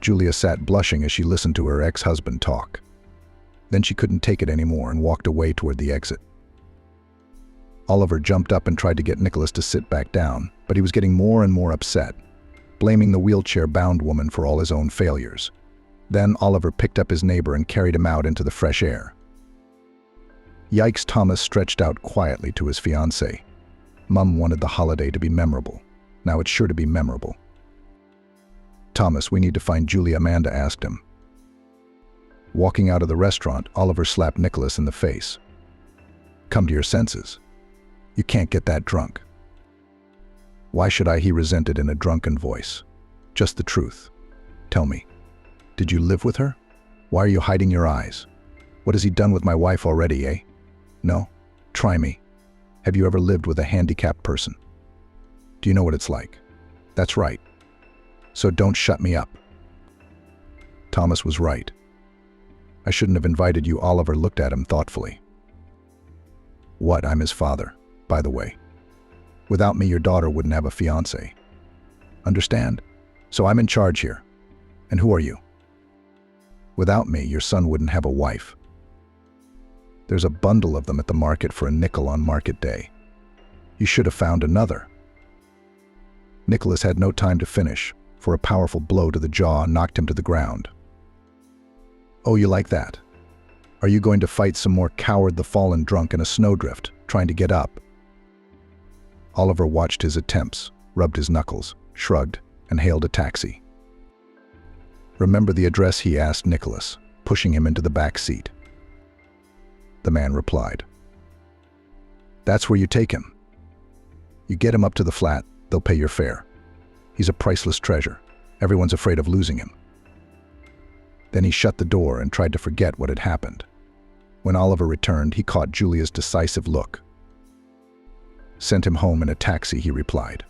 Julia sat blushing as she listened to her ex-husband talk. Then she couldn't take it anymore and walked away toward the exit. Oliver jumped up and tried to get Nicholas to sit back down, but he was getting more and more upset, blaming the wheelchair-bound woman for all his own failures. Then Oliver picked up his neighbor and carried him out into the fresh air. Yikes, Thomas stretched out quietly to his fiancé. Mum wanted the holiday to be memorable. Now it's sure to be memorable. "Thomas, we need to find Julia," Amanda asked him. Walking out of the restaurant, Oliver slapped Nicholas in the face. "Come to your senses. You can't get that drunk." "Why should I?" he resented in a drunken voice. "Just the truth. Tell me, did you live with her? Why are you hiding your eyes? What has he done with my wife already, eh? No? Try me. Have you ever lived with a handicapped person? Do you know what it's like? That's right. So don't shut me up." Thomas was right. "I shouldn't have invited you." Oliver looked at him thoughtfully. "What? I'm his father, by the way. Without me, your daughter wouldn't have a fiancé. Understand? So I'm in charge here. And who are you? Without me, your son wouldn't have a wife. There's a bundle of them at the market for a nickel on market day. You should have found another." Nicholas had no time to finish, for a powerful blow to the jaw knocked him to the ground. "Oh, you like that? Are you going to fight some more coward the fallen drunk in a snowdrift, trying to get up?" Oliver watched his attempts, rubbed his knuckles, shrugged, and hailed a taxi. "Remember the address?" he asked Nicholas, pushing him into the back seat. The man replied. "That's where you take him. You get him up to the flat, they'll pay your fare. He's a priceless treasure. Everyone's afraid of losing him." Then he shut the door and tried to forget what had happened. When Oliver returned, he caught Julia's decisive look. "Sent him home in a taxi," he replied.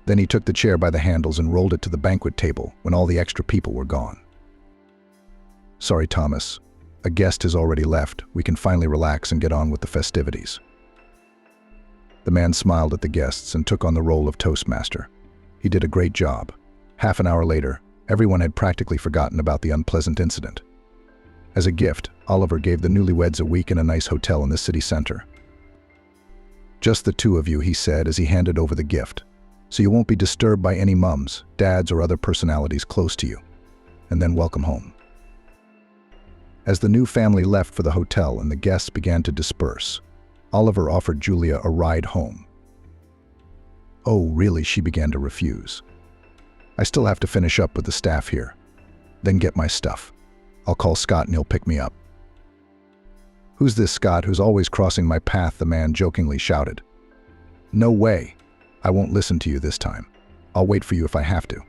Then he took the chair by the handles and rolled it to the banquet table when all the extra people were gone. "Sorry, Thomas. A guest has already left. We can finally relax and get on with the festivities." The man smiled at the guests and took on the role of toastmaster. He did a great job. Half an hour later, everyone had practically forgotten about the unpleasant incident. As a gift, Oliver gave the newlyweds a week in a nice hotel in the city center. "Just the two of you," he said as he handed over the gift, "so you won't be disturbed by any mums, dads, or other personalities close to you. And then welcome home." As the new family left for the hotel and the guests began to disperse, Oliver offered Julia a ride home. "Oh, really?" she began to refuse. "I still have to finish up with the staff here. Then get my stuff. I'll call Scott and he'll pick me up." "Who's this Scott who's always crossing my path?" the man jokingly shouted. "No way. I won't listen to you this time. I'll wait for you if I have to,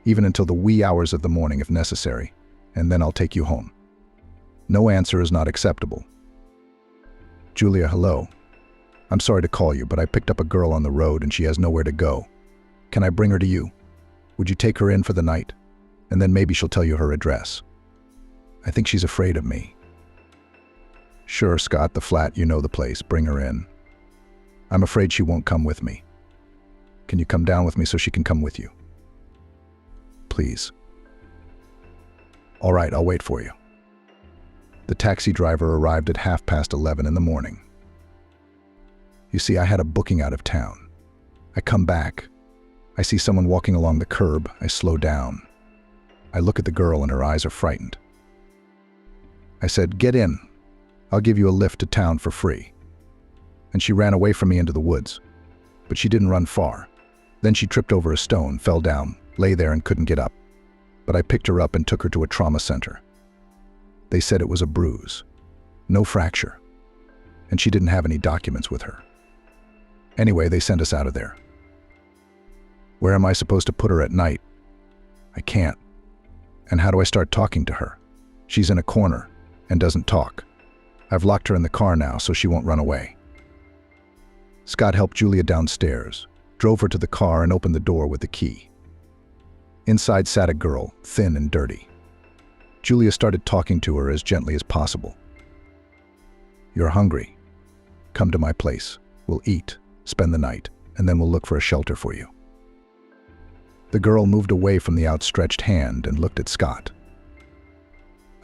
even until the wee hours of the morning if necessary, and then I'll take you home. No answer is not acceptable." "Julia, hello. I'm sorry to call you, but I picked up a girl on the road and she has nowhere to go. Can I bring her to you? Would you take her in for the night? And then maybe she'll tell you her address. I think she's afraid of me." Sure, Scott, the flat, you know the place. Bring her in. I'm afraid she won't come with me. Can you come down with me so she can come with you? Please. All right, I'll wait for you. The taxi driver arrived at 11:30 in the morning. You see, I had a booking out of town. I come back. I see someone walking along the curb. I slow down. I look at the girl and her eyes are frightened. I said, "Get in. I'll give you a lift to town for free." And she ran away from me into the woods. But she didn't run far. Then she tripped over a stone, fell down, lay there and couldn't get up. But I picked her up and took her to a trauma center. They said it was a bruise, no fracture, and she didn't have any documents with her. Anyway, they sent us out of there. Where am I supposed to put her at night? I can't. And how do I start talking to her? She's in a corner and doesn't talk. I've locked her in the car now so she won't run away. Scott helped Julia downstairs, drove her to the car and opened the door with the key. Inside sat a girl, thin and dirty. Julia started talking to her as gently as possible. "You're hungry. Come to my place. We'll eat, spend the night, and then we'll look for a shelter for you." The girl moved away from the outstretched hand and looked at Scott.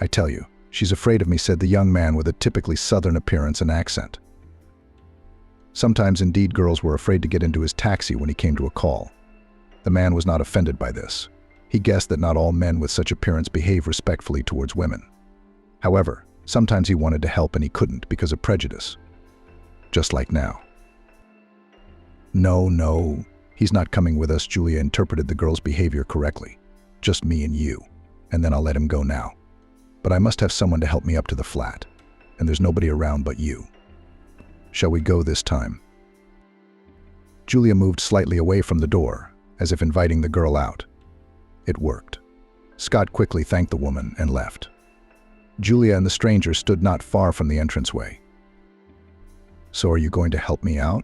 "I tell you, she's afraid of me," said the young man with a typically southern appearance and accent. Sometimes indeed girls were afraid to get into his taxi when he came to a call. The man was not offended by this. He guessed that not all men with such appearance behave respectfully towards women. However, sometimes he wanted to help and he couldn't because of prejudice. Just like now. No, he's not coming with us." Julia interpreted the girl's behavior correctly. "Just me and you, and then I'll let him go now. But I must have someone to help me up to the flat, and there's nobody around but you. Shall we go this time?" Julia moved slightly away from the door, as if inviting the girl out. It worked. Scott quickly thanked the woman and left. Julia and the stranger stood not far from the entranceway. "So are you going to help me out?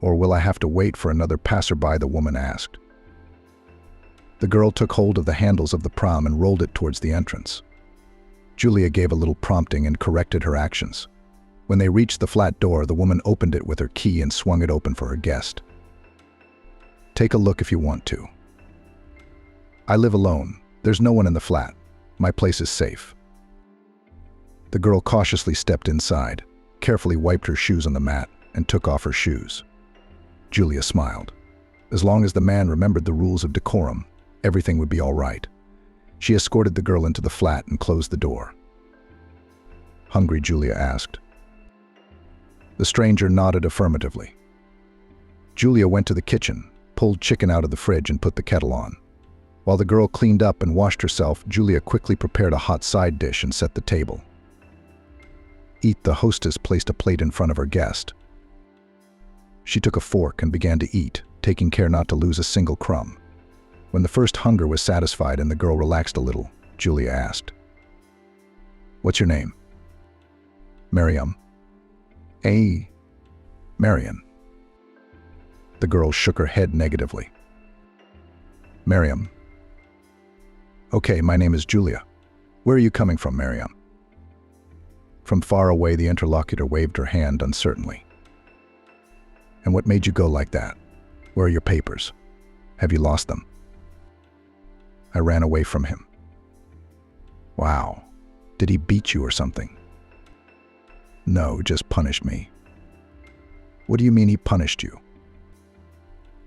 Or will I have to wait for another passerby?" the woman asked. The girl took hold of the handles of the pram and rolled it towards the entrance. Julia gave a little prompting and corrected her actions. When they reached the flat door, the woman opened it with her key and swung it open for her guest. "Take a look if you want to. I live alone. There's no one in the flat. My place is safe." The girl cautiously stepped inside, carefully wiped her shoes on the mat, and took off her shoes. Julia smiled. As long as the man remembered the rules of decorum, everything would be all right. She escorted the girl into the flat and closed the door. "Hungry?" Julia asked. The stranger nodded affirmatively. Julia went to the kitchen, pulled chicken out of the fridge and put the kettle on. While the girl cleaned up and washed herself, Julia quickly prepared a hot side dish and set the table. "Eat," the hostess placed a plate in front of her guest. She took a fork and began to eat, taking care not to lose a single crumb. When the first hunger was satisfied and the girl relaxed a little, Julia asked, "What's your name?" "Mariam." Mariam." The girl shook her head negatively. "Mariam. Okay, my name is Julia. Where are you coming from, Mariam?" From far away, the interlocutor waved her hand uncertainly. "And what made you go like that? Where are your papers? Have you lost them?" "I ran away from him." "Wow. Did he beat you or something?" "No, just punished me." "What do you mean he punished you?"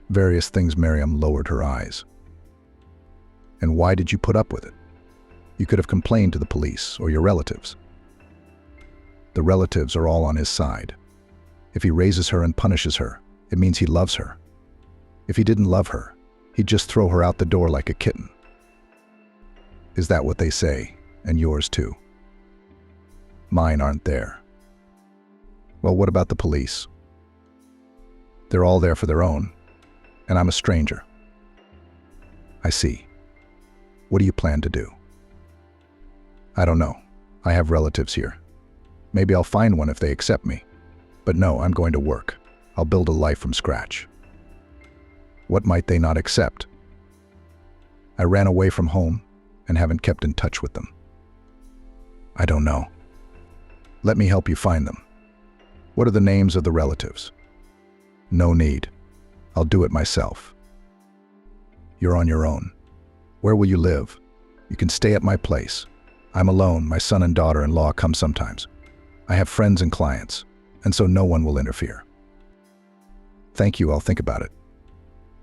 "Various things." Mariam lowered her eyes. "And why did you put up with it? You could have complained to the police or your relatives." "The relatives are all on his side. If he raises her and punishes her, it means he loves her. If he didn't love her, he'd just throw her out the door like a kitten." "Is that what they say? And yours too?" "Mine aren't there." "Well, what about the police?" "They're all there for their own, and I'm a stranger." "I see. What do you plan to do?" "I don't know. I have relatives here. Maybe I'll find one if they accept me. But no, I'm going to work. I'll build a life from scratch." "What might they not accept?" "I ran away from home and haven't kept in touch with them." "I don't know." Let me help you find them. What are the names of the relatives? No need. I'll do it myself. You're on your own. Where will you live? You can stay at my place. I'm alone. My son and daughter-in-law come sometimes. I have friends and clients, and so no one will interfere. Thank you, I'll think about it.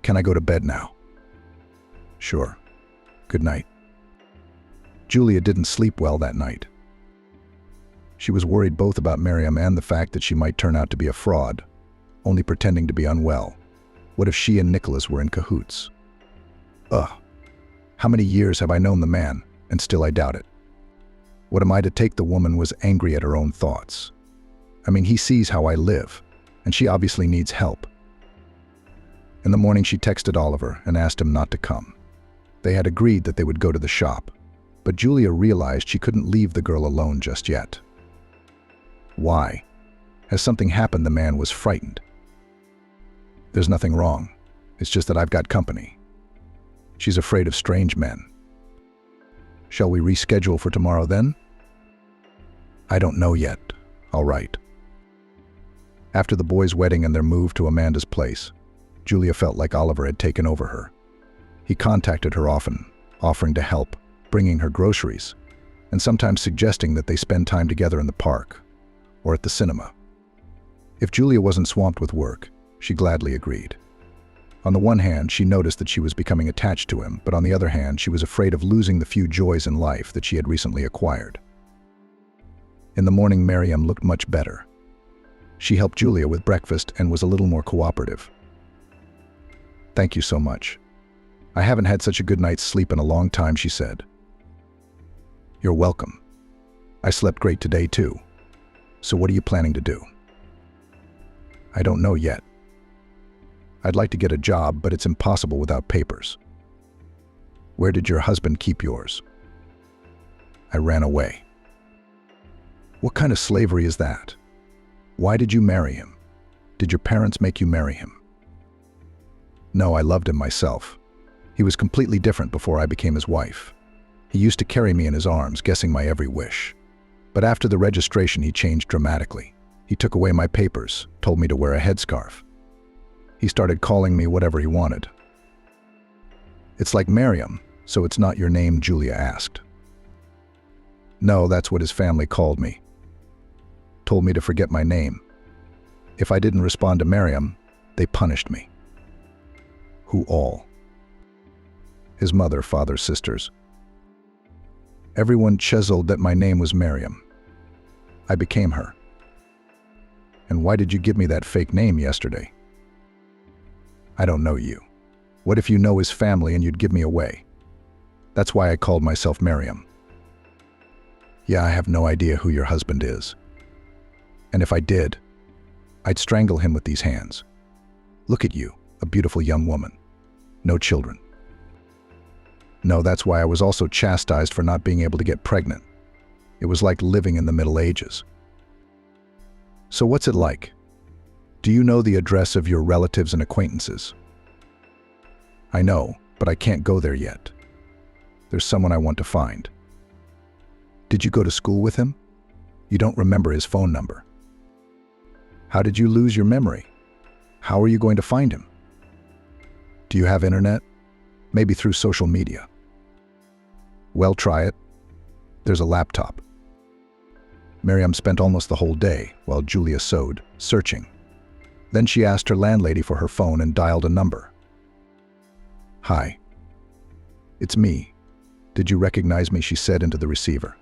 Can I go to bed now? Sure. Good night. Julia didn't sleep well that night. She was worried both about Mariam and the fact that she might turn out to be a fraud, only pretending to be unwell. What if she and Nicholas were in cahoots? How many years have I known the man, and still I doubt it. What am I to take? The woman was angry at her own thoughts. I mean, he sees how I live, and she obviously needs help. In the morning, she texted Oliver and asked him not to come. They had agreed that they would go to the shop, but Julia realized she couldn't leave the girl alone just yet. Why? Has something happened? The man was frightened. There's nothing wrong. It's just that I've got company. She's afraid of strange men. Shall we reschedule for tomorrow then? I don't know yet. All right. After the boys' wedding and their move to Amanda's place, Julia felt like Oliver had taken over her. He contacted her often, offering to help, bringing her groceries, and sometimes suggesting that they spend time together in the park or at the cinema. If Julia wasn't swamped with work, she gladly agreed. On the one hand, she noticed that she was becoming attached to him, but on the other hand, she was afraid of losing the few joys in life that she had recently acquired. In the morning, Mariam looked much better. She helped Julia with breakfast and was a little more cooperative. Thank you so much. I haven't had such a good night's sleep in a long time, she said. You're welcome. I slept great today too. So what are you planning to do? I don't know yet. I'd like to get a job, but it's impossible without papers. Where did your husband keep yours? I ran away. What kind of slavery is that? Why did you marry him? Did your parents make you marry him? No, I loved him myself. He was completely different before I became his wife. He used to carry me in his arms, guessing my every wish. But after the registration, he changed dramatically. He took away my papers, told me to wear a headscarf. He started calling me whatever he wanted. It's like Mariam, so it's not your name? Julia asked. No, that's what his family called me. Told me to forget my name. If I didn't respond to Mariam, they punished me. Who all? His mother, father, sisters. Everyone chiseled that my name was Mariam. I became her. And why did you give me that fake name yesterday? I don't know you. What if you know his family and you'd give me away? That's why I called myself Mariam. Yeah, I have no idea who your husband is. And if I did, I'd strangle him with these hands. Look at you, a beautiful young woman. No children. No, that's why I was also chastised for not being able to get pregnant. It was like living in the Middle Ages. So what's it like? Do you know the address of your relatives and acquaintances? I know, but I can't go there yet. There's someone I want to find. Did you go to school with him? You don't remember his phone number. How did you lose your memory? How are you going to find him? Do you have internet? Maybe through social media. Well, try it. There's a laptop. Mariam spent almost the whole day while Julia sewed, searching. Then she asked her landlady for her phone and dialed a number. Hi. It's me. Did you recognize me? She said into the receiver.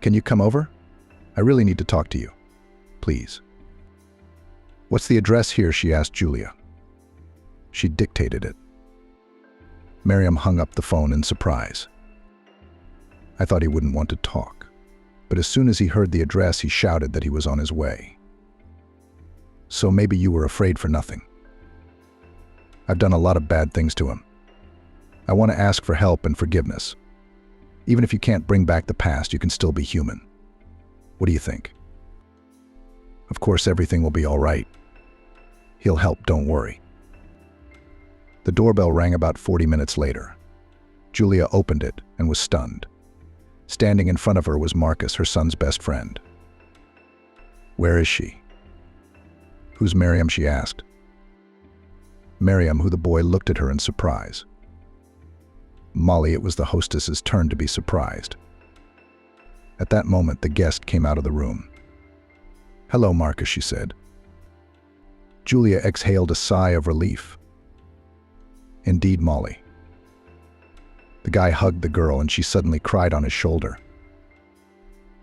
Can you come over? I really need to talk to you. Please. What's the address here? She asked Julia. She dictated it. Mariam hung up the phone in surprise. I thought he wouldn't want to talk, but as soon as he heard the address, he shouted that he was on his way. So maybe you were afraid for nothing. I've done a lot of bad things to him. I want to ask for help and forgiveness. Even if you can't bring back the past, you can still be human. What do you think? Of course, everything will be all right. He'll help, don't worry. The doorbell rang about 40 minutes later. Julia opened it and was stunned. Standing in front of her was Marcus, her son's best friend. Where is she? Who's Mariam? She asked. Mariam, who the boy looked at her in surprise. Molly, it was the hostess's turn to be surprised. At that moment, the guest came out of the room. Hello, Marcus, she said. Julia exhaled a sigh of relief. Indeed, Molly. The guy hugged the girl and she suddenly cried on his shoulder.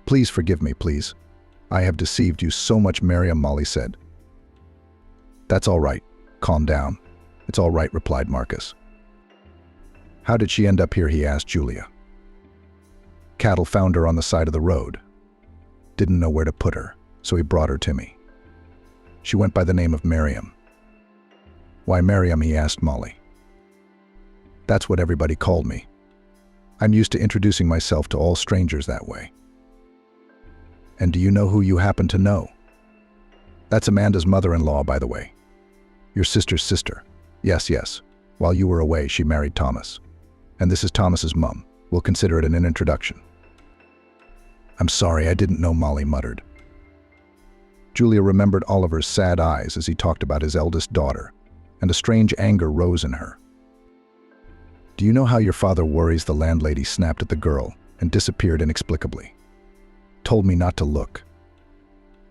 Please forgive me, please. I have deceived you so much, Mariam, Molly said. That's all right. Calm down. It's all right, replied Marcus. How did she end up here? He asked Julia. Cattle found her on the side of the road. Didn't know where to put her, so he brought her to me. She went by the name of Mariam. Why Mariam? He asked Molly. That's what everybody called me. I'm used to introducing myself to all strangers that way. And do you know who you happen to know? That's Amanda's mother-in-law, by the way. Your sister's sister. Yes. While you were away, she married Thomas. And this is Thomas's mum. We'll consider it an introduction. I'm sorry, I didn't know, Molly muttered. Julia remembered Oliver's sad eyes as he talked about his eldest daughter, and a strange anger rose in her. Do you know how your father worries? The landlady snapped at the girl and disappeared inexplicably. Told me not to look.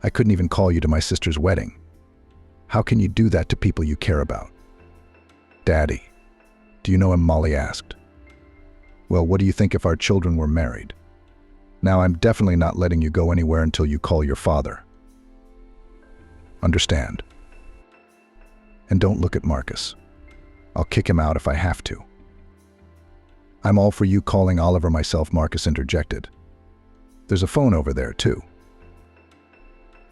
I couldn't even call you to my sister's wedding. How can you do that to people you care about? Daddy. Do you know him? Molly asked. Well, what do you think if our children were married? Now, I'm definitely not letting you go anywhere until you call your father. Understand? And don't look at Marcus. I'll kick him out if I have to. I'm all for you calling Oliver myself, Marcus interjected. There's a phone over there, too.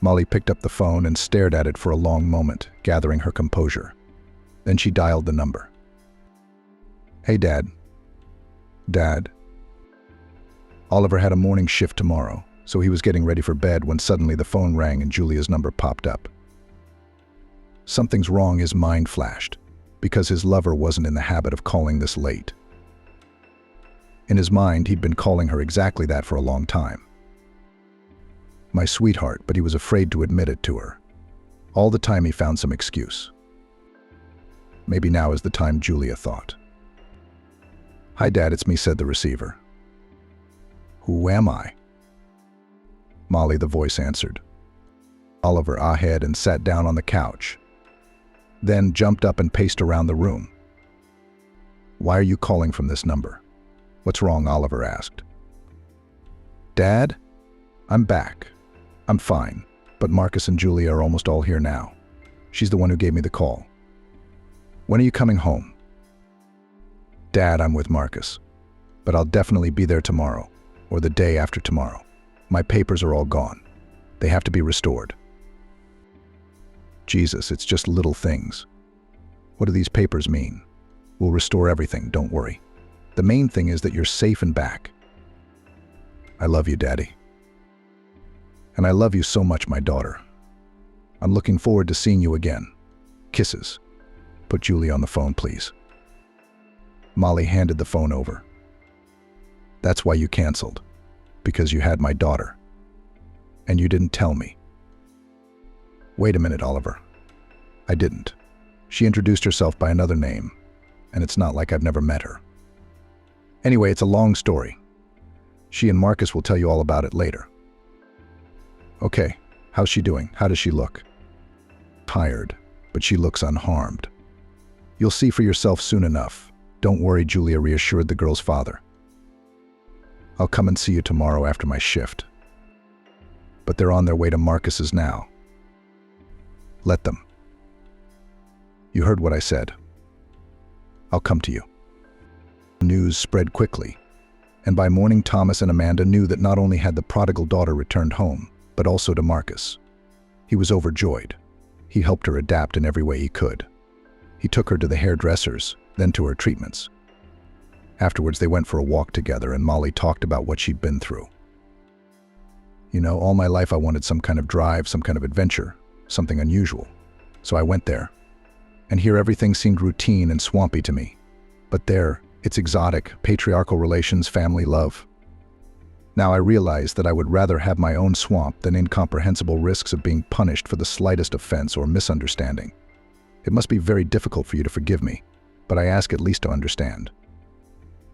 Molly picked up the phone and stared at it for a long moment, gathering her composure. Then she dialed the number. Hey, Dad. Dad. Oliver had a morning shift tomorrow, so he was getting ready for bed when suddenly the phone rang and Julia's number popped up. Something's wrong, his mind flashed, because his lover wasn't in the habit of calling this late. In his mind, he'd been calling her exactly that for a long time. My sweetheart, but he was afraid to admit it to her. All the time he found some excuse. Maybe now is the time, Julia thought. Hi, Dad, it's me, said the receiver. Who am I? Molly, the voice answered. Oliver ahead and sat down on the couch, then jumped up and paced around the room. Why are you calling from this number? What's wrong? Oliver asked. Dad, I'm back. I'm fine, but Marcus and Julia are almost all here now. She's the one who gave me the call. When are you coming home? Dad, I'm with Marcus, but I'll definitely be there tomorrow, or the day after tomorrow. My papers are all gone. They have to be restored. Jesus, it's just little things. What do these papers mean? We'll restore everything, don't worry. The main thing is that you're safe and back. I love you, Daddy. And I love you so much, my daughter. I'm looking forward to seeing you again. Kisses. Put Julie on the phone, please. Molly handed the phone over. That's why you canceled. Because you had my daughter. And you didn't tell me. Wait a minute, Oliver. I didn't. She introduced herself by another name, and it's not like I've never met her. Anyway, it's a long story. She and Marcus will tell you all about it later. Okay, how's she doing? How does she look? Tired, but she looks unharmed. You'll see for yourself soon enough. Don't worry, Julia reassured the girl's father. I'll come and see you tomorrow after my shift. But they're on their way to Marcus's now. Let them. You heard what I said. I'll come to you. News spread quickly, and by morning Thomas and Amanda knew that not only had the prodigal daughter returned home, but also to Marcus. He was overjoyed. He helped her adapt in every way he could. He took her to the hairdressers, then to her treatments. Afterwards, they went for a walk together, and Molly talked about what she'd been through. You know, all my life I wanted some kind of drive, some kind of adventure, something unusual. So I went there. And here everything seemed routine and swampy to me. But there, it's exotic, patriarchal relations, family, love. Now I realize that I would rather have my own swamp than incomprehensible risks of being punished for the slightest offense or misunderstanding. It must be very difficult for you to forgive me, but I ask at least to understand.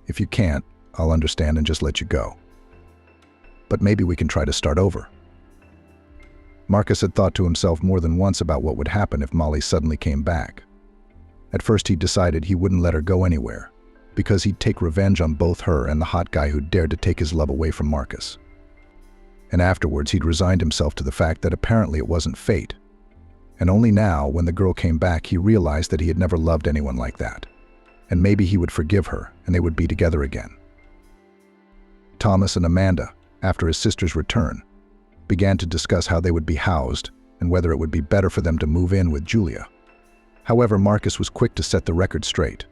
If you can't, I'll understand and just let you go. But maybe we can try to start over. Marcus had thought to himself more than once about what would happen if Molly suddenly came back. At first he decided he wouldn't let her go anywhere, because he'd take revenge on both her and the hot guy who dared to take his love away from Marcus. And afterwards he'd resigned himself to the fact that apparently it wasn't fate. And only now, when the girl came back, he realized that he had never loved anyone like that. And maybe he would forgive her, and they would be together again. Thomas and Amanda, after his sister's return, began to discuss how they would be housed and whether it would be better for them to move in with Julia. However, Marcus was quick to set the record straight.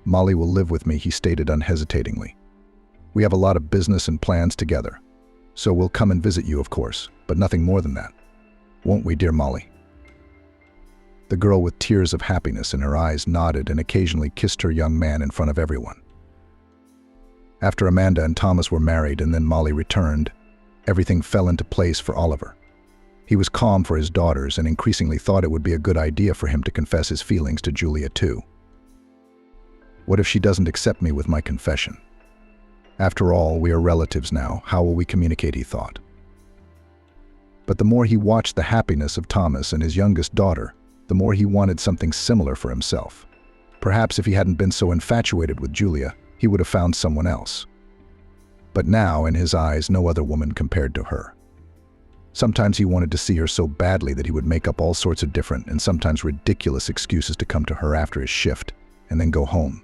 "Molly will live with me," he stated unhesitatingly. "We have a lot of business and plans together, so we'll come and visit you, of course, but nothing more than that. Won't we, dear Molly?" The girl, with tears of happiness in her eyes, nodded and occasionally kissed her young man in front of everyone. After Amanda and Thomas were married and then Molly returned, everything fell into place for Oliver. He was calm for his daughters and increasingly thought it would be a good idea for him to confess his feelings to Julia too. What if she doesn't accept me with my confession? After all, we are relatives now. How will we communicate, he thought. But the more he watched the happiness of Thomas and his youngest daughter, the more he wanted something similar for himself. Perhaps if he hadn't been so infatuated with Julia, he would have found someone else. But now, in his eyes, no other woman compared to her. Sometimes he wanted to see her so badly that he would make up all sorts of different and sometimes ridiculous excuses to come to her after his shift and then go home.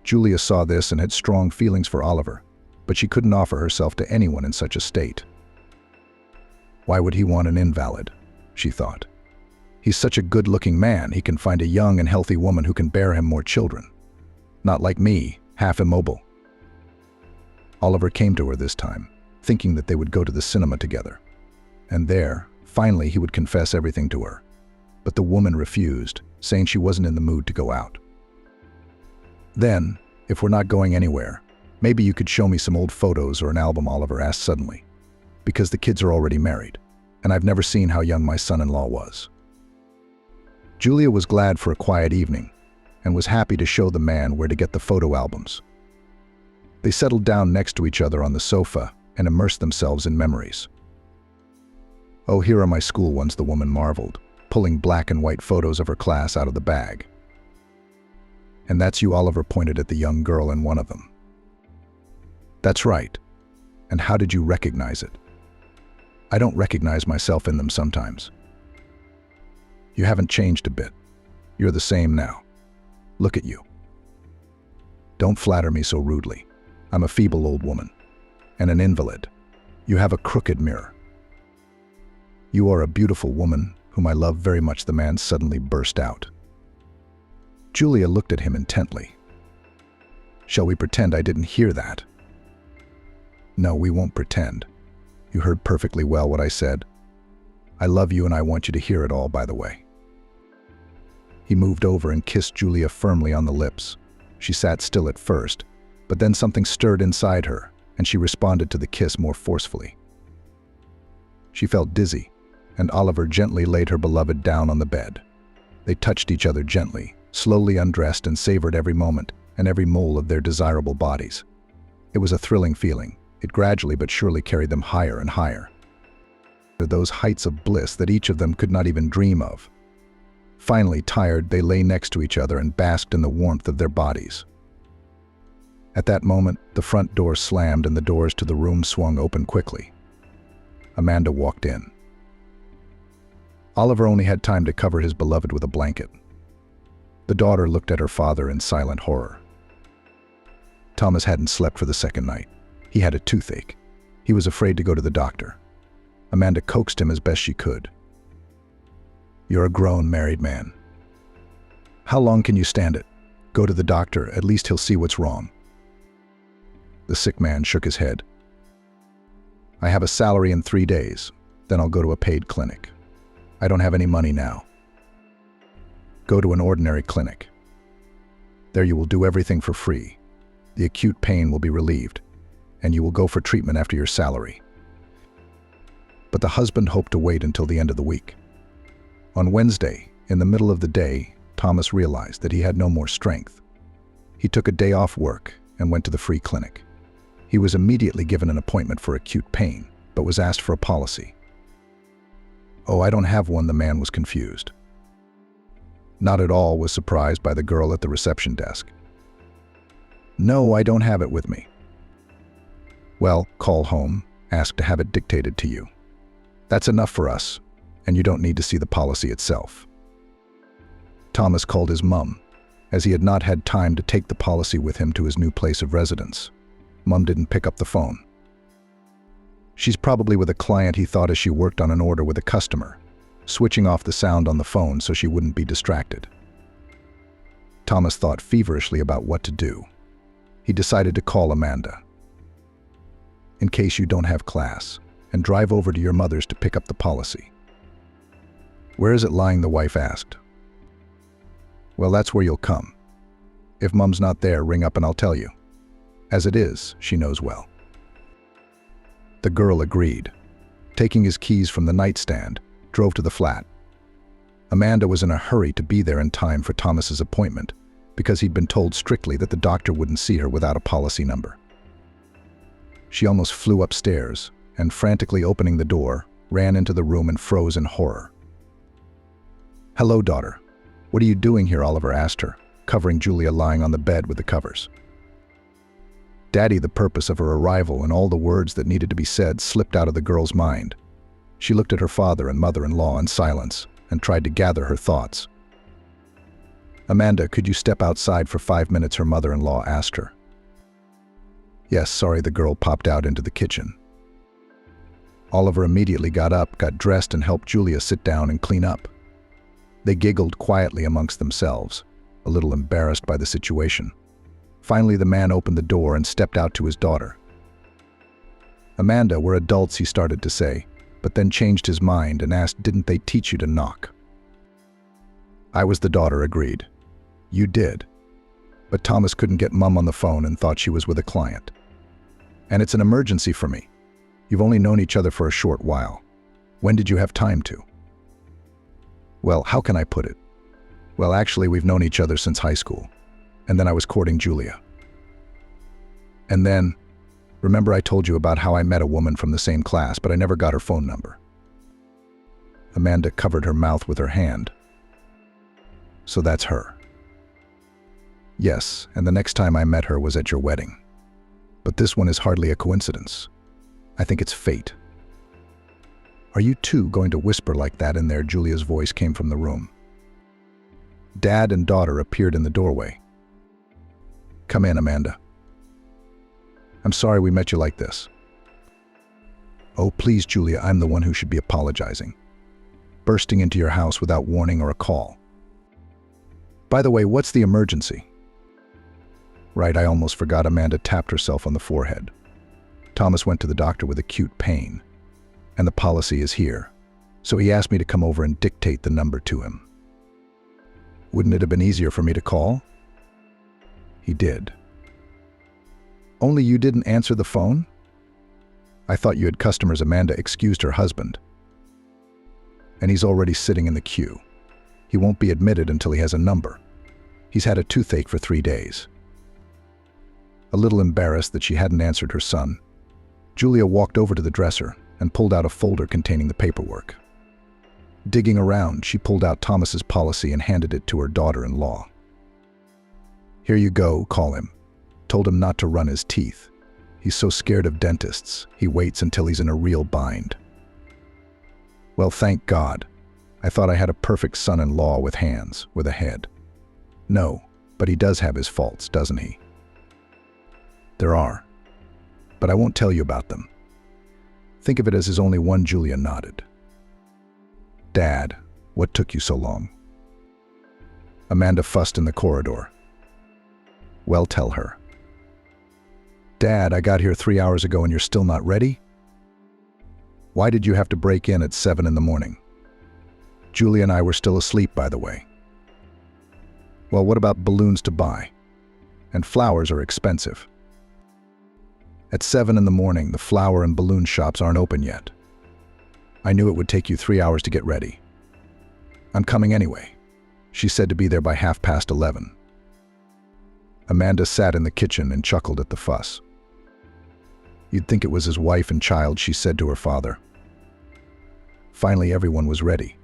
Julia saw this and had strong feelings for Oliver, but she couldn't offer herself to anyone in such a state. Why would he want an invalid? She thought. He's such a good-looking man, he can find a young and healthy woman who can bear him more children. Not like me, half immobile. Oliver came to her this time, thinking that they would go to the cinema together. And there, finally, he would confess everything to her. But the woman refused, saying she wasn't in the mood to go out. "Then, if we're not going anywhere, maybe you could show me some old photos or an album," Oliver asked suddenly, "because the kids are already married, and I've never seen how young my son-in-law was." Julia was glad for a quiet evening, and was happy to show the man where to get the photo albums. They settled down next to each other on the sofa and immersed themselves in memories. "Oh, here are my school ones," the woman marveled, pulling black and white photos of her class out of the bag. "And that's you," Oliver pointed at the young girl in one of them. "That's right. And how did you recognize it?" "I don't recognize myself in them sometimes." "You haven't changed a bit. You're the same now. Look at you." "Don't flatter me so rudely. I'm a feeble old woman. And an invalid. You have a crooked mirror." "You are a beautiful woman, whom I love very much," the man suddenly burst out. Julia looked at him intently. "Shall we pretend I didn't hear that?" "No, we won't pretend. You heard perfectly well what I said. I love you and I want you to hear it all, by the way." He moved over and kissed Julia firmly on the lips. She sat still at first, but then something stirred inside her, and she responded to the kiss more forcefully. She felt dizzy, and Oliver gently laid her beloved down on the bed. They touched each other gently, slowly undressed, and savored every moment and every mole of their desirable bodies. It was a thrilling feeling. It gradually but surely carried them higher and higher, to those heights of bliss that each of them could not even dream of. Finally, tired, they lay next to each other and basked in the warmth of their bodies. At that moment, the front door slammed and the doors to the room swung open quickly. Amanda walked in. Oliver only had time to cover his beloved with a blanket. The daughter looked at her father in silent horror. Thomas hadn't slept for the second night. He had a toothache. He was afraid to go to the doctor. Amanda coaxed him as best she could. "You're a grown, married man. How long can you stand it? Go to the doctor, at least he'll see what's wrong." The sick man shook his head. "I have a salary in 3 days, then I'll go to a paid clinic. I don't have any money now." "Go to an ordinary clinic. There you will do everything for free. The acute pain will be relieved, and you will go for treatment after your salary. But the husband hoped to wait until the end of the week. On Wednesday, in the middle of the day, Thomas realized that he had no more strength. He took a day off work and went to the free clinic. He was immediately given an appointment for acute pain, but was asked for a policy. "Oh, I don't have one," the man was confused. Not at all was surprised by the girl at the reception desk. "No, I don't have it with me." "Well, call home, ask to have it dictated to you. That's enough for us, and you don't need to see the policy itself." Thomas called his mum, as he had not had time to take the policy with him to his new place of residence. Mum didn't pick up the phone. She's probably with a client, he thought as she worked on an order with a customer, switching off the sound on the phone so she wouldn't be distracted. Thomas thought feverishly about what to do. He decided to call Amanda. "In case you don't have class, and drive over to your mother's to pick up the policy." "Where is it lying?" the wife asked. "Well, that's where you'll come. If Mum's not there, ring up and I'll tell you. As it is, she knows well." The girl agreed. Taking his keys from the nightstand, drove to the flat. Amanda was in a hurry to be there in time for Thomas's appointment, because he'd been told strictly that the doctor wouldn't see her without a policy number. She almost flew upstairs, and frantically opening the door, ran into the room and froze in horror. "Hello, daughter. What are you doing here?" Oliver asked her, covering Julia lying on the bed with the covers. "Daddy," the purpose of her arrival and all the words that needed to be said slipped out of the girl's mind. She looked at her father and mother-in-law in silence and tried to gather her thoughts. "Amanda, could you step outside for 5 minutes?" her mother-in-law asked her. "Yes, sorry," the girl popped out into the kitchen. Oliver immediately got up, got dressed, and helped Julia sit down and clean up. They giggled quietly amongst themselves, a little embarrassed by the situation. Finally, the man opened the door and stepped out to his daughter. "Amanda, we're adults," he started to say, but then changed his mind and asked, "Didn't they teach you to knock?" "I was," the daughter agreed. "You did." But Thomas couldn't get Mum on the phone and thought she was with a client. "And it's an emergency for me. You've only known each other for a short while. When did you have time to?" "Well, how can I put it? Well, actually, we've known each other since high school. And then I was courting Julia. And then, remember I told you about how I met a woman from the same class, but I never got her phone number?" Amanda covered her mouth with her hand. "So that's her?" "Yes, and the next time I met her was at your wedding. But this one is hardly a coincidence. I think it's fate." "Are you two going to whisper like that in there?" Julia's voice came from the room. Dad and daughter appeared in the doorway. "Come in, Amanda. I'm sorry we met you like this." "Oh, please, Julia, I'm the one who should be apologizing. Bursting into your house without warning or a call. By the way, what's the emergency?" "Right, I almost forgot." Amanda tapped herself on the forehead. "Thomas went to the doctor with acute pain, and the policy is here, so he asked me to come over and dictate the number to him." "Wouldn't it have been easier for me to call?" "He did." "Only you didn't answer the phone?" "I thought you had customers." Amanda excused her husband. "And he's already sitting in the queue. He won't be admitted until he has a number. He's had a toothache for 3 days. A little embarrassed that she hadn't answered her son, Julia walked over to the dresser and pulled out a folder containing the paperwork. Digging around, she pulled out Thomas's policy and handed it to her daughter-in-law. "Here you go, call him. Told him not to run his teeth. He's so scared of dentists, he waits until he's in a real bind." "Well, thank God. I thought I had a perfect son-in-law with hands, with a head." "No, but he does have his faults, doesn't he?" "There are. But I won't tell you about them. Think of it as his only one." Julia nodded. "Dad, what took you so long?" Amanda fussed in the corridor. "Well, tell her." "Dad, I got here 3 hours ago and you're still not ready? Why did you have to break in at 7 in the morning? Julia and I were still asleep, by the way." "Well, what about balloons to buy? And flowers are expensive." At 7 in the morning, the flower and balloon shops aren't open yet. I knew it would take you 3 hours to get ready. I'm coming anyway. She said to be there by 11:30. Amanda sat in the kitchen and chuckled at the fuss. You'd think it was his wife and child, she said to her father. Finally, everyone was ready,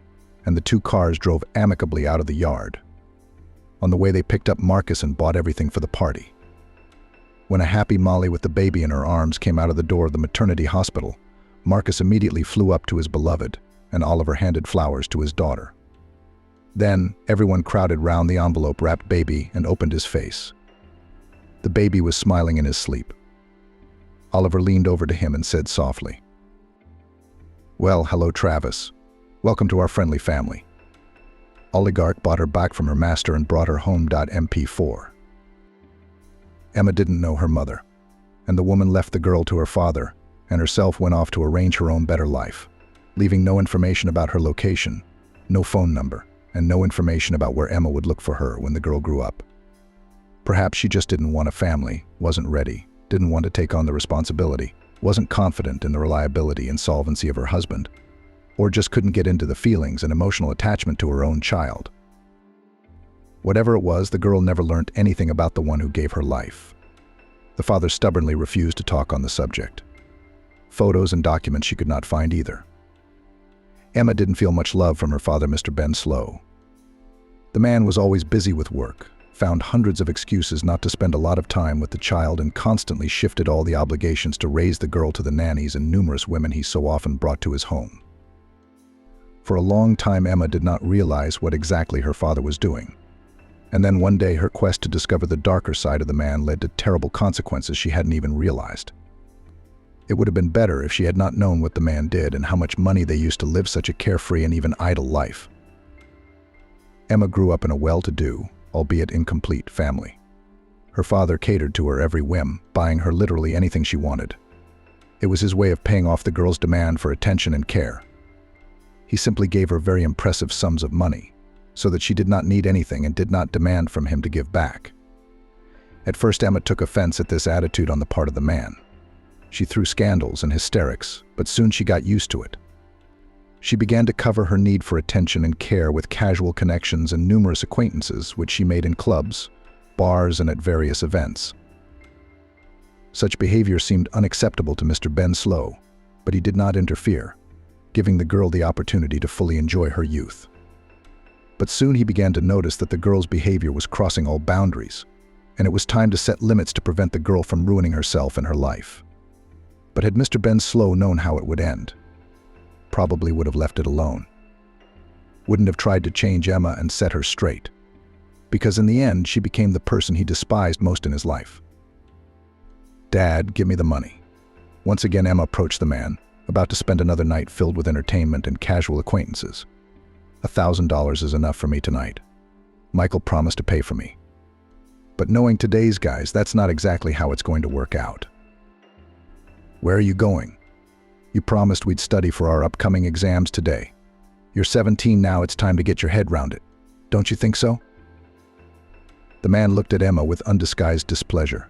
and the two cars drove amicably out of the yard. On the way, they picked up Marcus and bought everything for the party. When a happy Molly with the baby in her arms came out of the door of the maternity hospital, Marcus immediately flew up to his beloved, and Oliver handed flowers to his daughter. Then, everyone crowded round the envelope-wrapped baby and opened his face. The baby was smiling in his sleep. Oliver leaned over to him and said softly, "Well, hello, Travis. Welcome to our friendly family." Oligarch bought her back from her master and brought her home. MP4. Emma didn't know her mother, and the woman left the girl to her father and herself went off to arrange her own better life, leaving no information about her location, no phone number, and no information about where Emma would look for her when the girl grew up. Perhaps she just didn't want a family, wasn't ready, didn't want to take on the responsibility, wasn't confident in the reliability and solvency of her husband, or just couldn't get into the feelings and emotional attachment to her own child. Whatever it was, the girl never learned anything about the one who gave her life. The father stubbornly refused to talk on the subject. Photos and documents she could not find either. Emma didn't feel much love from her father, Mr. Ben Slow. The man was always busy with work, found hundreds of excuses not to spend a lot of time with the child, and constantly shifted all the obligations to raise the girl to the nannies and numerous women he so often brought to his home. For a long time, Emma did not realize what exactly her father was doing. And then one day, her quest to discover the darker side of the man led to terrible consequences she hadn't even realized. It would have been better if she had not known what the man did and how much money they used to live such a carefree and even idle life. Emma grew up in a well-to-do, albeit incomplete, family. Her father catered to her every whim, buying her literally anything she wanted. It was his way of paying off the girl's demand for attention and care. He simply gave her very impressive sums of money, so that she did not need anything and did not demand from him to give back. At first, Emma took offense at this attitude on the part of the man. She threw scandals and hysterics, but soon she got used to it. She began to cover her need for attention and care with casual connections and numerous acquaintances which she made in clubs, bars, and at various events. Such behavior seemed unacceptable to Mr. Ben Slow, but he did not interfere, giving the girl the opportunity to fully enjoy her youth. But soon he began to notice that the girl's behavior was crossing all boundaries, and it was time to set limits to prevent the girl from ruining herself and her life. But had Mr. Ben Slow known how it would end, probably would have left it alone. Wouldn't have tried to change Emma and set her straight, because in the end she became the person he despised most in his life. "Dad, give me the money." Once again Emma approached the man, about to spend another night filled with entertainment and casual acquaintances. $1,000 is enough for me tonight. Michael promised to pay for me. But knowing today's guys, that's not exactly how it's going to work out. "Where are you going?" "You promised we'd study for our upcoming exams today. You're 17 now, it's time to get your head round it. Don't you think so?" The man looked at Emma with undisguised displeasure.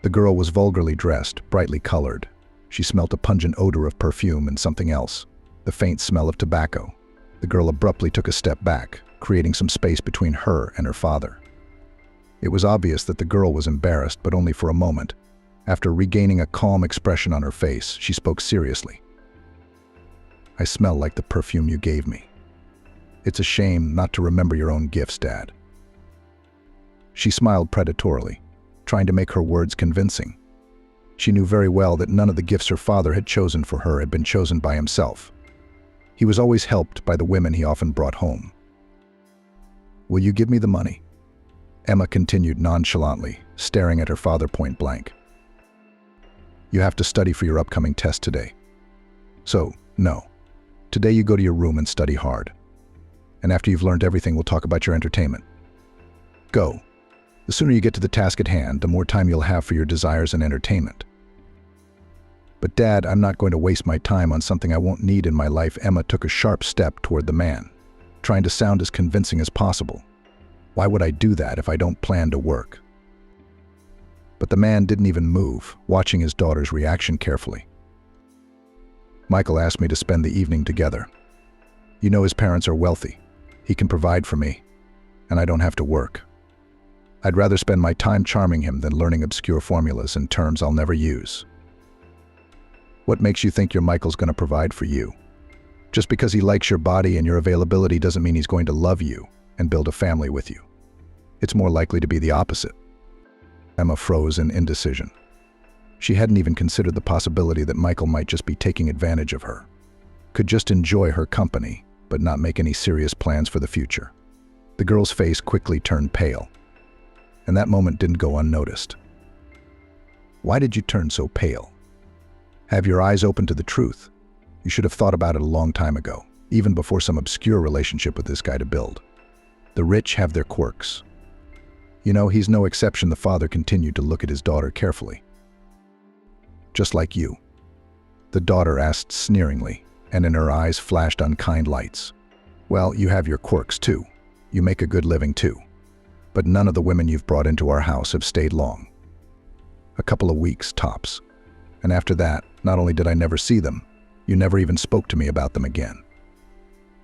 The girl was vulgarly dressed, brightly colored. She smelt a pungent odor of perfume and something else, the faint smell of tobacco. The girl abruptly took a step back, creating some space between her and her father. It was obvious that the girl was embarrassed, but only for a moment. After regaining a calm expression on her face, she spoke seriously. "I smell like the perfume you gave me. It's a shame not to remember your own gifts, Dad." She smiled predatorily, trying to make her words convincing. She knew very well that none of the gifts her father had chosen for her had been chosen by himself. He was always helped by the women he often brought home. "Will you give me the money?" Emma continued nonchalantly, staring at her father point blank. "You have to study for your upcoming test today. So, no. Today you go to your room and study hard. And after you've learned everything, we'll talk about your entertainment. Go. The sooner you get to the task at hand, the more time you'll have for your desires and entertainment." "But Dad, I'm not going to waste my time on something I won't need in my life." Emma took a sharp step toward the man, trying to sound as convincing as possible. "Why would I do that if I don't plan to work?" But the man didn't even move, watching his daughter's reaction carefully. Michael asked me to spend the evening together. You know his parents are wealthy. He can provide for me, and I don't have to work. I'd rather spend my time charming him than learning obscure formulas and terms I'll never use. What makes you think your Michael's going to provide for you? Just because he likes your body and your availability doesn't mean he's going to love you and build a family with you. It's more likely to be the opposite. Emma froze in indecision. She hadn't even considered the possibility that Michael might just be taking advantage of her, could just enjoy her company, but not make any serious plans for the future. The girl's face quickly turned pale, and that moment didn't go unnoticed. Why did you turn so pale? Have your eyes open to the truth. You should have thought about it a long time ago, even before some obscure relationship with this guy to build. The rich have their quirks. You know, he's no exception. The father continued to look at his daughter carefully. Just like you. The daughter asked sneeringly, and in her eyes flashed unkind lights. Well, you have your quirks too. You make a good living too. But none of the women you've brought into our house have stayed long. A couple of weeks, tops. And after that, not only did I never see them, you never even spoke to me about them again.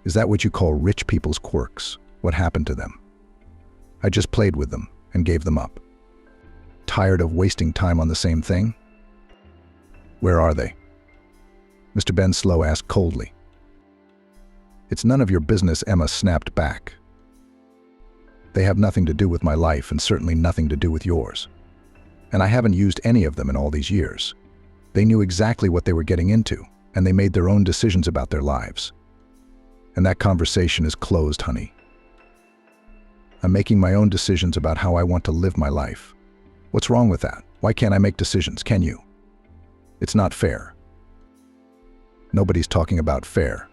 Is that what you call rich people's quirks? What happened to them? I just played with them and gave them up. Tired of wasting time on the same thing? Where are they? Mr. Ben Slow asked coldly. It's none of your business, Emma snapped back. They have nothing to do with my life and certainly nothing to do with yours. And I haven't used any of them in all these years. They knew exactly what they were getting into, and they made their own decisions about their lives. And that conversation is closed, honey. I'm making my own decisions about how I want to live my life. What's wrong with that? Why can't I make decisions, can you? It's not fair. Nobody's talking about fair.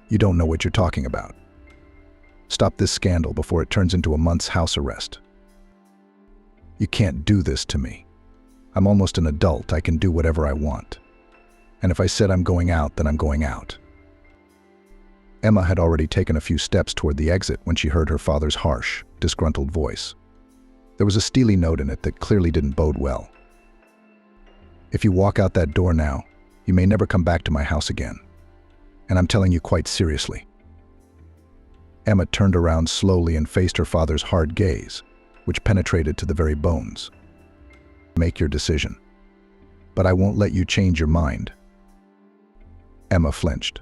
You don't know what you're talking about. Stop this scandal before it turns into a month's house arrest. You can't do this to me. I'm almost an adult. I can do whatever I want. And if I said I'm going out, then I'm going out. Emma had already taken a few steps toward the exit when she heard her father's harsh, disgruntled voice. There was a steely note in it that clearly didn't bode well. If you walk out that door now, you may never come back to my house again. And I'm telling you quite seriously. Emma turned around slowly and faced her father's hard gaze, which penetrated to the very bones. Make your decision. But I won't let you change your mind. Emma flinched.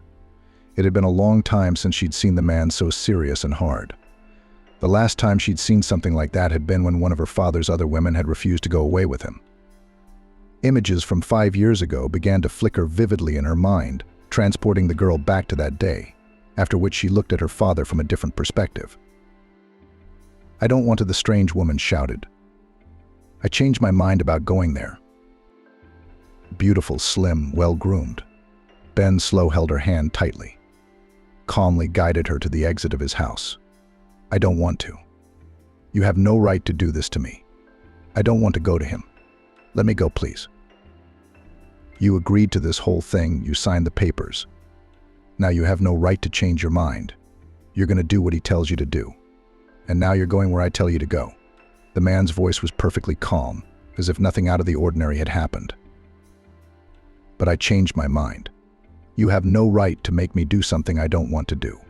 It had been a long time since she'd seen the man so serious and hard. The last time she'd seen something like that had been when one of her father's other women had refused to go away with him. Images from 5 years ago began to flicker vividly in her mind, transporting the girl back to that day, after which she looked at her father from a different perspective. I don't want to, the strange woman shouted. I changed my mind about going there. Beautiful, slim, well-groomed. Ben Slow held her hand tightly, calmly guided her to the exit of his house. I don't want to. You have no right to do this to me. I don't want to go to him. Let me go, please. You agreed to this whole thing. You signed the papers. Now you have no right to change your mind. You're going to do what he tells you to do. And now you're going where I tell you to go. The man's voice was perfectly calm, as if nothing out of the ordinary had happened. But I changed my mind. You have no right to make me do something I don't want to do.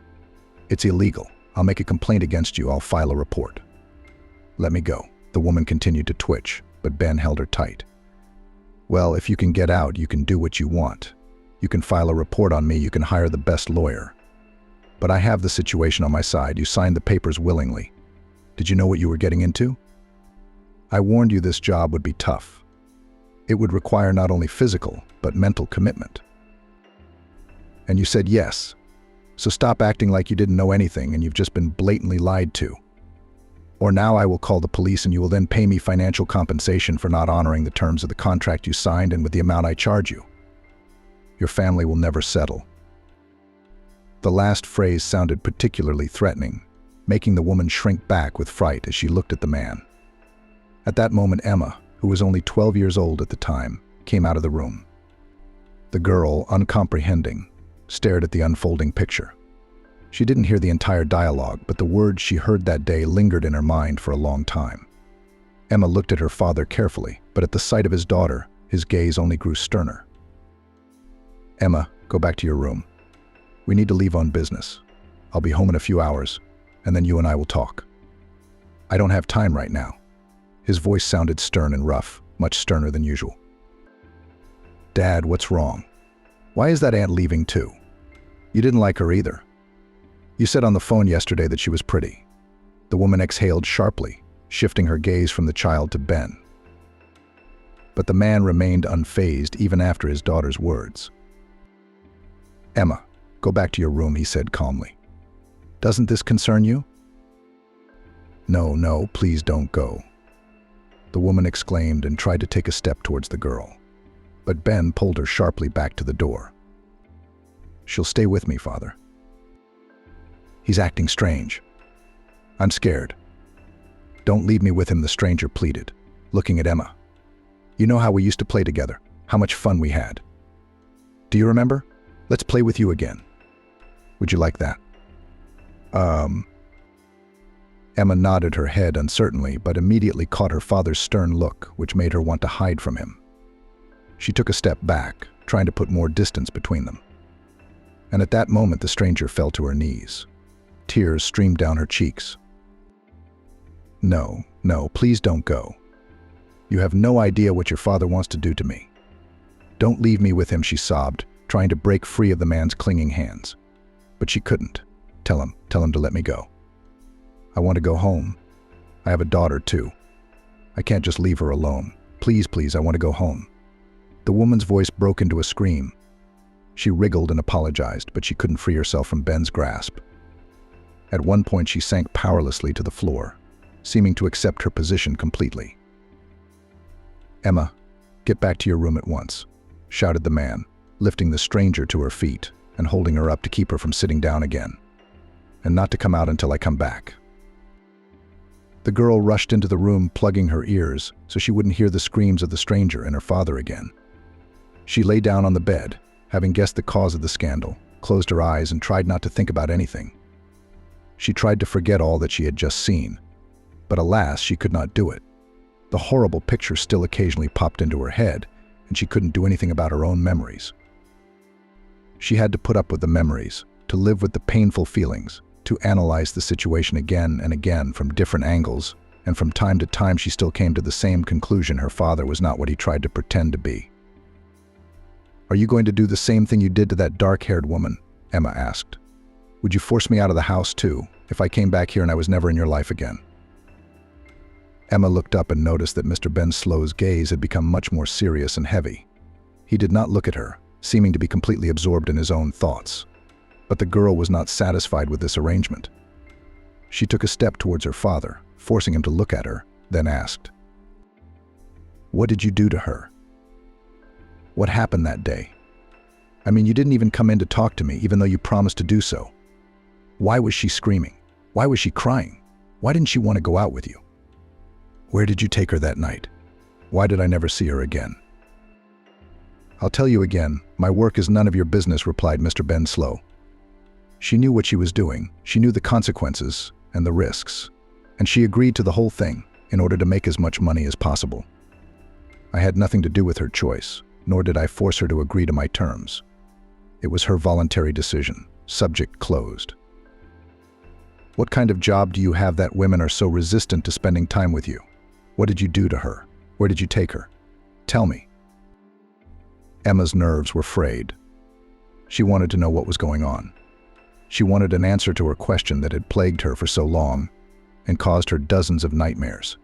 It's illegal. I'll make a complaint against you. I'll file a report. Let me go. The woman continued to twitch, but Ben held her tight. Well, if you can get out, you can do what you want. You can file a report on me. You can hire the best lawyer. But I have the situation on my side. You signed the papers willingly. Did you know what you were getting into? I warned you this job would be tough. It would require not only physical, but mental commitment. And you said yes. So stop acting like you didn't know anything and you've just been blatantly lied to. Or now I will call the police and you will then pay me financial compensation for not honoring the terms of the contract you signed and with the amount I charge you. Your family will never settle. The last phrase sounded particularly threatening, making the woman shrink back with fright as she looked at the man. At that moment, Emma, who was only 12 years old at the time, came out of the room. The girl, uncomprehending, stared at the unfolding picture. She didn't hear the entire dialogue, but the words she heard that day lingered in her mind for a long time. Emma looked at her father carefully, but at the sight of his daughter, his gaze only grew sterner. "Emma, go back to your room. We need to leave on business. I'll be home in a few hours, and then you and I will talk." "I don't have time right now." His voice sounded stern and rough, much sterner than usual. "Dad, what's wrong? Why is that aunt leaving too? You didn't like her either. You said on the phone yesterday that she was pretty." The woman exhaled sharply, shifting her gaze from the child to Ben. But the man remained unfazed even after his daughter's words. "Emma, go back to your room," he said calmly. "Doesn't this concern you?" No, please don't go," the woman exclaimed and tried to take a step towards the girl. But Ben pulled her sharply back to the door. "She'll stay with me, Father. He's acting strange. I'm scared." "Don't leave me with him," the stranger pleaded, looking at Emma. "You know how we used to play together, how much fun we had. Do you remember? Let's play with you again. Would you like that?" Emma nodded her head uncertainly, but immediately caught her father's stern look, which made her want to hide from him. She took a step back, trying to put more distance between them. And at that moment, the stranger fell to her knees. Tears streamed down her cheeks. No, please don't go. You have no idea what your father wants to do to me. Don't leave me with him," she sobbed, trying to break free of the man's clinging hands. But she couldn't. Tell him to let me go. I want to go home. I have a daughter too. I can't just leave her alone. Please, I want to go home." The woman's voice broke into a scream. She wriggled and apologized, but she couldn't free herself from Ben's grasp. At one point, she sank powerlessly to the floor, seeming to accept her position completely. "Emma, get back to your room at once," shouted the man, lifting the stranger to her feet and holding her up to keep her from sitting down again. "And not to come out until I come back." The girl rushed into the room, plugging her ears so she wouldn't hear the screams of the stranger and her father again. She lay down on the bed, having guessed the cause of the scandal, closed her eyes and tried not to think about anything. She tried to forget all that she had just seen, but alas, she could not do it. The horrible picture still occasionally popped into her head, and she couldn't do anything about her own memories. She had to put up with the memories, to live with the painful feelings, to analyze the situation again and again from different angles, and from time to time she still came to the same conclusion: her father was not what he tried to pretend to be. "Are you going to do the same thing you did to that dark-haired woman?" Emma asked. "Would you force me out of the house too, if I came back here and I was never in your life again?" Emma looked up and noticed that Mr. Ben Slow's gaze had become much more serious and heavy. He did not look at her, seeming to be completely absorbed in his own thoughts. But the girl was not satisfied with this arrangement. She took a step towards her father, forcing him to look at her, then asked, "What did you do to her? What happened that day? I mean, you didn't even come in to talk to me, even though you promised to do so. Why was she screaming? Why was she crying? Why didn't she want to go out with you? Where did you take her that night? Why did I never see her again?" "I'll tell you again, my work is none of your business," replied Mr. Ben Slow. She knew what she was doing, she knew the consequences and the risks, and she agreed to the whole thing in order to make as much money as possible. I had nothing to do with her choice, nor did I force her to agree to my terms. It was her voluntary decision. Subject closed. "What kind of job do you have that women are so resistant to spending time with you? What did you do to her? Where did you take her? Tell me." Emma's nerves were frayed. She wanted to know what was going on. She wanted an answer to her question that had plagued her for so long and caused her dozens of nightmares.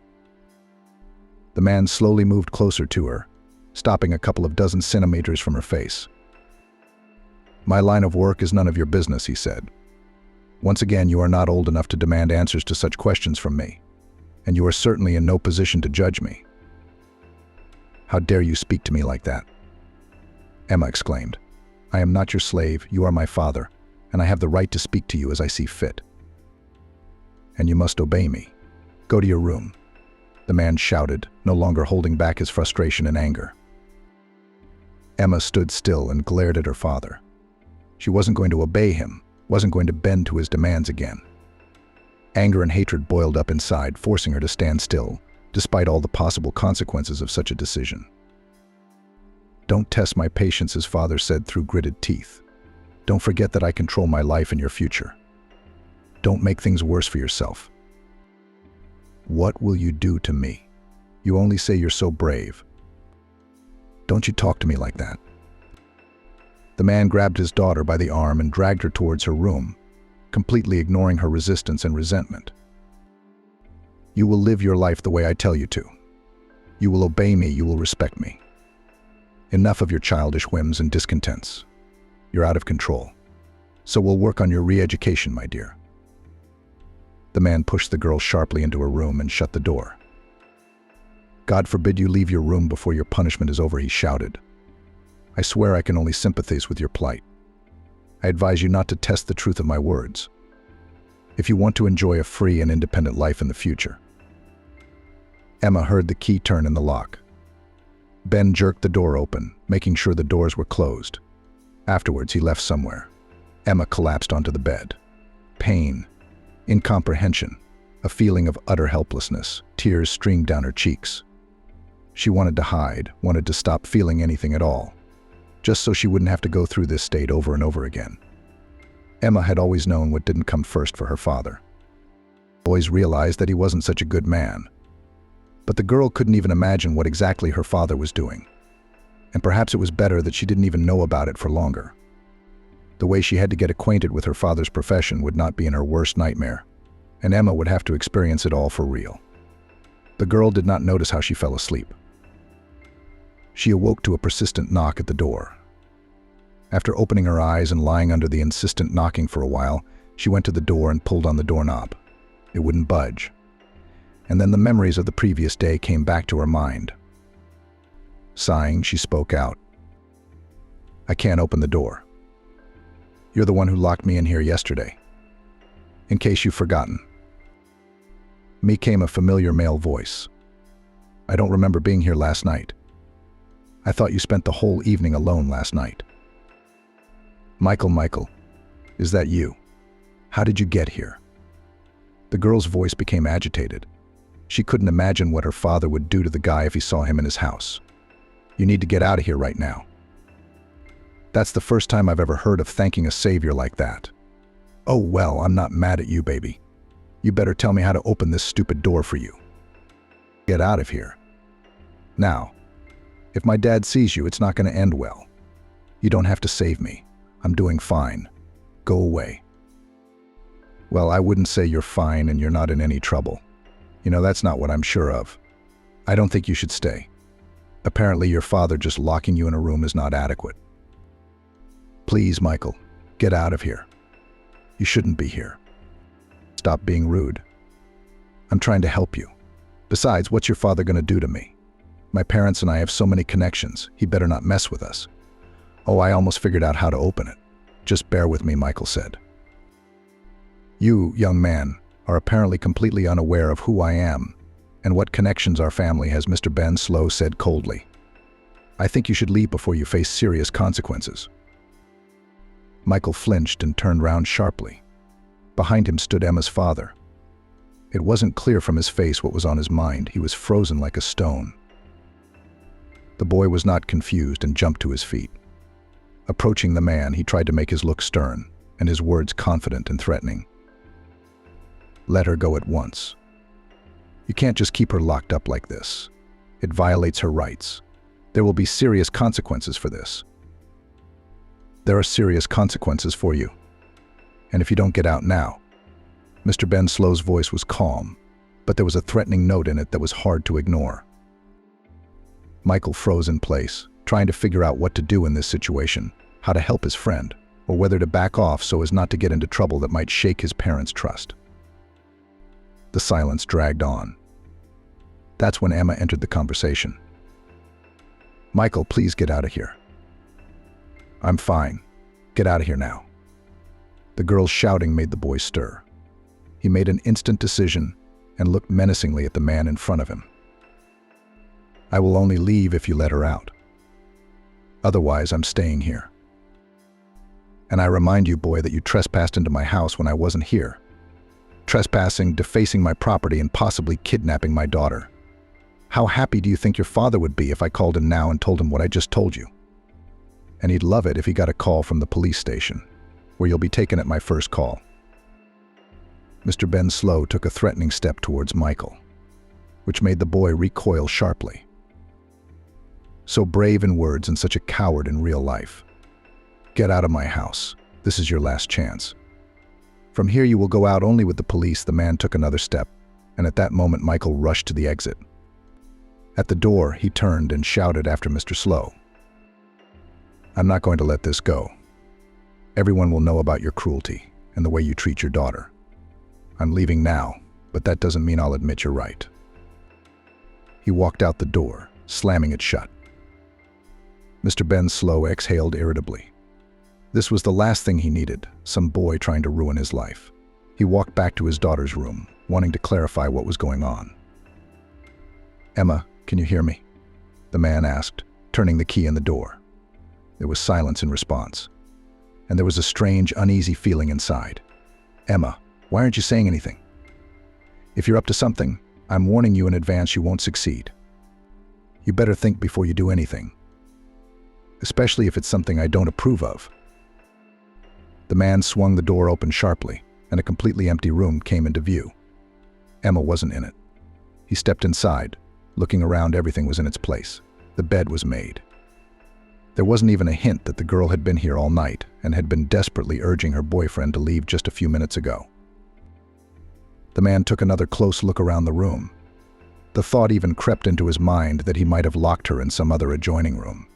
The man slowly moved closer to her, stopping a couple of dozen centimeters from her face. "My line of work is none of your business," he said. "Once again, you are not old enough to demand answers to such questions from me, and you are certainly in no position to judge me." "How dare you speak to me like that?" Emma exclaimed. "I am not your slave, you are my father, and I have the right to speak to you as I see fit. And you must obey me. Go to your room," the man shouted, no longer holding back his frustration and anger. Emma stood still and glared at her father. She wasn't going to obey him, wasn't going to bend to his demands again. Anger and hatred boiled up inside, forcing her to stand still, despite all the possible consequences of such a decision. "Don't test my patience," his father said through gritted teeth. "Don't forget that I control my life and your future. Don't make things worse for yourself." "What will you do to me? You only say you're so brave. Don't you talk to me like that." The man grabbed his daughter by the arm and dragged her towards her room, completely ignoring her resistance and resentment. "You will live your life the way I tell you to. You will obey me, you will respect me. Enough of your childish whims and discontents. You're out of control. So we'll work on your re-education, my dear." The man pushed the girl sharply into her room and shut the door. "God forbid you leave your room before your punishment is over," he shouted. "I swear I can only sympathize with your plight. I advise you not to test the truth of my words, if you want to enjoy a free and independent life in the future." Emma heard the key turn in the lock. Ben jerked the door open, making sure the doors were closed. Afterwards, he left somewhere. Emma collapsed onto the bed. Pain, incomprehension, a feeling of utter helplessness. Tears streamed down her cheeks. She wanted to hide, wanted to stop feeling anything at all, just so she wouldn't have to go through this state over and over again. Emma had always known what didn't come first for her father. Always realized that he wasn't such a good man. But the girl couldn't even imagine what exactly her father was doing. And perhaps it was better that she didn't even know about it for longer. The way she had to get acquainted with her father's profession would not be in her worst nightmare, and Emma would have to experience it all for real. The girl did not notice how she fell asleep. She awoke to a persistent knock at the door. After opening her eyes and lying under the insistent knocking for a while, she went to the door and pulled on the doorknob. It wouldn't budge. And then the memories of the previous day came back to her mind. Sighing, she spoke out. "I can't open the door. You're the one who locked me in here yesterday. In case you've forgotten." Me came a familiar male voice. "I don't remember being here last night. I thought you spent the whole evening alone last night." Michael, is that you? How did you get here?" The girl's voice became agitated. She couldn't imagine what her father would do to the guy if he saw him in his house. "You need to get out of here right now." That's the first time I've ever heard of thanking a savior like that. "Oh well, I'm not mad at you, baby. You better tell me how to open this stupid door for you. Get out of here. Now, if my dad sees you, it's not going to end well. You don't have to save me. I'm doing fine. Go away." "Well, I wouldn't say you're fine and you're not in any trouble. You know, that's not what I'm sure of. I don't think you should stay. Apparently your father just locking you in a room is not adequate. Please, Michael, get out of here. You shouldn't be here. Stop being rude. I'm trying to help you. Besides, what's your father going to do to me? My parents and I have so many connections. He better not mess with us." "Oh, I almost figured out how to open it. Just bear with me," Michael said. "You, young man, are apparently completely unaware of who I am and what connections our family has," Mr. Ben Slow said coldly. "I think you should leave before you face serious consequences." Michael flinched and turned round sharply. Behind him stood Emma's father. It wasn't clear from his face what was on his mind. He was frozen like a stone. The boy was not confused and jumped to his feet. Approaching the man, he tried to make his look stern and his words confident and threatening. "Let her go at once. You can't just keep her locked up like this. It violates her rights. There will be serious consequences for this." "There are serious consequences for you. And if you don't get out now." Mr. Ben Slow's voice was calm, but there was a threatening note in it that was hard to ignore. Michael froze in place, trying to figure out what to do in this situation, how to help his friend, or whether to back off so as not to get into trouble that might shake his parents' trust. The silence dragged on. That's when Emma entered the conversation. "Michael, please get out of here." "I'm fine. Get out of here now." The girl's shouting made the boy stir. He made an instant decision and looked menacingly at the man in front of him. "I will only leave if you let her out. Otherwise, I'm staying here. And I remind you, boy, that you trespassed into my house when I wasn't here. Trespassing, defacing my property, and possibly kidnapping my daughter. How happy do you think your father would be if I called him now and told him what I just told you? And he'd love it if he got a call from the police station, where you'll be taken at my first call." Mr. Ben Slow took a threatening step towards Michael, which made the boy recoil sharply. So brave in words and such a coward in real life. "Get out of my house. This is your last chance. From here you will go out only with the police." The man took another step, and at that moment Michael rushed to the exit. At the door, he turned and shouted after Mr. Slow, "I'm not going to let this go. Everyone will know about your cruelty and the way you treat your daughter. I'm leaving now, but that doesn't mean I'll admit you're right." He walked out the door, slamming it shut. Mr. Ben Slow exhaled irritably. This was the last thing he needed, some boy trying to ruin his life. He walked back to his daughter's room, wanting to clarify what was going on. "Emma, can you hear me?" the man asked, turning the key in the door. There was silence in response, and there was a strange, uneasy feeling inside. "Emma, why aren't you saying anything? If you're up to something, I'm warning you in advance you won't succeed. You better think before you do anything, especially if it's something I don't approve of." The man swung the door open sharply, and a completely empty room came into view. Emma wasn't in it. He stepped inside. Looking around, everything was in its place. The bed was made. There wasn't even a hint that the girl had been here all night and had been desperately urging her boyfriend to leave just a few minutes ago. The man took another close look around the room. The thought even crept into his mind that he might have locked her in some other adjoining room.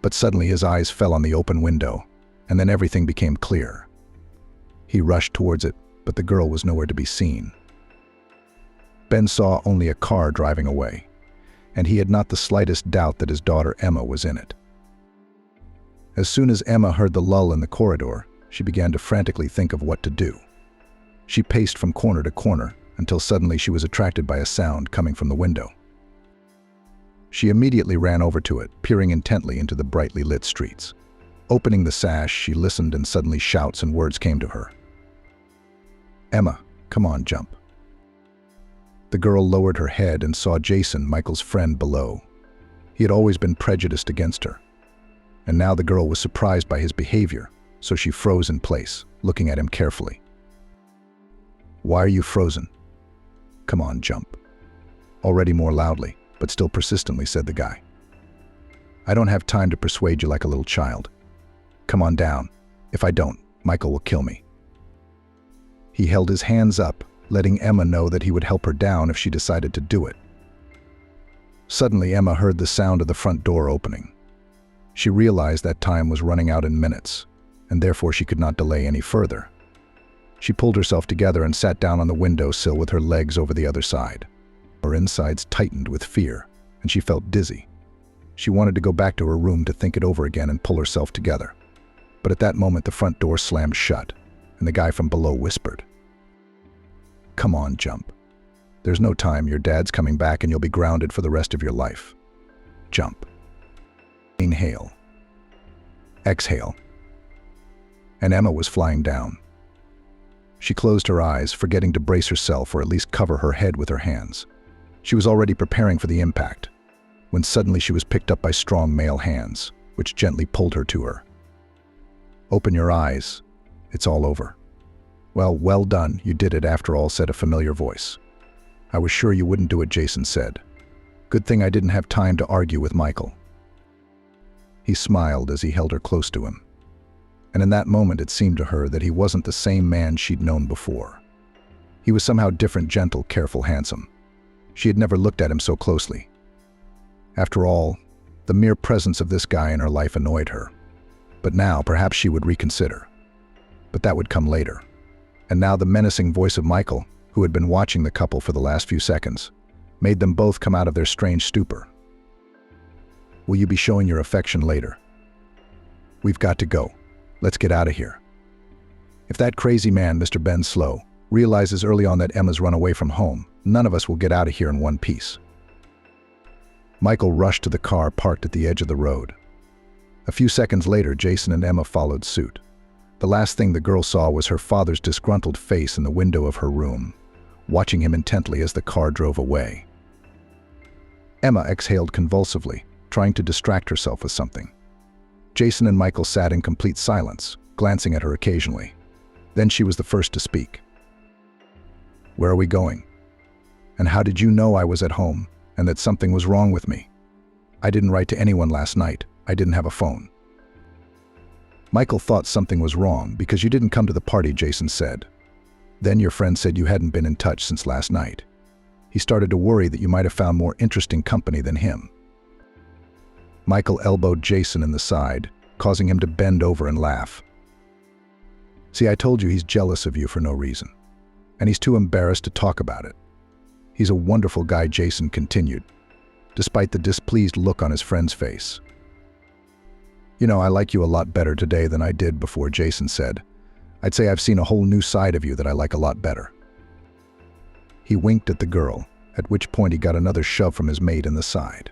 But suddenly his eyes fell on the open window, and then everything became clear. He rushed towards it, but the girl was nowhere to be seen. Ben saw only a car driving away, and he had not the slightest doubt that his daughter Emma was in it. As soon as Emma heard the lull in the corridor, she began to frantically think of what to do. She paced from corner to corner until suddenly she was attracted by a sound coming from the window. She immediately ran over to it, peering intently into the brightly lit streets. Opening the sash, she listened, and suddenly shouts and words came to her. "Emma, come on, jump." The girl lowered her head and saw Jason, Michael's friend, below. He had always been prejudiced against her, and now the girl was surprised by his behavior, so she froze in place, looking at him carefully. "Why are you frozen? Come on, jump." Already more loudly, but still persistently, said the guy. "I don't have time to persuade you like a little child. Come on down. If I don't, Michael will kill me." He held his hands up, letting Emma know that he would help her down if she decided to do it. Suddenly, Emma heard the sound of the front door opening. She realized that time was running out in minutes, and therefore she could not delay any further. She pulled herself together and sat down on the windowsill with her legs over the other side. Her insides tightened with fear, and she felt dizzy. She wanted to go back to her room to think it over again and pull herself together. But at that moment, the front door slammed shut, and the guy from below whispered, "Come on, jump. There's no time. Your dad's coming back and you'll be grounded for the rest of your life. Jump." Inhale. Exhale. And Emma was flying down. She closed her eyes, forgetting to brace herself or at least cover her head with her hands. She was already preparing for the impact, when suddenly she was picked up by strong male hands, which gently pulled her to her. "Open your eyes. It's all over." Well done, you did it after all," said a familiar voice. "I was sure you wouldn't do it," Jason said. "Good thing I didn't have time to argue with Michael." He smiled as he held her close to him. And in that moment it seemed to her that he wasn't the same man she'd known before. He was somehow different, gentle, careful, handsome. She had never looked at him so closely. After all, the mere presence of this guy in her life annoyed her. But now perhaps she would reconsider. But that would come later. And now the menacing voice of Michael, who had been watching the couple for the last few seconds, made them both come out of their strange stupor. "Will you be showing your affection later? We've got to go. Let's get out of here. If that crazy man, Mr. Ben Slow, realizes early on that Emma's run away from home, none of us will get out of here in one piece." Michael rushed to the car parked at the edge of the road. A few seconds later, Jason and Emma followed suit. The last thing the girl saw was her father's disgruntled face in the window of her room, watching him intently as the car drove away. Emma exhaled convulsively, trying to distract herself with something. Jason and Michael sat in complete silence, glancing at her occasionally. Then she was the first to speak. "Where are we going? And how did you know I was at home and that something was wrong with me? I didn't write to anyone last night. I didn't have a phone." "Michael thought something was wrong because you didn't come to the party," Jason said. "Then your friend said you hadn't been in touch since last night. He started to worry that you might have found more interesting company than him." Michael elbowed Jason in the side, causing him to bend over and laugh. "See, I told you he's jealous of you for no reason, and he's too embarrassed to talk about it. He's a wonderful guy," Jason continued, despite the displeased look on his friend's face. "You know, I like you a lot better today than I did before," Jason said. "I'd say I've seen a whole new side of you that I like a lot better." He winked at the girl, at which point he got another shove from his mate in the side.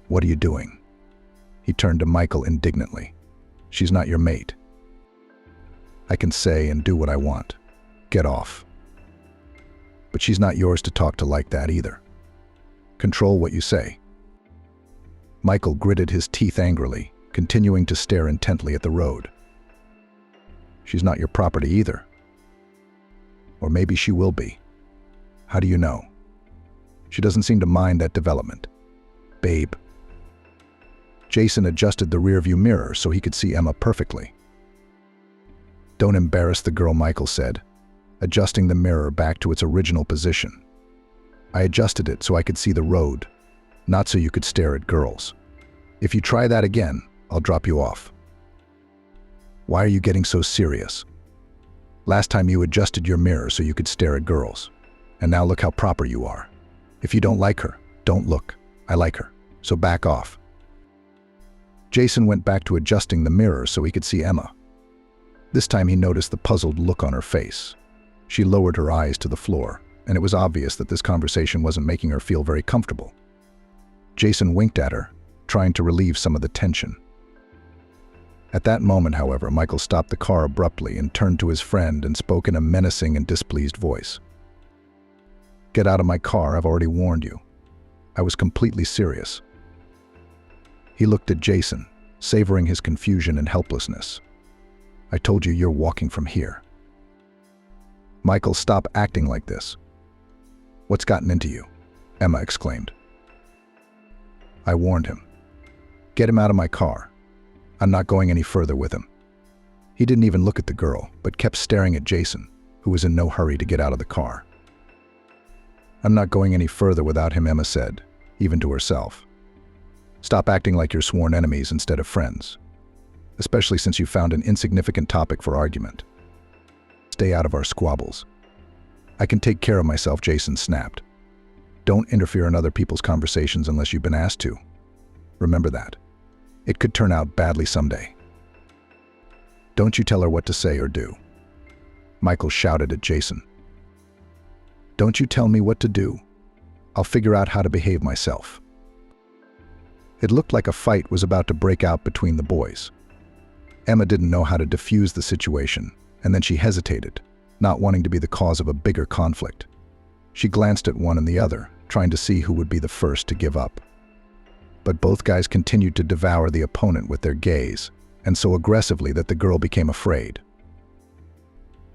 "What are you doing?" He turned to Michael indignantly. "She's not your mate. I can say and do what I want. Get off. But she's not yours to talk to like that either. Control what you say." Michael gritted his teeth angrily, continuing to stare intently at the road. "She's not your property either. Or maybe she will be. How do you know? She doesn't seem to mind that development. Babe." Jason adjusted the rearview mirror so he could see Emma perfectly. "Don't embarrass the girl," Michael said, adjusting the mirror back to its original position. "I adjusted it so I could see the road, not so you could stare at girls. If you try that again, I'll drop you off." "Why are you getting so serious? Last time you adjusted your mirror so you could stare at girls, and now look how proper you are. If you don't like her, don't look. I like her, so back off." Jason went back to adjusting the mirror so he could see Emma. This time he noticed the puzzled look on her face. She lowered her eyes to the floor, and it was obvious that this conversation wasn't making her feel very comfortable. Jason winked at her, trying to relieve some of the tension. At that moment, however, Michael stopped the car abruptly and turned to his friend and spoke in a menacing and displeased voice. "Get out of my car, I've already warned you. I was completely serious." He looked at Jason, savoring his confusion and helplessness. "I told you you're walking from here." "Michael, stop acting like this." "What's gotten into you?" Emma exclaimed. "I warned him. Get him out of my car. I'm not going any further with him." He didn't even look at the girl, but kept staring at Jason, who was in no hurry to get out of the car. "I'm not going any further without him," Emma said, even to herself. "Stop acting like you're sworn enemies instead of friends, especially since you found an insignificant topic for argument. Stay out of our squabbles." "I can take care of myself," Jason snapped. "Don't interfere in other people's conversations unless you've been asked to. Remember that. It could turn out badly someday." "Don't you tell her what to say or do." Michael shouted at Jason. "Don't you tell me what to do. I'll figure out how to behave myself." It looked like a fight was about to break out between the boys. Emma didn't know how to defuse the situation, and then she hesitated, not wanting to be the cause of a bigger conflict. She glanced at one and the other, trying to see who would be the first to give up. But both guys continued to devour the opponent with their gaze, and so aggressively that the girl became afraid.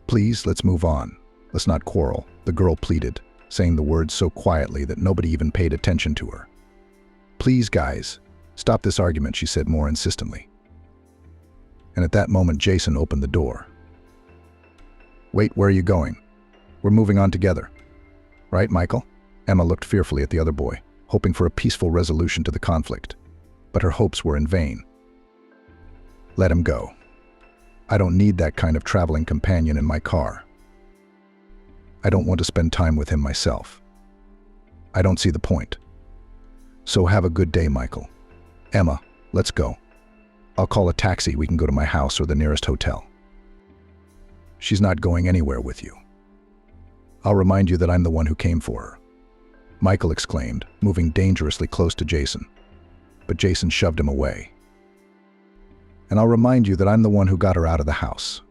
"Please, let's move on. Let's not quarrel," the girl pleaded, saying the words so quietly that nobody even paid attention to her. "Please, guys, stop this argument," she said more insistently. And at that moment, Jason opened the door. "Wait, where are you going? We're moving on together. Right, Michael?" Emma looked fearfully at the other boy, hoping for a peaceful resolution to the conflict. But her hopes were in vain. "Let him go. I don't need that kind of traveling companion in my car. I don't want to spend time with him myself. I don't see the point. So have a good day, Michael. Emma, let's go. I'll call a taxi. We can go to my house or the nearest hotel." "She's not going anywhere with you. I'll remind you that I'm the one who came for her," Michael exclaimed, moving dangerously close to Jason. But Jason shoved him away. "And I'll remind you that I'm the one who got her out of the house.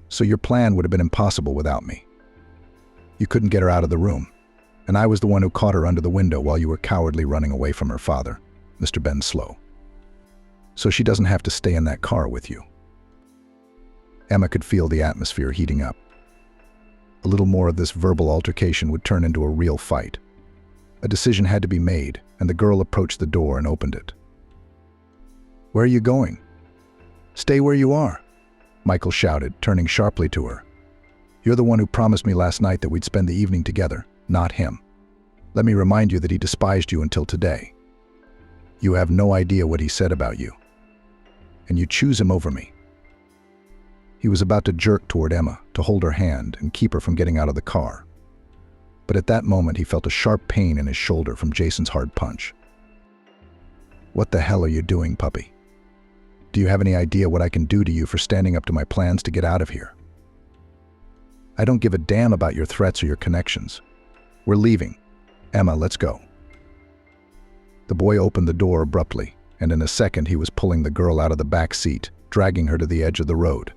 So your plan would have been impossible without me. You couldn't get her out of the room, And I was the one who caught her under the window while you were cowardly running away from her father, Mr. Ben Slow. So she doesn't have to stay in that car with you. Emma could feel the atmosphere heating up. A little more of this verbal altercation would turn into a real fight. A decision had to be made, and the girl approached the door and opened it. "Where are you going?" "Stay where you are," Michael shouted, turning sharply to her. "You're the one who promised me last night that we'd spend the evening together, not him. Let me remind you that he despised you until today. You have no idea what he said about you. And you choose him over me." He was about to jerk toward Emma to hold her hand and keep her from getting out of the car. But at that moment he felt a sharp pain in his shoulder from Jason's hard punch. "What the hell are you doing, puppy? Do you have any idea what I can do to you for standing up to my plans to get out of here? I don't give a damn about your threats or your connections. We're leaving. Emma, let's go." The boy opened the door abruptly, and in a second he was pulling the girl out of the back seat, dragging her to the edge of the road.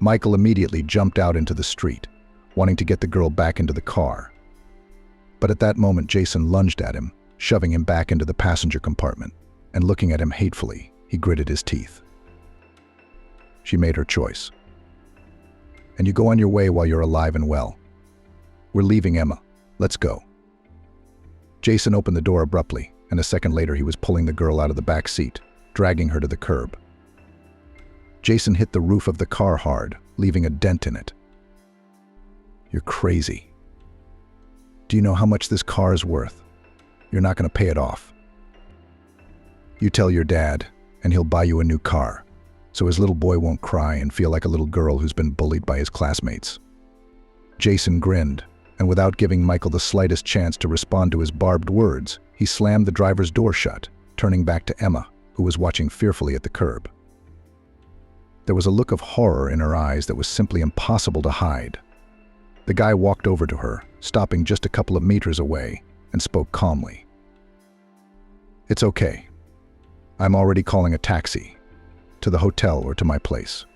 Michael immediately jumped out into the street, wanting to get the girl back into the car. But at that moment Jason lunged at him, shoving him back into the passenger compartment, and looking at him hatefully, he gritted his teeth. "She made her choice. And you go on your way while you're alive and well. We're leaving, Emma. Let's go." Jason opened the door abruptly, and a second later he was pulling the girl out of the back seat, dragging her to the curb. Jason hit the roof of the car hard, leaving a dent in it. "You're crazy. Do you know how much this car is worth? You're not going to pay it off. You tell your dad, and he'll buy you a new car, so his little boy won't cry and feel like a little girl who's been bullied by his classmates." Jason grinned, and without giving Michael the slightest chance to respond to his barbed words, he slammed the driver's door shut, turning back to Emma, who was watching fearfully at the curb. There was a look of horror in her eyes that was simply impossible to hide. The guy walked over to her, stopping just a couple of meters away, and spoke calmly. "It's okay. I'm already calling a taxi. To the hotel or to my place."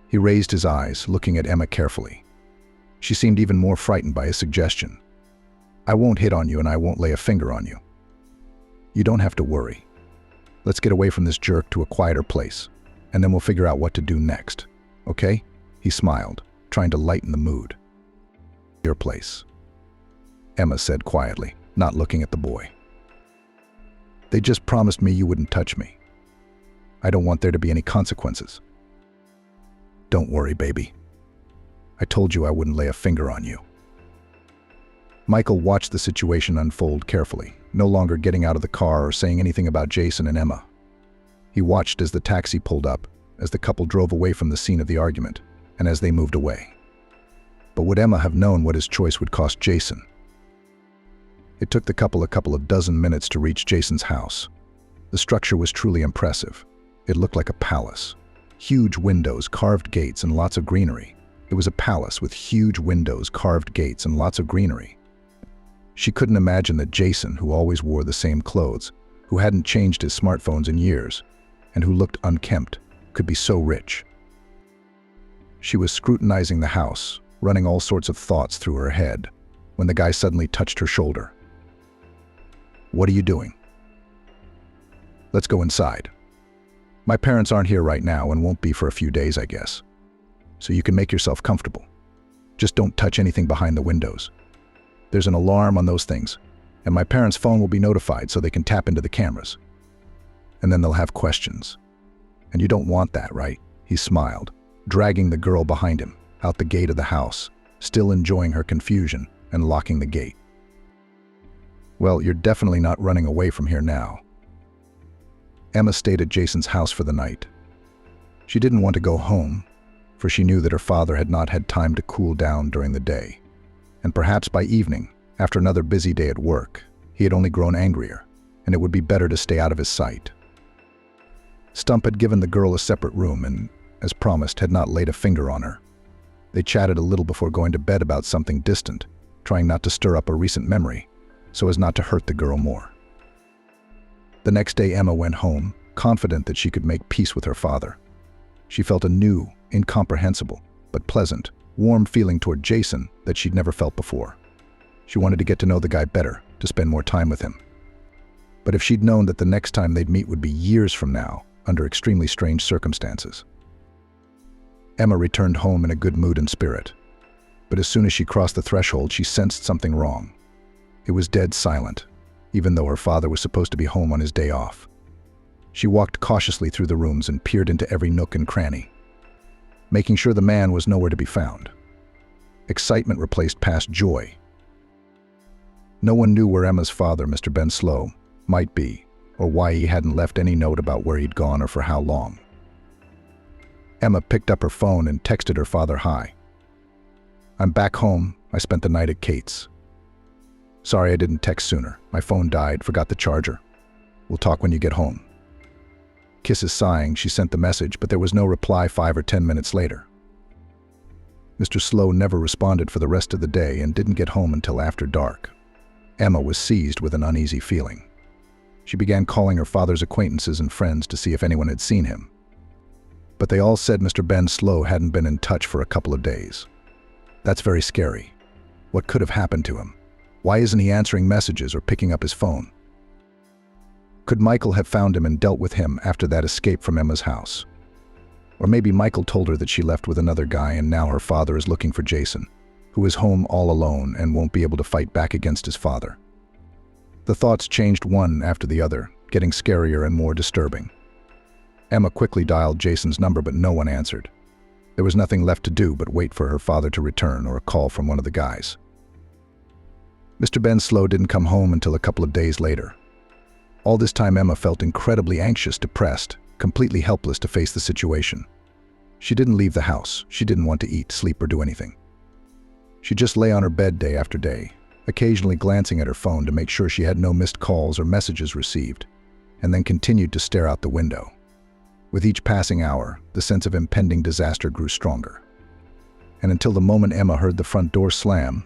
He raised his eyes, looking at Emma carefully. She seemed even more frightened by his suggestion. "I won't hit on you and I won't lay a finger on you. You don't have to worry. Let's get away from this jerk to a quieter place, and then we'll figure out what to do next. Okay?" He smiled, trying to lighten the mood. "Your place," Emma said quietly, not looking at the boy. "They just promised me you wouldn't touch me. I don't want there to be any consequences." "Don't worry, baby. I told you I wouldn't lay a finger on you." Michael watched the situation unfold carefully, no longer getting out of the car or saying anything about Jason and Emma. He watched as the taxi pulled up, as the couple drove away from the scene of the argument, and as they moved away. But would Emma have known what his choice would cost Jason? It took the couple of dozen minutes to reach Jason's house. The structure was truly impressive. It looked like a palace. Huge windows, carved gates, and lots of greenery. It was a palace with huge windows, carved gates, and lots of greenery. She couldn't imagine that Jason, who always wore the same clothes, who hadn't changed his smartphones in years, and who looked unkempt, could be so rich. She was scrutinizing the house, running all sorts of thoughts through her head, when the guy suddenly touched her shoulder. "What are you doing?" "Let's go inside. My parents aren't here right now and won't be for a few days, I guess. So you can make yourself comfortable. Just don't touch anything behind the windows. There's an alarm on those things, and my parents' phone will be notified so they can tap into the cameras. And then they'll have questions. And you don't want that, right?" He smiled, dragging the girl behind him, out the gate of the house, still enjoying her confusion, and locking the gate. "Well, you're definitely not running away from here now." Emma stayed at Jason's house for the night. She didn't want to go home, for she knew that her father had not had time to cool down during the day. And perhaps by evening, after another busy day at work, he had only grown angrier, and it would be better to stay out of his sight. Stump had given the girl a separate room and, as promised, had not laid a finger on her. They chatted a little before going to bed about something distant, trying not to stir up a recent memory, so as not to hurt the girl more. The next day Emma went home, confident that she could make peace with her father. She felt a new, incomprehensible, but pleasant, warm feeling toward Jason that she'd never felt before. She wanted to get to know the guy better, to spend more time with him. But if she'd known that the next time they'd meet would be years from now, under extremely strange circumstances. Emma returned home in a good mood and spirit. But as soon as she crossed the threshold, she sensed something wrong. It was dead silent, even though her father was supposed to be home on his day off. She walked cautiously through the rooms and peered into every nook and cranny, making sure the man was nowhere to be found. Excitement replaced past joy. No one knew where Emma's father, Mr. Ben Slow, might be, or why he hadn't left any note about where he'd gone or for how long. Emma picked up her phone and texted her father, "Hi. I'm back home. I spent the night at Kate's. Sorry I didn't text sooner. My phone died, forgot the charger. We'll talk when you get home." Kisses sighing, she sent the message, but there was no reply 5 or 10 minutes later. Mr. Slow never responded for the rest of the day and didn't get home until after dark. Emma was seized with an uneasy feeling. She began calling her father's acquaintances and friends to see if anyone had seen him. But they all said Mr. Ben Slow hadn't been in touch for a couple of days. That's very scary. What could have happened to him? Why isn't he answering messages or picking up his phone? Could Michael have found him and dealt with him after that escape from Emma's house? Or maybe Michael told her that she left with another guy and now her father is looking for Jason, who is home all alone and won't be able to fight back against his father. The thoughts changed one after the other, getting scarier and more disturbing. Emma quickly dialed Jason's number, but no one answered. There was nothing left to do but wait for her father to return or a call from one of the guys. Mr. Ben Slow didn't come home until a couple of days later. All this time Emma felt incredibly anxious, depressed, completely helpless to face the situation. She didn't leave the house. She didn't want to eat, sleep, or do anything. She just lay on her bed day after day, occasionally glancing at her phone to make sure she had no missed calls or messages received, and then continued to stare out the window. With each passing hour, the sense of impending disaster grew stronger. And until the moment Emma heard the front door slam,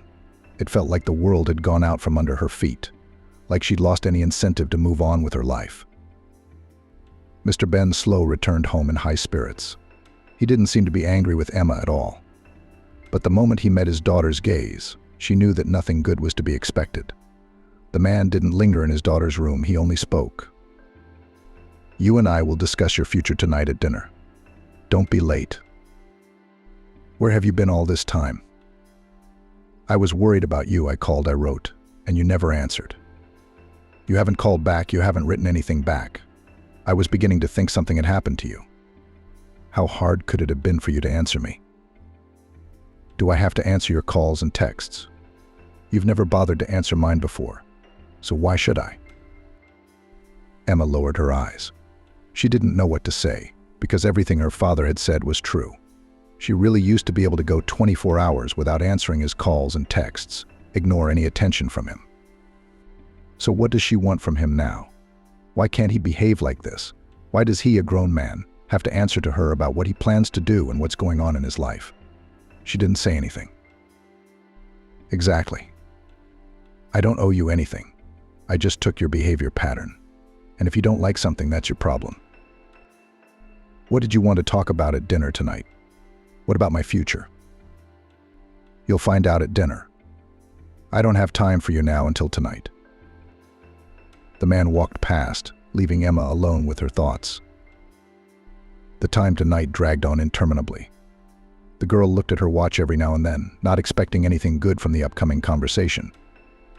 it felt like the world had gone out from under her feet, like she'd lost any incentive to move on with her life. Mr. Ben Slow returned home in high spirits. He didn't seem to be angry with Emma at all. But the moment he met his daughter's gaze, she knew that nothing good was to be expected. The man didn't linger in his daughter's room, he only spoke. "You and I will discuss your future tonight at dinner. Don't be late. Where have you been all this time? I was worried about you. I called, I wrote, and you never answered. You haven't called back, you haven't written anything back. I was beginning to think something had happened to you. How hard could it have been for you to answer me? Do I have to answer your calls and texts? You've never bothered to answer mine before, so why should I?" Emma lowered her eyes. She didn't know what to say, because everything her father had said was true. She really used to be able to go 24 hours without answering his calls and texts, ignore any attention from him. So what does she want from him now? Why can't he behave like this? Why does he, a grown man, have to answer to her about what he plans to do and what's going on in his life? She didn't say anything. Exactly. I don't owe you anything. I just took your behavior pattern. And if you don't like something, that's your problem. What did you want to talk about at dinner tonight? What about my future? You'll find out at dinner. I don't have time for you now until tonight. The man walked past, leaving Emma alone with her thoughts. The time tonight dragged on interminably. The girl looked at her watch every now and then, not expecting anything good from the upcoming conversation.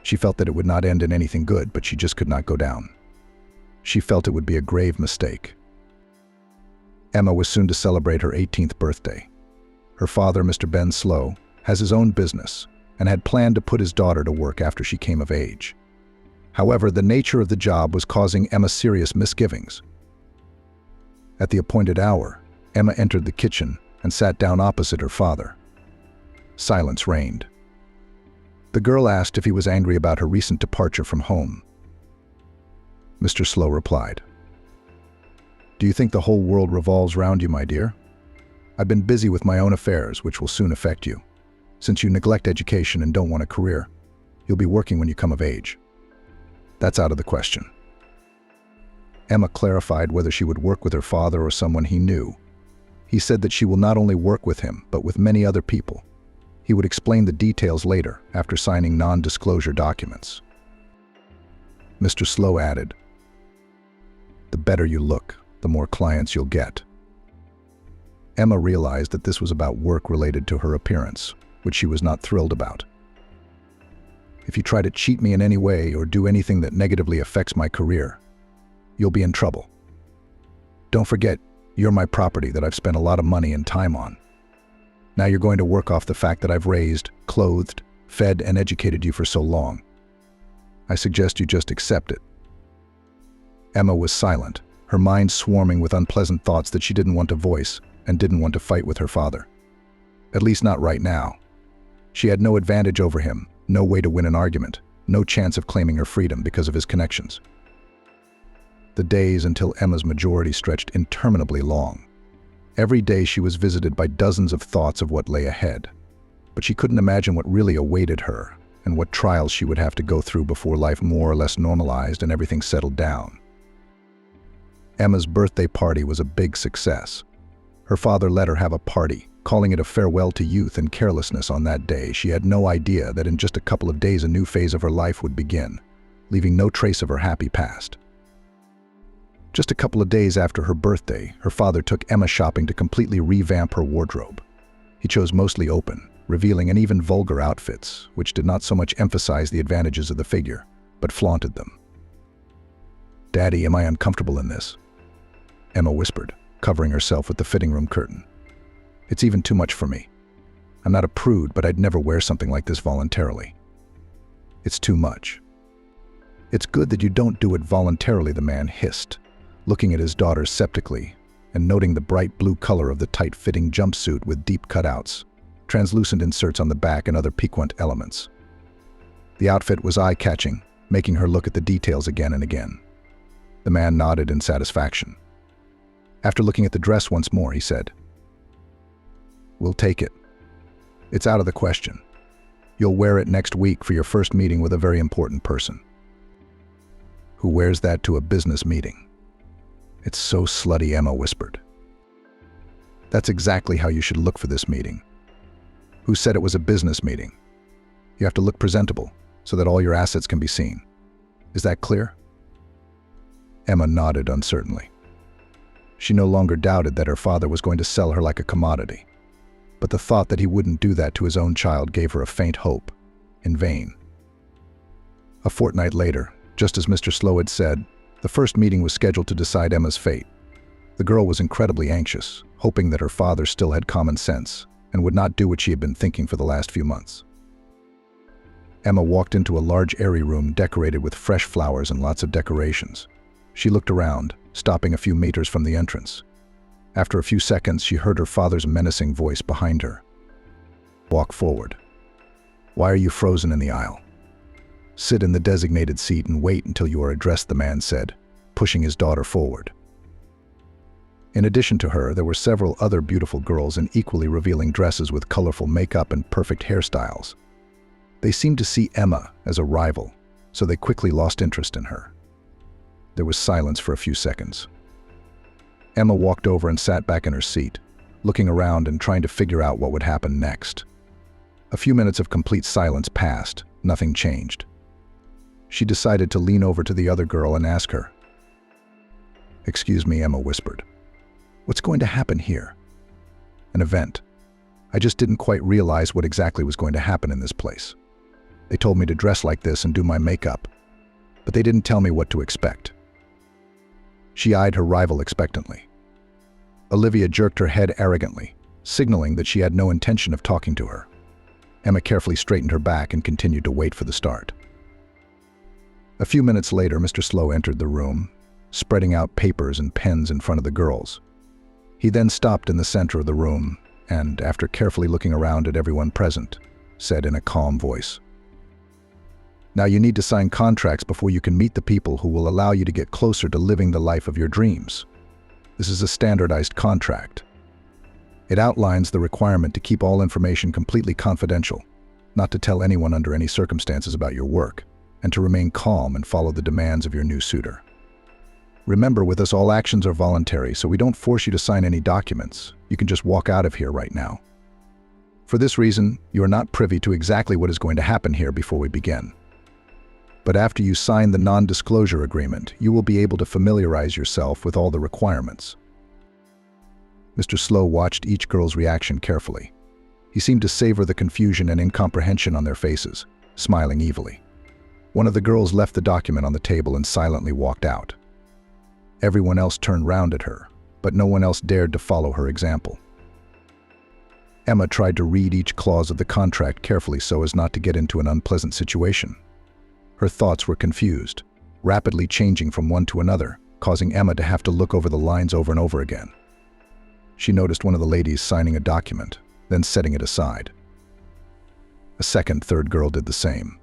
She felt that it would not end in anything good, but she just could not go down. She felt it would be a grave mistake. Emma was soon to celebrate her 18th birthday. Her father, Mr. Ben Slow, has his own business and had planned to put his daughter to work after she came of age. However, the nature of the job was causing Emma serious misgivings. At the appointed hour, Emma entered the kitchen and sat down opposite her father. Silence reigned. The girl asked if he was angry about her recent departure from home. Mr. Slow replied, "Do you think the whole world revolves round you, my dear? I've been busy with my own affairs, which will soon affect you. Since you neglect education and don't want a career, you'll be working when you come of age. That's out of the question." Emma clarified whether she would work with her father or someone he knew. He said that she will not only work with him, but with many other people. He would explain the details later, after signing non-disclosure documents. Mr. Slow added, "The better you look, the more clients you'll get." Emma realized that this was about work related to her appearance, which she was not thrilled about. "If you try to cheat me in any way or do anything that negatively affects my career, you'll be in trouble. Don't forget, you're my property that I've spent a lot of money and time on. Now you're going to work off the fact that I've raised, clothed, fed, and educated you for so long. I suggest you just accept it." Emma was silent, her mind swarming with unpleasant thoughts that she didn't want to voice and didn't want to fight with her father. At least not right now. She had no advantage over him, no way to win an argument, no chance of claiming her freedom because of his connections. The days until Emma's majority stretched interminably long. Every day she was visited by dozens of thoughts of what lay ahead, but she couldn't imagine what really awaited her and what trials she would have to go through before life more or less normalized and everything settled down. Emma's birthday party was a big success. Her father let her have a party, calling it a farewell to youth and carelessness on that day. She had no idea that in just a couple of days a new phase of her life would begin, leaving no trace of her happy past. Just a couple of days after her birthday, her father took Emma shopping to completely revamp her wardrobe. He chose mostly open, revealing and even vulgar outfits, which did not so much emphasize the advantages of the figure, but flaunted them. "Daddy, am I uncomfortable in this?" Emma whispered, covering herself with the fitting room curtain. "It's even too much for me. I'm not a prude, but I'd never wear something like this voluntarily. It's too much." "It's good that you don't do it voluntarily," the man hissed, looking at his daughter skeptically and noting the bright blue color of the tight-fitting jumpsuit with deep cutouts, translucent inserts on the back, and other piquant elements. The outfit was eye-catching, making her look at the details again and again. The man nodded in satisfaction. After looking at the dress once more, he said, "We'll take it. It's out of the question. You'll wear it next week for your first meeting with a very important person." "Who wears that to a business meeting?" "It's so slutty," Emma whispered. "That's exactly how you should look for this meeting." "Who said it was a business meeting? You have to look presentable so that all your assets can be seen. Is that clear?" Emma nodded uncertainly. She no longer doubted that her father was going to sell her like a commodity, but the thought that he wouldn't do that to his own child gave her a faint hope, in vain. A fortnight later, just as Mr. Slow had said, the first meeting was scheduled to decide Emma's fate. The girl was incredibly anxious, hoping that her father still had common sense and would not do what she had been thinking for the last few months. Emma walked into a large airy room decorated with fresh flowers and lots of decorations. She looked around, stopping a few meters from the entrance. After a few seconds, she heard her father's menacing voice behind her. "Walk forward. Why are you frozen in the aisle? Sit in the designated seat and wait until you are addressed," the man said, pushing his daughter forward. In addition to her, there were several other beautiful girls in equally revealing dresses with colorful makeup and perfect hairstyles. They seemed to see Emma as a rival, so they quickly lost interest in her. There was silence for a few seconds. Emma walked over and sat back in her seat, looking around and trying to figure out what would happen next. A few minutes of complete silence passed. Nothing changed. She decided to lean over to the other girl and ask her. "Excuse me," Emma whispered. "What's going to happen here?" "An event. I just didn't quite realize what exactly was going to happen in this place. They told me to dress like this and do my makeup, but they didn't tell me what to expect." She eyed her rival expectantly. Olivia jerked her head arrogantly, signaling that she had no intention of talking to her. Emma carefully straightened her back and continued to wait for the start. A few minutes later, Mr. Slow entered the room, spreading out papers and pens in front of the girls. He then stopped in the center of the room and, after carefully looking around at everyone present, said in a calm voice, "Now you need to sign contracts before you can meet the people who will allow you to get closer to living the life of your dreams. This is a standardized contract. It outlines the requirement to keep all information completely confidential, not to tell anyone under any circumstances about your work, and to remain calm and follow the demands of your new suitor. Remember, with us all actions are voluntary, so we don't force you to sign any documents. You can just walk out of here right now." For this reason, you are not privy to exactly what is going to happen here before we begin. But after you sign the non-disclosure agreement, you will be able to familiarize yourself with all the requirements. Mr. Slow watched each girl's reaction carefully. He seemed to savor the confusion and incomprehension on their faces, smiling evilly. One of the girls left the document on the table and silently walked out. Everyone else turned round at her, but no one else dared to follow her example. Emma tried to read each clause of the contract carefully so as not to get into an unpleasant situation. Her thoughts were confused, rapidly changing from one to another, causing Emma to have to look over the lines over and over again. She noticed one of the ladies signing a document, then setting it aside. A second, third girl did the same.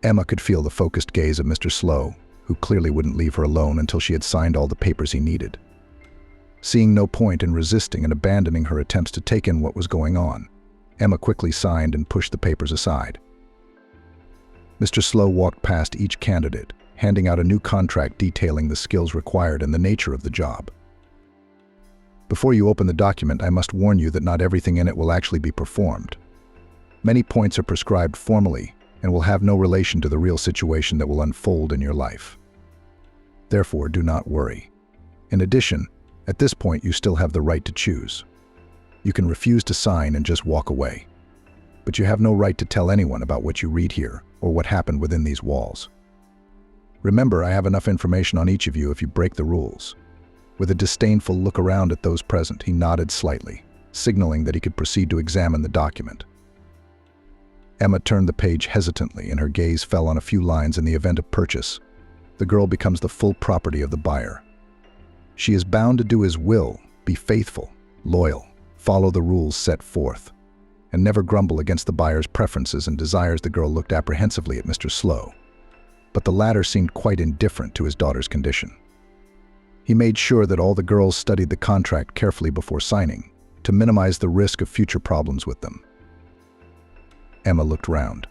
Emma could feel the focused gaze of Mr. Slow, who clearly wouldn't leave her alone until she had signed all the papers he needed. Seeing no point in resisting and abandoning her attempts to take in what was going on, Emma quickly signed and pushed the papers aside. Mr. Slow walked past each candidate, handing out a new contract detailing the skills required and the nature of the job. Before you open the document, I must warn you that not everything in it will actually be performed. Many points are prescribed formally and will have no relation to the real situation that will unfold in your life. Therefore, do not worry. In addition, at this point you still have the right to choose. You can refuse to sign and just walk away. But you have no right to tell anyone about what you read here or what happened within these walls. Remember, I have enough information on each of you if you break the rules. With a disdainful look around at those present, he nodded slightly, signaling that he could proceed to examine the document. Emma turned the page hesitantly and her gaze fell on a few lines. In the event of purchase, the girl becomes the full property of the buyer. She is bound to do his will, be faithful, loyal, follow the rules set forth, and never grumble against the buyer's preferences and desires. The girl looked apprehensively at Mr. Slow, but the latter seemed quite indifferent to his daughter's condition. He made sure that all the girls studied the contract carefully before signing, to minimize the risk of future problems with them. Emma looked round.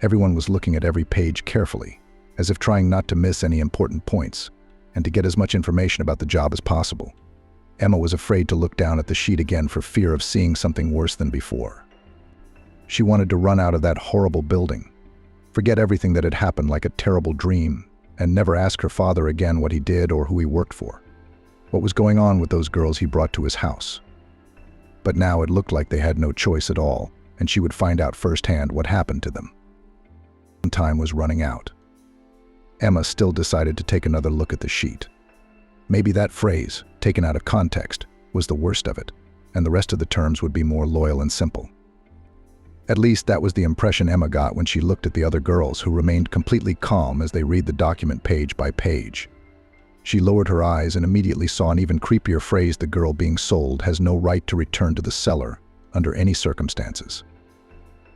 Everyone was looking at every page carefully, as if trying not to miss any important points, and to get as much information about the job as possible. Emma was afraid to look down at the sheet again for fear of seeing something worse than before. She wanted to run out of that horrible building, forget everything that had happened like a terrible dream, and never ask her father again what he did or who he worked for. What was going on with those girls he brought to his house? But now it looked like they had no choice at all, and she would find out firsthand what happened to them. Time was running out. Emma still decided to take another look at the sheet. Maybe that phrase, taken out of context, was the worst of it, and the rest of the terms would be more loyal and simple. At least that was the impression Emma got when she looked at the other girls, who remained completely calm as they read the document page by page. She lowered her eyes and immediately saw an even creepier phrase: the girl being sold has no right to return to the seller under any circumstances.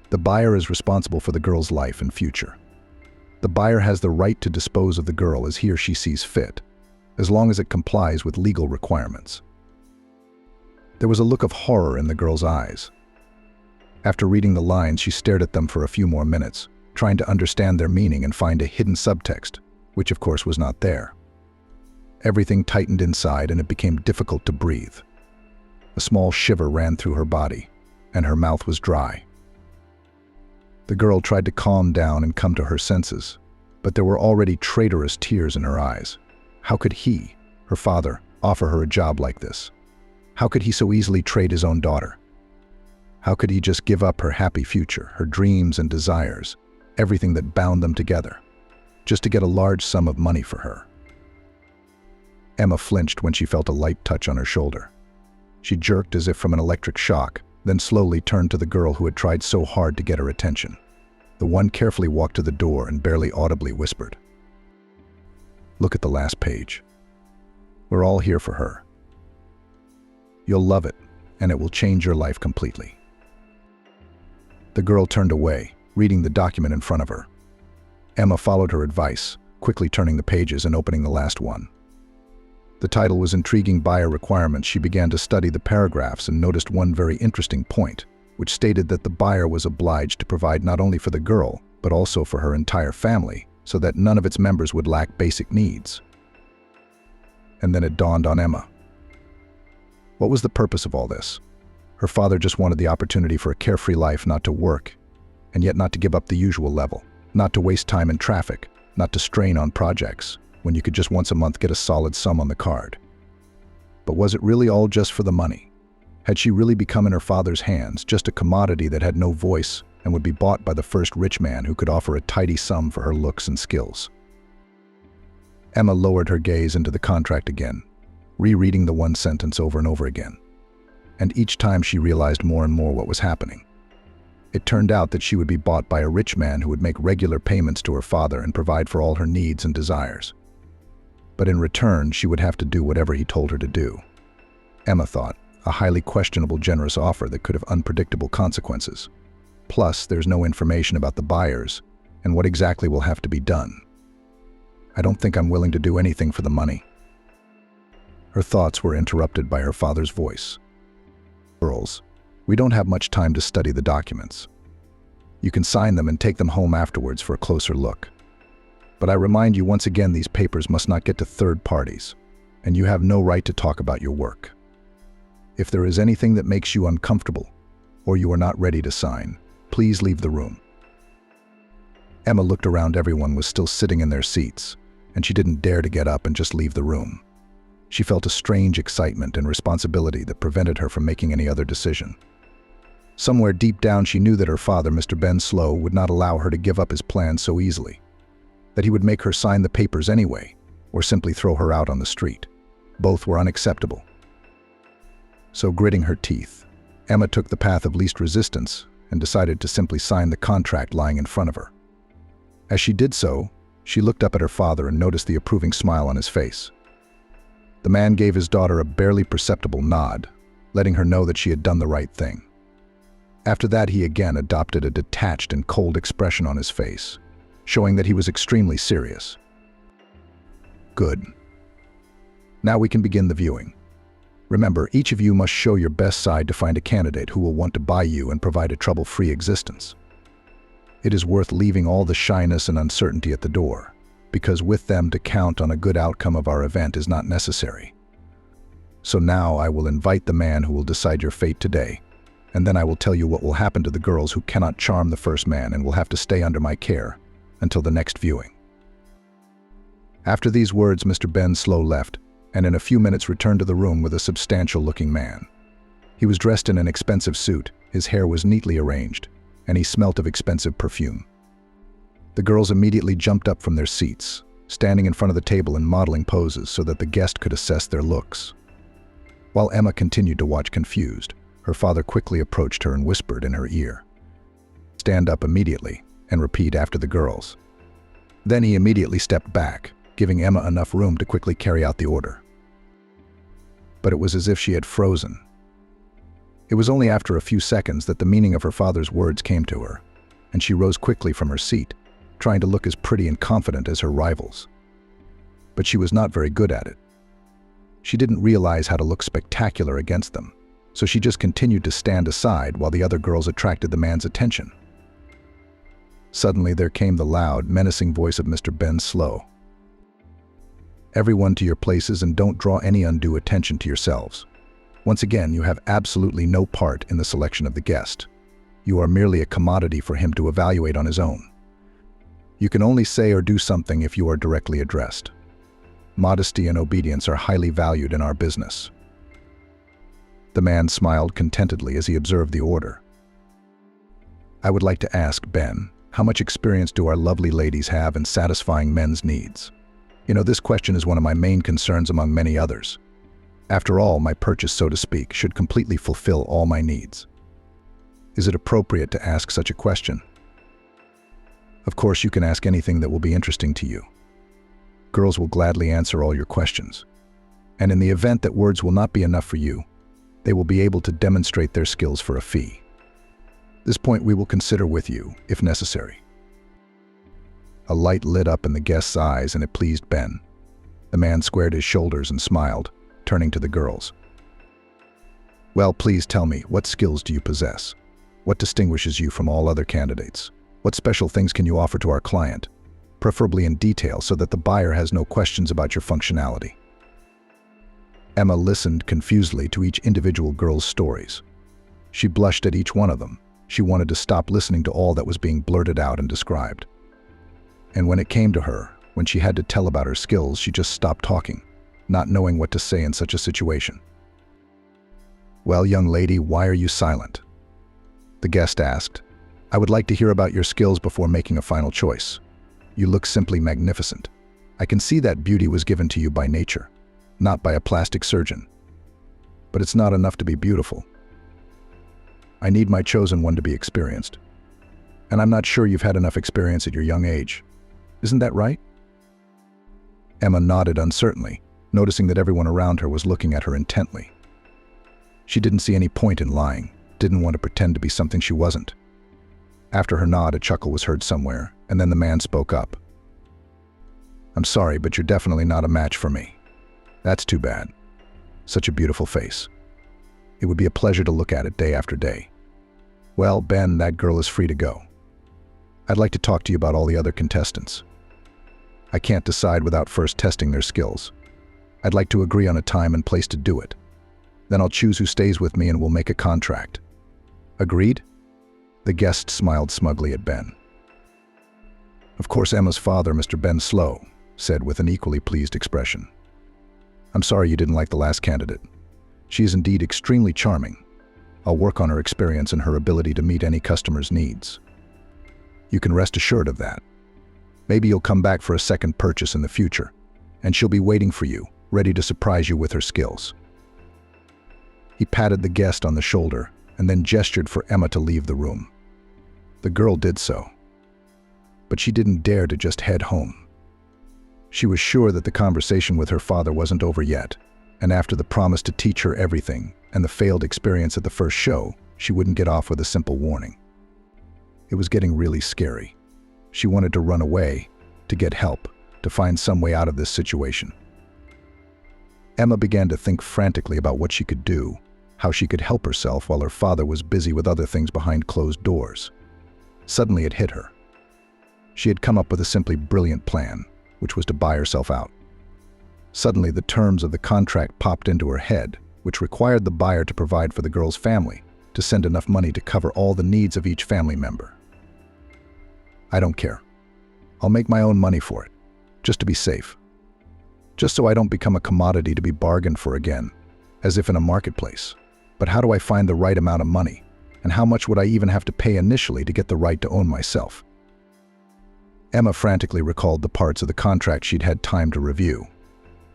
The buyer is responsible for the girl's life and future. The buyer has the right to dispose of the girl as he or she sees fit, as long as it complies with legal requirements. There was a look of horror in the girl's eyes. After reading the lines, she stared at them for a few more minutes, trying to understand their meaning and find a hidden subtext, which of course was not there. Everything tightened inside and it became difficult to breathe. A small shiver ran through her body, and her mouth was dry. The girl tried to calm down and come to her senses, but there were already traitorous tears in her eyes. How could he, her father, offer her a job like this? How could he so easily trade his own daughter? How could he just give up her happy future, her dreams and desires, everything that bound them together, just to get a large sum of money for her? Emma flinched when she felt a light touch on her shoulder. She jerked as if from an electric shock, then slowly turned to the girl who had tried so hard to get her attention. The one carefully walked to the door and barely audibly whispered, "Look at the last page. We're all here for her. You'll love it, and it will change your life completely." The girl turned away, reading the document in front of her. Emma followed her advice, quickly turning the pages and opening the last one. The title was Intriguing Buyer Requirements. She began to study the paragraphs and noticed one very interesting point, which stated that the buyer was obliged to provide not only for the girl, but also for her entire family, so that none of its members would lack basic needs. And then it dawned on Emma. What was the purpose of all this? Her father just wanted the opportunity for a carefree life, not to work, and yet not to give up the usual level, not to waste time in traffic, not to strain on projects, when you could just once a month get a solid sum on the card. But was it really all just for the money? Had she really become in her father's hands just a commodity that had no voice and would be bought by the first rich man who could offer a tidy sum for her looks and skills? Emma lowered her gaze into the contract again, rereading the one sentence over and over again. And each time she realized more and more what was happening. It turned out that she would be bought by a rich man who would make regular payments to her father and provide for all her needs and desires. But in return, she would have to do whatever he told her to do. Emma thought, a highly questionable generous offer that could have unpredictable consequences. Plus, there's no information about the buyers and what exactly will have to be done. I don't think I'm willing to do anything for the money. Her thoughts were interrupted by her father's voice. Girls, we don't have much time to study the documents. You can sign them and take them home afterwards for a closer look. But I remind you once again, these papers must not get to third parties, and you have no right to talk about your work. If there is anything that makes you uncomfortable, or you are not ready to sign, please leave the room. Emma looked around. Everyone was still sitting in their seats, and she didn't dare to get up and just leave the room. She felt a strange excitement and responsibility that prevented her from making any other decision. Somewhere deep down, she knew that her father, Mr. Ben Slow, would not allow her to give up his plans so easily, that he would make her sign the papers anyway, or simply throw her out on the street. Both were unacceptable. So, gritting her teeth, Emma took the path of least resistance and decided to simply sign the contract lying in front of her. As she did so, she looked up at her father and noticed the approving smile on his face. The man gave his daughter a barely perceptible nod, letting her know that she had done the right thing. After that, he again adopted a detached and cold expression on his face, showing that he was extremely serious. Good. Now we can begin the viewing. Remember, each of you must show your best side to find a candidate who will want to buy you and provide a trouble-free existence. It is worth leaving all the shyness and uncertainty at the door, because with them to count on a good outcome of our event is not necessary. So now I will invite the man who will decide your fate today, and then I will tell you what will happen to the girls who cannot charm the first man and will have to stay under my care until the next viewing. After these words, Mr. Ben Slow left, and in a few minutes returned to the room with a substantial-looking man. He was dressed in an expensive suit, his hair was neatly arranged, and he smelt of expensive perfume. The girls immediately jumped up from their seats, standing in front of the table in modeling poses so that the guest could assess their looks. While Emma continued to watch confused, her father quickly approached her and whispered in her ear, "Stand up immediately and repeat after the girls." Then he immediately stepped back, giving Emma enough room to quickly carry out the order. But it was as if she had frozen. It was only after a few seconds that the meaning of her father's words came to her, and she rose quickly from her seat, trying to look as pretty and confident as her rivals. But she was not very good at it. She didn't realize how to look spectacular against them, so she just continued to stand aside while the other girls attracted the man's attention. Suddenly there came the loud, menacing voice of Mr. Ben Slow. "Everyone to your places and don't draw any undue attention to yourselves. Once again, you have absolutely no part in the selection of the guest. You are merely a commodity for him to evaluate on his own. You can only say or do something if you are directly addressed. Modesty and obedience are highly valued in our business." The man smiled contentedly as he observed the order. "I would like to ask, Ben, how much experience do our lovely ladies have in satisfying men's needs? You know, this question is one of my main concerns among many others. After all, my purchase, so to speak, should completely fulfill all my needs. Is it appropriate to ask such a question?" "Of course, you can ask anything that will be interesting to you. Girls will gladly answer all your questions. And in the event that words will not be enough for you, they will be able to demonstrate their skills for a fee. This point we will consider with you, if necessary." A light lit up in the guest's eyes, and it pleased Ben. The man squared his shoulders and smiled, turning to the girls. "Well, please tell me, what skills do you possess? What distinguishes you from all other candidates? What special things can you offer to our client, preferably in detail so that the buyer has no questions about your functionality?" Emma listened confusedly to each individual girl's stories. She blushed at each one of them. She wanted to stop listening to all that was being blurted out and described. And when it came to her, when she had to tell about her skills, she just stopped talking, not knowing what to say in such a situation. "Well, young lady, why are you silent?" the guest asked. "I would like to hear about your skills before making a final choice. You look simply magnificent. I can see that beauty was given to you by nature, not by a plastic surgeon. But it's not enough to be beautiful. I need my chosen one to be experienced. And I'm not sure you've had enough experience at your young age. Isn't that right?" Emma nodded uncertainly, noticing that everyone around her was looking at her intently. She didn't see any point in lying, didn't want to pretend to be something she wasn't. After her nod, a chuckle was heard somewhere, and then the man spoke up. "I'm sorry, but you're definitely not a match for me. That's too bad. Such a beautiful face. It would be a pleasure to look at it day after day. Well, Ben, that girl is free to go. I'd like to talk to you about all the other contestants. I can't decide without first testing their skills. I'd like to agree on a time and place to do it. Then I'll choose who stays with me and we'll make a contract. Agreed?" The guest smiled smugly at Ben. Of course, Emma's father, Mr. Ben Slow, said with an equally pleased expression. "I'm sorry you didn't like the last candidate. She is indeed extremely charming. I'll work on her experience and her ability to meet any customer's needs. You can rest assured of that. Maybe you'll come back for a second purchase in the future, and she'll be waiting for you, ready to surprise you with her skills." He patted the guest on the shoulder and then gestured for Emma to leave the room. The girl did so. But she didn't dare to just head home. She was sure that the conversation with her father wasn't over yet, and after the promise to teach her everything and the failed experience at the first show, she wouldn't get off with a simple warning. It was getting really scary. She wanted to run away, to get help, to find some way out of this situation. Emma began to think frantically about what she could do, how she could help herself while her father was busy with other things behind closed doors. Suddenly it hit her. She had come up with a simply brilliant plan, which was to buy herself out. Suddenly the terms of the contract popped into her head, which required the buyer to provide for the girl's family, to send enough money to cover all the needs of each family member. "I don't care. I'll make my own money for it, just to be safe. Just so I don't become a commodity to be bargained for again, as if in a marketplace. But how do I find the right amount of money? And how much would I even have to pay initially to get the right to own myself?" Emma frantically recalled the parts of the contract she'd had time to review.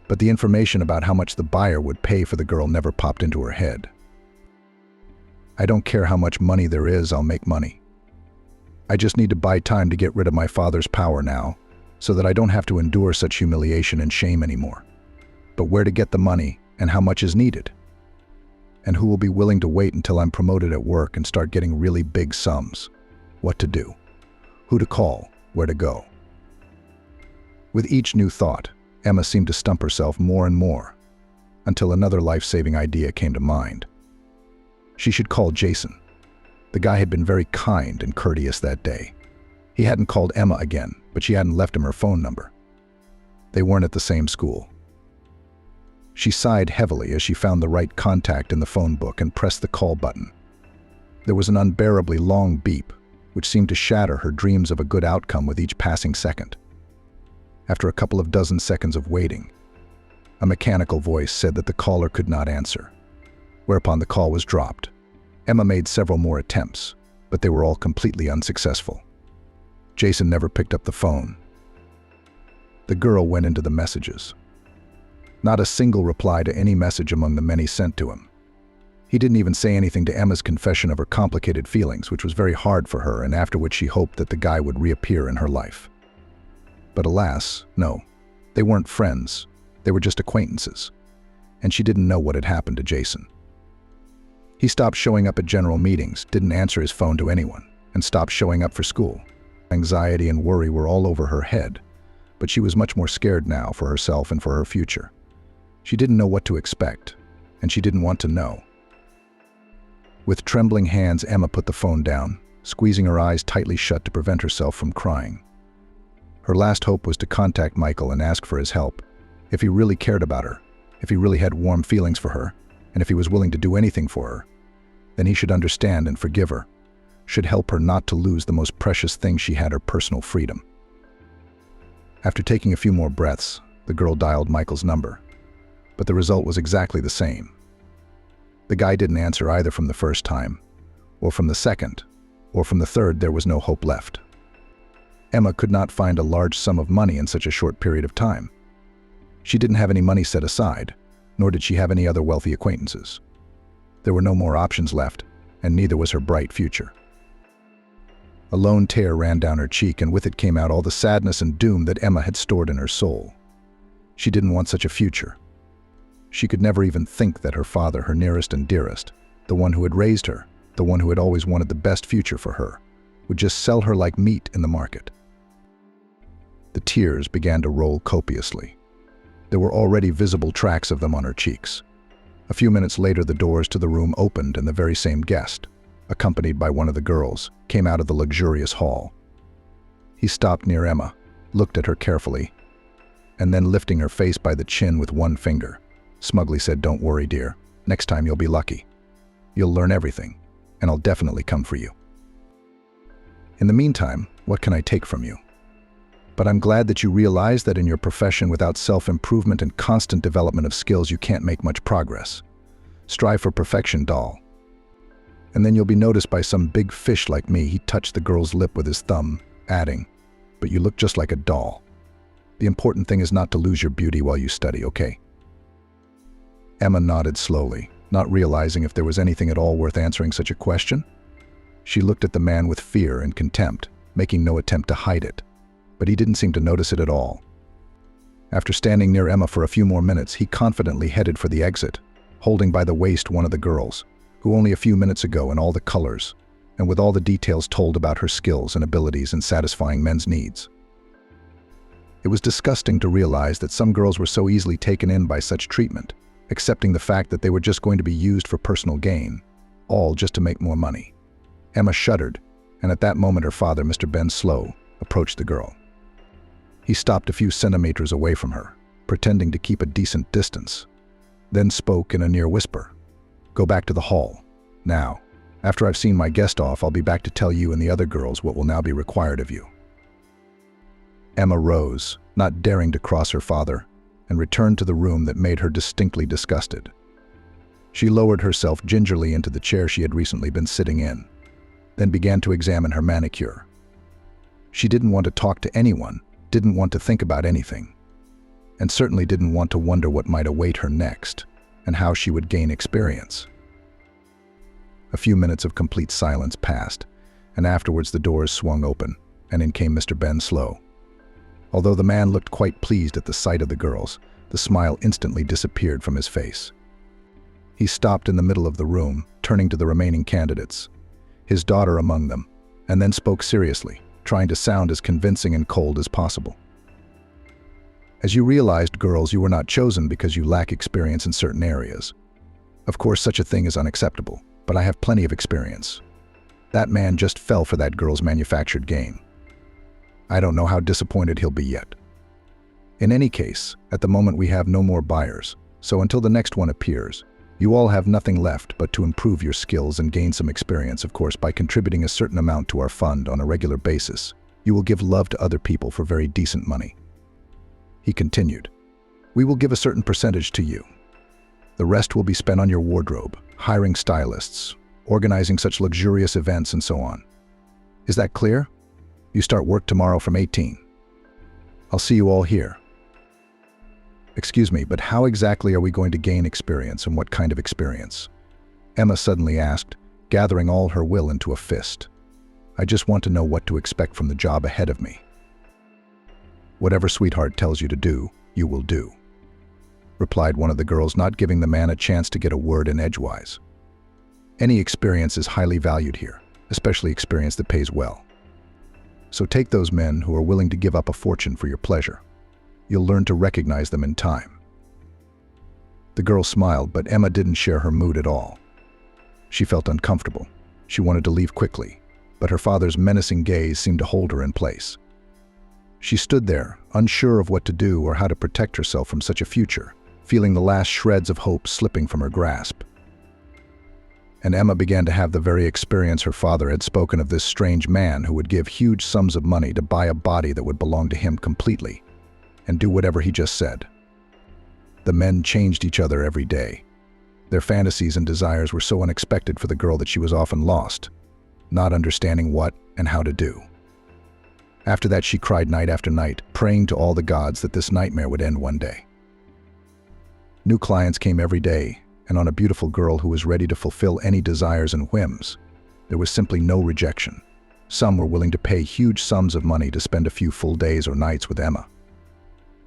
But the information about how much the buyer would pay for the girl never popped into her head. "I don't care how much money there is, I'll make money. I just need to buy time to get rid of my father's power now, so that I don't have to endure such humiliation and shame anymore. But where to get the money and how much is needed? And who will be willing to wait until I'm promoted at work and start getting really big sums? What to do? Who to call? Where to go?" With each new thought, Emma seemed to stump herself more and more, until another life-saving idea came to mind. She should call Jason. The guy had been very kind and courteous that day. He hadn't called Emma again, but she hadn't left him her phone number. They weren't at the same school. She sighed heavily as she found the right contact in the phone book and pressed the call button. There was an unbearably long beep, which seemed to shatter her dreams of a good outcome with each passing second. After a couple of dozen seconds of waiting, a mechanical voice said that the caller could not answer, whereupon the call was dropped. Emma made several more attempts, but they were all completely unsuccessful. Jason never picked up the phone. The girl went into the messages. Not a single reply to any message among the many sent to him. He didn't even say anything to Emma's confession of her complicated feelings, which was very hard for her, and after which she hoped that the guy would reappear in her life. But alas, no. They weren't friends. They were just acquaintances. And she didn't know what had happened to Jason. He stopped showing up at general meetings, didn't answer his phone to anyone, and stopped showing up for school. Anxiety and worry were all over her head, but she was much more scared now for herself and for her future. She didn't know what to expect, and she didn't want to know. With trembling hands, Emma put the phone down, squeezing her eyes tightly shut to prevent herself from crying. Her last hope was to contact Michael and ask for his help, if he really cared about her, if he really had warm feelings for her, and if he was willing to do anything for her. then he should understand and forgive her, should help her not to lose the most precious thing she had, her personal freedom. After taking a few more breaths, the girl dialed Michael's number, but the result was exactly the same. The guy didn't answer either from the first time, or from the second, or from the third. There was no hope left. Emma could not find a large sum of money in such a short period of time. She didn't have any money set aside, nor did she have any other wealthy acquaintances. There were no more options left, and neither was her bright future. A lone tear ran down her cheek, and with it came out all the sadness and doom that Emma had stored in her soul. She didn't want such a future. She could never even think that her father, her nearest and dearest, the one who had raised her, the one who had always wanted the best future for her, would just sell her like meat in the market. The tears began to roll copiously. There were already visible tracks of them on her cheeks. A few minutes later, the doors to the room opened, and the very same guest, accompanied by one of the girls, came out of the luxurious hall. He stopped near Emma, looked at her carefully, and then, lifting her face by the chin with one finger, smugly said, "Don't worry, dear. Next time you'll be lucky. You'll learn everything, and I'll definitely come for you. In the meantime, what can I take from you? But I'm glad that you realize that in your profession, without self-improvement and constant development of skills, you can't make much progress. Strive for perfection, doll. And then you'll be noticed by some big fish like me." He touched the girl's lip with his thumb, adding, "But you look just like a doll. The important thing is not to lose your beauty while you study, okay?" Emma nodded slowly, not realizing if there was anything at all worth answering such a question. She looked at the man with fear and contempt, making no attempt to hide it, but he didn't seem to notice it at all. After standing near Emma for a few more minutes, he confidently headed for the exit, holding by the waist one of the girls, who only a few minutes ago, in all the colors, and with all the details told about her skills and abilities in satisfying men's needs. It was disgusting to realize that some girls were so easily taken in by such treatment, accepting the fact that they were just going to be used for personal gain, all just to make more money. Emma shuddered, and at that moment her father, Mr. Ben Slow, approached the girl. He stopped a few centimeters away from her, pretending to keep a decent distance, then spoke in a near whisper. "Go back to the hall. Now, after I've seen my guest off, I'll be back to tell you and the other girls what will now be required of you." Emma rose, not daring to cross her father, and returned to the room that made her distinctly disgusted. She lowered herself gingerly into the chair she had recently been sitting in, then began to examine her manicure. She didn't want to talk to anyone, didn't want to think about anything, and certainly didn't want to wonder what might await her next, and how she would gain experience. A few minutes of complete silence passed, and afterwards the doors swung open, and in came Mr. Ben Slow. Although the man looked quite pleased at the sight of the girls, the smile instantly disappeared from his face. He stopped in the middle of the room, turning to the remaining candidates, his daughter among them, and then spoke seriously, trying to sound as convincing and cold as possible. "As you realized, girls, you were not chosen because you lack experience in certain areas. Of course, such a thing is unacceptable, but I have plenty of experience. That man just fell for that girl's manufactured game. I don't know how disappointed he'll be yet. In any case, at the moment we have no more buyers, so until the next one appears, you all have nothing left but to improve your skills and gain some experience, of course, by contributing a certain amount to our fund on a regular basis. You will give love to other people for very decent money." He continued, "We will give a certain percentage to you. The rest will be spent on your wardrobe, hiring stylists, organizing such luxurious events, and so on. Is that clear? You start work tomorrow from 18. I'll see you all here." "Excuse me, but how exactly are we going to gain experience, and what kind of experience?" Emma suddenly asked, gathering all her will into a fist. "I just want to know what to expect from the job ahead of me." "Whatever Sweetheart tells you to do, you will do," replied one of the girls, not giving the man a chance to get a word in edgewise. "Any experience is highly valued here, especially experience that pays well. So take those men who are willing to give up a fortune for your pleasure. You'll learn to recognize them in time." The girl smiled, but Emma didn't share her mood at all. She felt uncomfortable. She wanted to leave quickly, but her father's menacing gaze seemed to hold her in place. She stood there, unsure of what to do or how to protect herself from such a future, feeling the last shreds of hope slipping from her grasp. And Emma began to have the very experience her father had spoken of, this strange man who would give huge sums of money to buy a body that would belong to him completely, and do whatever he just said. The men changed each other every day. Their fantasies and desires were so unexpected for the girl that she was often lost, not understanding what and how to do. After that, she cried night after night, praying to all the gods that this nightmare would end one day. New clients came every day, and on a beautiful girl who was ready to fulfill any desires and whims, there was simply no rejection. Some were willing to pay huge sums of money to spend a few full days or nights with Emma.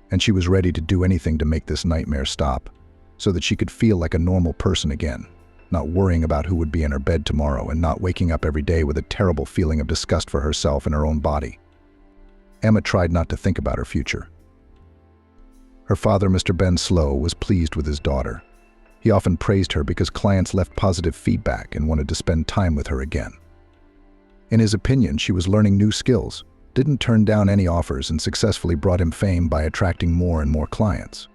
And she was ready to do anything to make this nightmare stop, so that she could feel like a normal person again, not worrying about who would be in her bed tomorrow and not waking up every day with a terrible feeling of disgust for herself and her own body. Emma tried not to think about her future. Her father, Mr. Ben Slow, was pleased with his daughter. He often praised her because clients left positive feedback and wanted to spend time with her again. In his opinion, she was learning new skills, didn't turn down any offers, and successfully brought him fame by attracting more and more clients.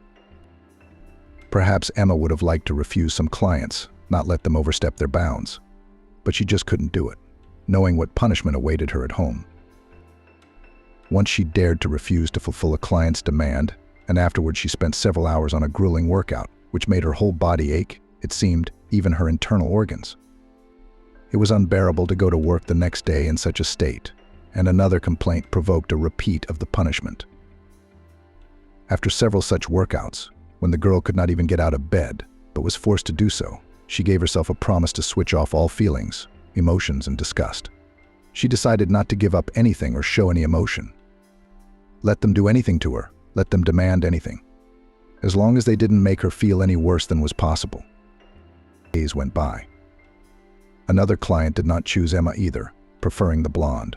Perhaps Emma would have liked to refuse some clients, not let them overstep their bounds, but she just couldn't do it, knowing what punishment awaited her at home. Once she dared to refuse to fulfill a client's demand, and afterwards she spent several hours on a grueling workout, which made her whole body ache, it seemed, even her internal organs. It was unbearable to go to work the next day in such a state, and another complaint provoked a repeat of the punishment. After several such workouts, when the girl could not even get out of bed, but was forced to do so, she gave herself a promise to switch off all feelings, emotions, and disgust. She decided not to give up anything or show any emotion. Let them do anything to her, let them demand anything, as long as they didn't make her feel any worse than was possible. Days went by. Another client did not choose Emma either, preferring the blonde.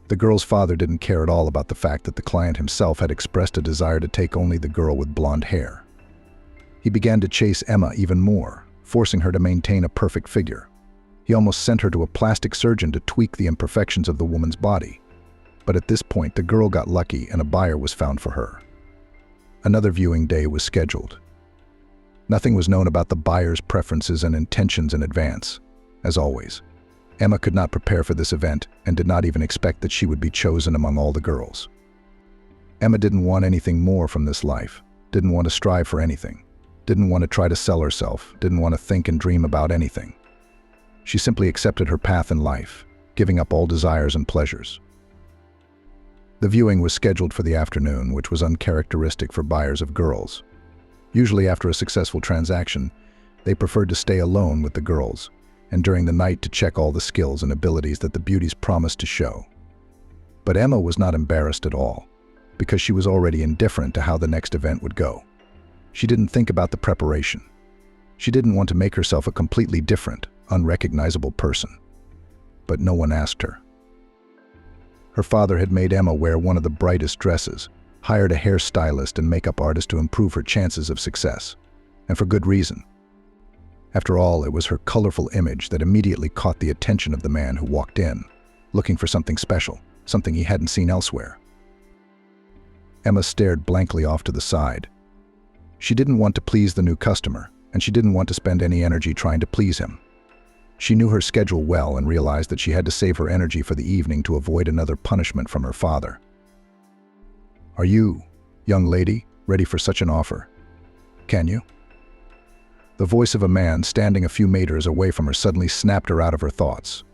The girl's father didn't care at all about the fact that the client himself had expressed a desire to take only the girl with blonde hair. He began to chase Emma even more, forcing her to maintain a perfect figure. He almost sent her to a plastic surgeon to tweak the imperfections of the woman's body. But at this point, the girl got lucky and a buyer was found for her. Another viewing day was scheduled. Nothing was known about the buyer's preferences and intentions in advance. As always, Emma could not prepare for this event and did not even expect that she would be chosen among all the girls. Emma didn't want anything more from this life, didn't want to strive for anything, didn't want to try to sell herself, didn't want to think and dream about anything. She simply accepted her path in life, giving up all desires and pleasures. The viewing was scheduled for the afternoon, which was uncharacteristic for buyers of girls. Usually after a successful transaction, they preferred to stay alone with the girls, and during the night to check all the skills and abilities that the beauties promised to show. But Emma was not embarrassed at all, because she was already indifferent to how the next event would go. She didn't think about the preparation. She didn't want to make herself a completely different, unrecognizable person. But no one asked her. Her father had made Emma wear one of the brightest dresses, hired a hairstylist and makeup artist to improve her chances of success, and for good reason. After all, it was her colorful image that immediately caught the attention of the man who walked in, looking for something special, something he hadn't seen elsewhere. Emma stared blankly off to the side. She didn't want to please the new customer, and she didn't want to spend any energy trying to please him. She knew her schedule well and realized that she had to save her energy for the evening to avoid another punishment from her father. "Are you, young lady, ready for such an offer? Can you?" The voice of a man standing a few meters away from her suddenly snapped her out of her thoughts.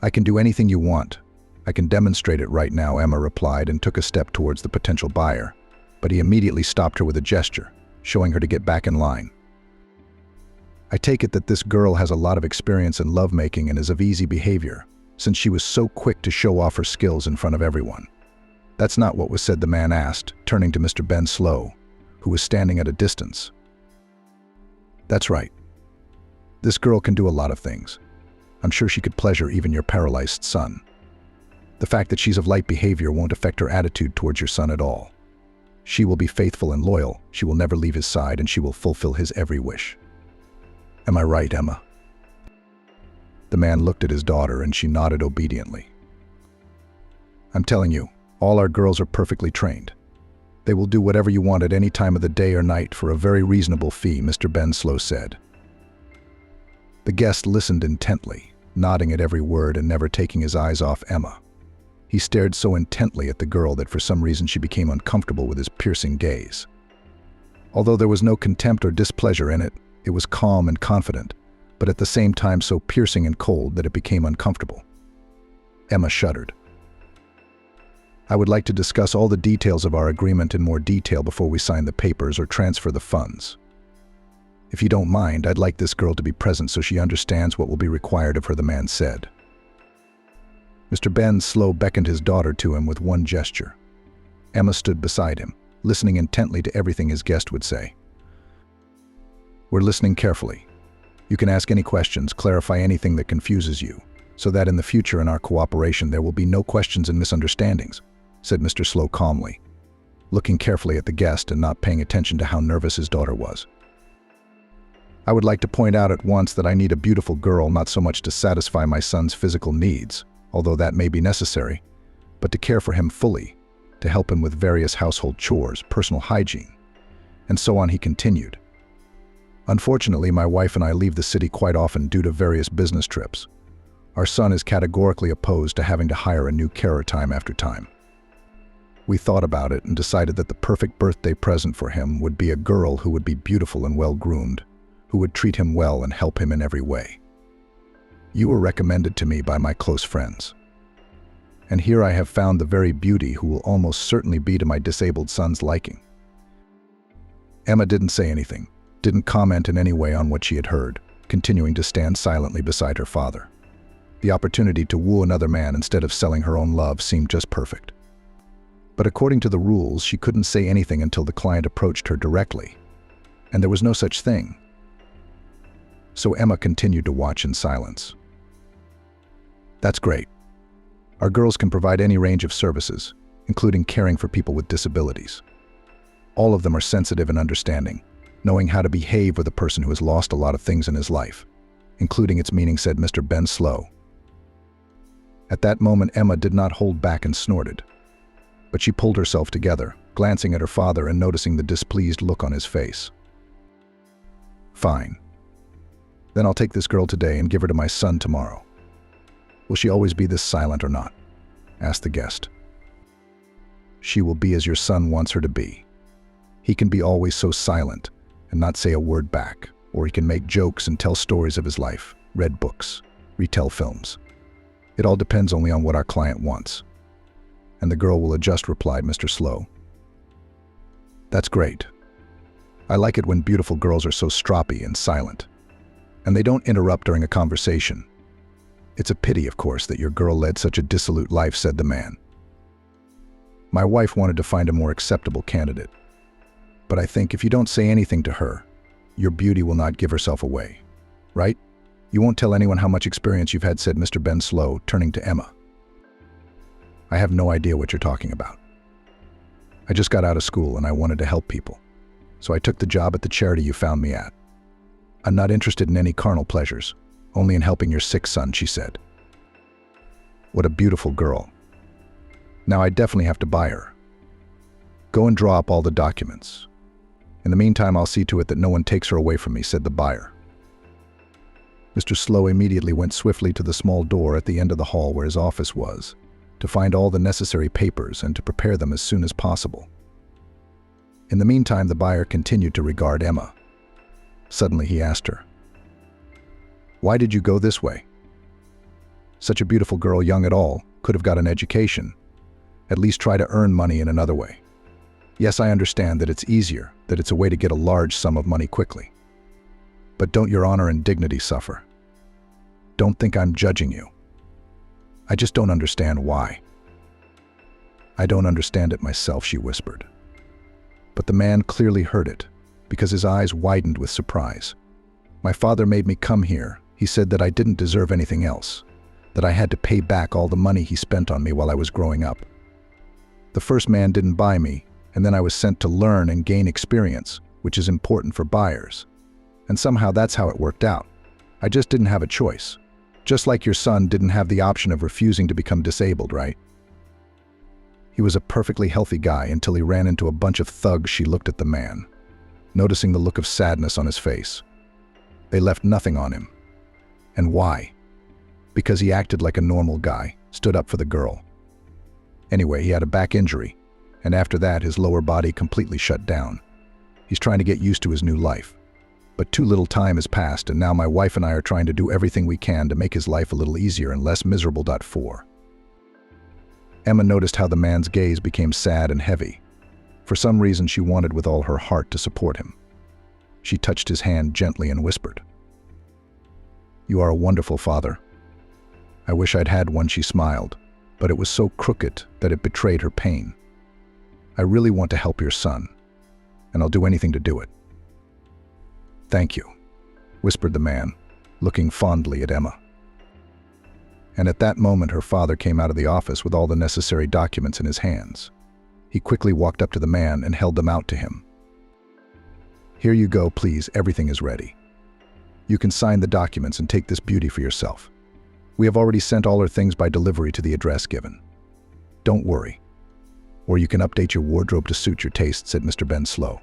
"I can do anything you want. I can demonstrate it right now," Emma replied and took a step towards the potential buyer, but he immediately stopped her with a gesture, showing her to get back in line. "I take it that this girl has a lot of experience in lovemaking and is of easy behavior, since she was so quick to show off her skills in front of everyone." "That's not what was said," the man asked, turning to Mr. Ben Slow, who was standing at a distance. "That's right. This girl can do a lot of things. I'm sure she could pleasure even your paralyzed son. The fact that she's of light behavior won't affect her attitude towards your son at all. She will be faithful and loyal, she will never leave his side, and she will fulfill his every wish. Am I right, Emma?" The man looked at his daughter and she nodded obediently. "I'm telling you, all our girls are perfectly trained. They will do whatever you want at any time of the day or night for a very reasonable fee," Mr. Ben Slow said. The guest listened intently, nodding at every word and never taking his eyes off Emma. He stared so intently at the girl that for some reason she became uncomfortable with his piercing gaze. Although there was no contempt or displeasure in it, it was calm and confident, but at the same time so piercing and cold that it became uncomfortable. Emma shuddered. "I would like to discuss all the details of our agreement in more detail before we sign the papers or transfer the funds. If you don't mind, I'd like this girl to be present so she understands what will be required of her," the man said. Mr. Ben Slow beckoned his daughter to him with one gesture. Emma stood beside him, listening intently to everything his guest would say. "We're listening carefully. You can ask any questions, clarify anything that confuses you, so that in the future in our cooperation there will be no questions and misunderstandings," said Mr. Slow calmly, looking carefully at the guest and not paying attention to how nervous his daughter was. "I would like to point out at once that I need a beautiful girl not so much to satisfy my son's physical needs, although that may be necessary, but to care for him fully, to help him with various household chores, personal hygiene, and so on," he continued. "Unfortunately, my wife and I leave the city quite often due to various business trips. Our son is categorically opposed to having to hire a new carer time after time. We thought about it and decided that the perfect birthday present for him would be a girl who would be beautiful and well-groomed, who would treat him well and help him in every way. You were recommended to me by my close friends. And here I have found the very beauty who will almost certainly be to my disabled son's liking." Emma didn't say anything, didn't comment in any way on what she had heard, continuing to stand silently beside her father. The opportunity to woo another man instead of selling her own love seemed just perfect. But according to the rules, she couldn't say anything until the client approached her directly, and there was no such thing. So Emma continued to watch in silence. "That's great. Our girls can provide any range of services, including caring for people with disabilities. All of them are sensitive and understanding, knowing how to behave with a person who has lost a lot of things in his life, including its meaning," said Mr. Ben Slow. At that moment, Emma did not hold back and snorted, but she pulled herself together, glancing at her father and noticing the displeased look on his face. "Fine. Then I'll take this girl today and give her to my son tomorrow. Will she always be this silent or not?" asked the guest. "She will be as your son wants her to be. He can be always so silent and not say a word back, or he can make jokes and tell stories of his life, read books, retell films. It all depends only on what our client wants. And the girl will adjust," replied Mr. Slow. "That's great. I like it when beautiful girls are so stroppy and silent, and they don't interrupt during a conversation. It's a pity, of course, that your girl led such a dissolute life," said the man. "My wife wanted to find a more acceptable candidate. But I think if you don't say anything to her, your beauty will not give herself away. Right? You won't tell anyone how much experience you've had," said Mr. Ben Slow, turning to Emma. "I have no idea what you're talking about. I just got out of school and I wanted to help people, so I took the job at the charity you found me at. I'm not interested in any carnal pleasures, only in helping your sick son," she said. "What a beautiful girl. Now I definitely have to buy her. Go and draw up all the documents. In the meantime, I'll see to it that no one takes her away from me," said the buyer. Mr. Slow immediately went swiftly to the small door at the end of the hall where his office was, to find all the necessary papers and to prepare them as soon as possible. In the meantime, the buyer continued to regard Emma. Suddenly he asked her, "Why did you go this way? Such a beautiful girl, young at all, could have got an education. At least try to earn money in another way. Yes, I understand that it's easier, that it's a way to get a large sum of money quickly. But don't your honor and dignity suffer? Don't think I'm judging you. I just don't understand why." "I don't understand it myself," she whispered. But the man clearly heard it, because his eyes widened with surprise. "My father made me come here. He said that I didn't deserve anything else, that I had to pay back all the money he spent on me while I was growing up. The first man didn't buy me, and then I was sent to learn and gain experience, which is important for buyers. And somehow that's how it worked out. I just didn't have a choice. Just like your son didn't have the option of refusing to become disabled, right? He was a perfectly healthy guy until he ran into a bunch of thugs." She looked at the man, noticing the look of sadness on his face. "They left nothing on him. And why? Because he acted like a normal guy, stood up for the girl. Anyway, he had a back injury, and after that his lower body completely shut down. He's trying to get used to his new life. But too little time has passed, and now my wife and I are trying to do everything we can to make his life a little easier and less miserable. 4. Emma noticed how the man's gaze became sad and heavy. For some reason, she wanted with all her heart to support him. She touched his hand gently and whispered, "You are a wonderful father." "I wish I'd had one," she smiled, but it was so crooked that it betrayed her pain. "I really want to help your son, and I'll do anything to do it." "Thank you," whispered the man, looking fondly at Emma. And at that moment, her father came out of the office with all the necessary documents in his hands. He quickly walked up to the man and held them out to him. "Here you go, please, everything is ready. You can sign the documents and take this beauty for yourself. We have already sent all her things by delivery to the address given. Don't worry. Or you can update your wardrobe to suit your taste," said Mr. Ben Slow.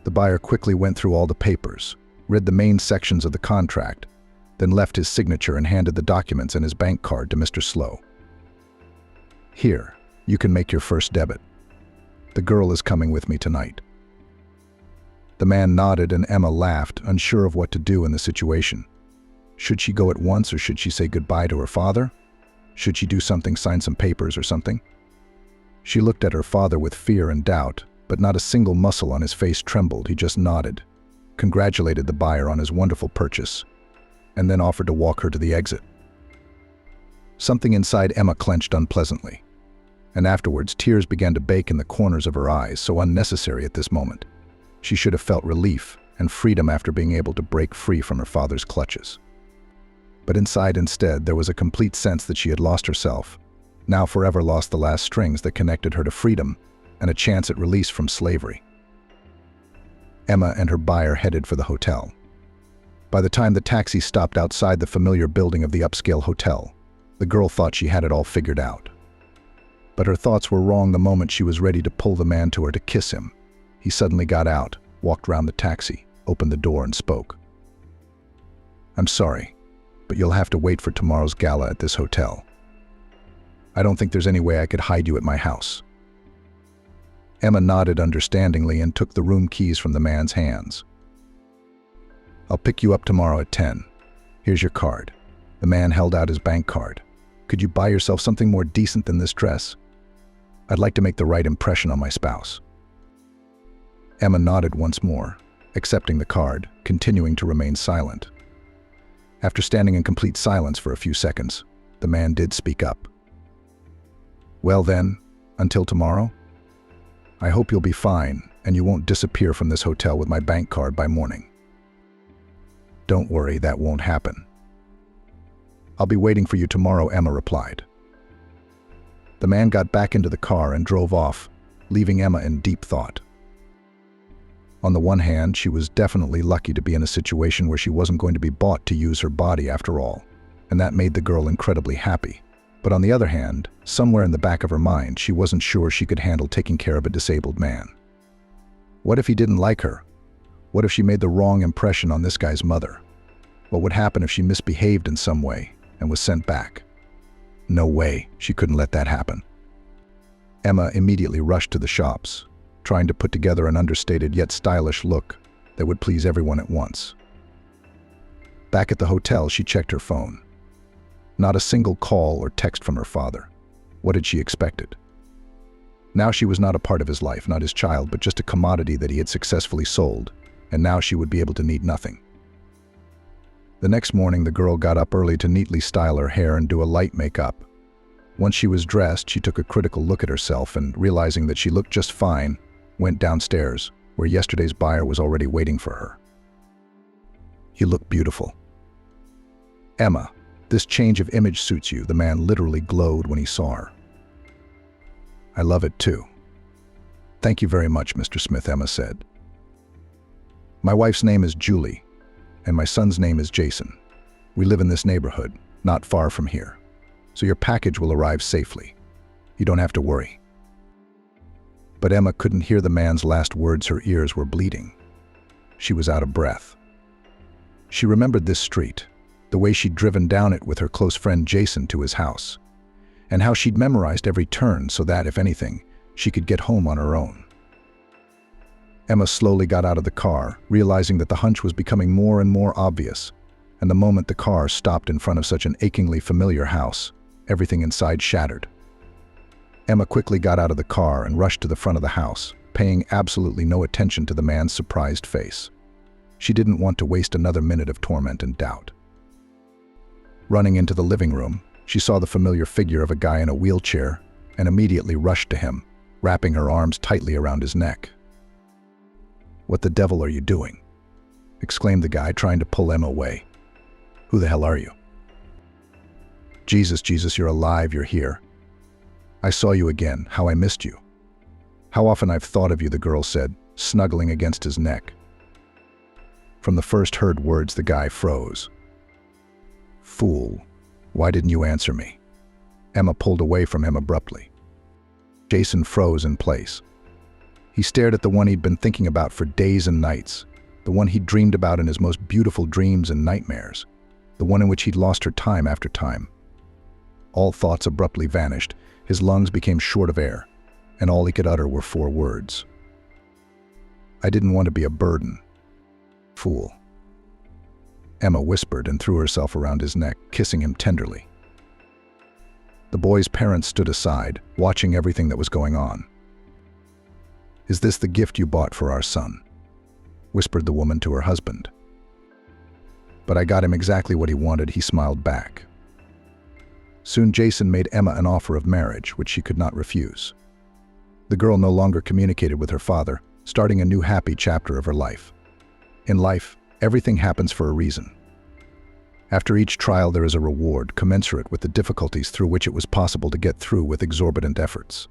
The buyer quickly went through all the papers, read the main sections of the contract, then left his signature and handed the documents and his bank card to Mr. Slow. "Here, you can make your first debit. The girl is coming with me tonight." The man nodded and Emma laughed, unsure of what to do in the situation. Should she go at once, or should she say goodbye to her father? Should she do something, sign some papers or something? She looked at her father with fear and doubt, but not a single muscle on his face trembled. He just nodded, congratulated the buyer on his wonderful purchase, and then offered to walk her to the exit. Something inside Emma clenched unpleasantly, and afterwards tears began to bake in the corners of her eyes, so unnecessary at this moment. She should have felt relief and freedom after being able to break free from her father's clutches. But inside instead, there was a complete sense that she had lost herself, now forever lost the last strings that connected her to freedom and a chance at release from slavery. Emma and her buyer headed for the hotel. By the time the taxi stopped outside the familiar building of the upscale hotel, the girl thought she had it all figured out. But her thoughts were wrong the moment she was ready to pull the man to her to kiss him. He suddenly got out, walked round the taxi, opened the door and spoke. "I'm sorry, but you'll have to wait for tomorrow's gala at this hotel. I don't think there's any way I could hide you at my house." Emma nodded understandingly and took the room keys from the man's hands. "I'll pick you up tomorrow at 10. Here's your card." The man held out his bank card. "Could you buy yourself something more decent than this dress? I'd like to make the right impression on my spouse." Emma nodded once more, accepting the card, continuing to remain silent. After standing in complete silence for a few seconds, the man did speak up. "Well then, until tomorrow? I hope you'll be fine and you won't disappear from this hotel with my bank card by morning." "Don't worry, that won't happen." "I'll be waiting for you tomorrow," Emma replied. The man got back into the car and drove off, leaving Emma in deep thought. On the one hand, she was definitely lucky to be in a situation where she wasn't going to be bought to use her body after all, and that made the girl incredibly happy. But on the other hand, somewhere in the back of her mind, she wasn't sure she could handle taking care of a disabled man. What if he didn't like her? What if she made the wrong impression on this guy's mother? What would happen if she misbehaved in some way and was sent back? No way, she couldn't let that happen. Emma immediately rushed to the shops, trying to put together an understated yet stylish look that would please everyone at once. Back at the hotel, she checked her phone. Not a single call or text from her father. What had she expected? Now she was not a part of his life, not his child, but just a commodity that he had successfully sold, and now she would be able to need nothing. The next morning, the girl got up early to neatly style her hair and do a light makeup. Once she was dressed, she took a critical look at herself and, realizing that she looked just fine, went downstairs, where yesterday's buyer was already waiting for her. "You look beautiful." "Emma, this change of image suits you," the man literally glowed when he saw her. "I love it too." "Thank you very much, Mr. Smith," Emma said. "My wife's name is Julie, and my son's name is Jason. We live in this neighborhood, not far from here, so your package will arrive safely. You don't have to worry." But Emma couldn't hear the man's last words. Her ears were bleeding. She was out of breath. She remembered this street, the way she'd driven down it with her close friend Jason to his house, and how she'd memorized every turn so that, if anything, she could get home on her own. Emma slowly got out of the car, realizing that the hunch was becoming more and more obvious, and the moment the car stopped in front of such an achingly familiar house, everything inside shattered. Emma quickly got out of the car and rushed to the front of the house, paying absolutely no attention to the man's surprised face. She didn't want to waste another minute of torment and doubt. Running into the living room, she saw the familiar figure of a guy in a wheelchair and immediately rushed to him, wrapping her arms tightly around his neck. "What the devil are you doing?" exclaimed the guy, trying to pull Emma away. "Who the hell are you?" Jesus, you're alive, you're here. I saw you again, how I missed you. How often I've thought of you," the girl said, snuggling against his neck. From the first heard words, the guy froze. "Fool, why didn't you answer me?" Emma pulled away from him abruptly. Jason froze in place. He stared at the one he'd been thinking about for days and nights, the one he'd dreamed about in his most beautiful dreams and nightmares, the one in which he'd lost her time after time. All thoughts abruptly vanished, his lungs became short of air, and all he could utter were 4 words. "I didn't want to be a burden. Fool." Emma whispered and threw herself around his neck, kissing him tenderly. The boy's parents stood aside, watching everything that was going on. "Is this the gift you bought for our son?" whispered the woman to her husband. "But I got him exactly what he wanted," he smiled back. Soon Jason made Emma an offer of marriage, which she could not refuse. The girl no longer communicated with her father, starting a new happy chapter of her life. In life, everything happens for a reason. After each trial, there is a reward commensurate with the difficulties through which it was possible to get through with exorbitant efforts.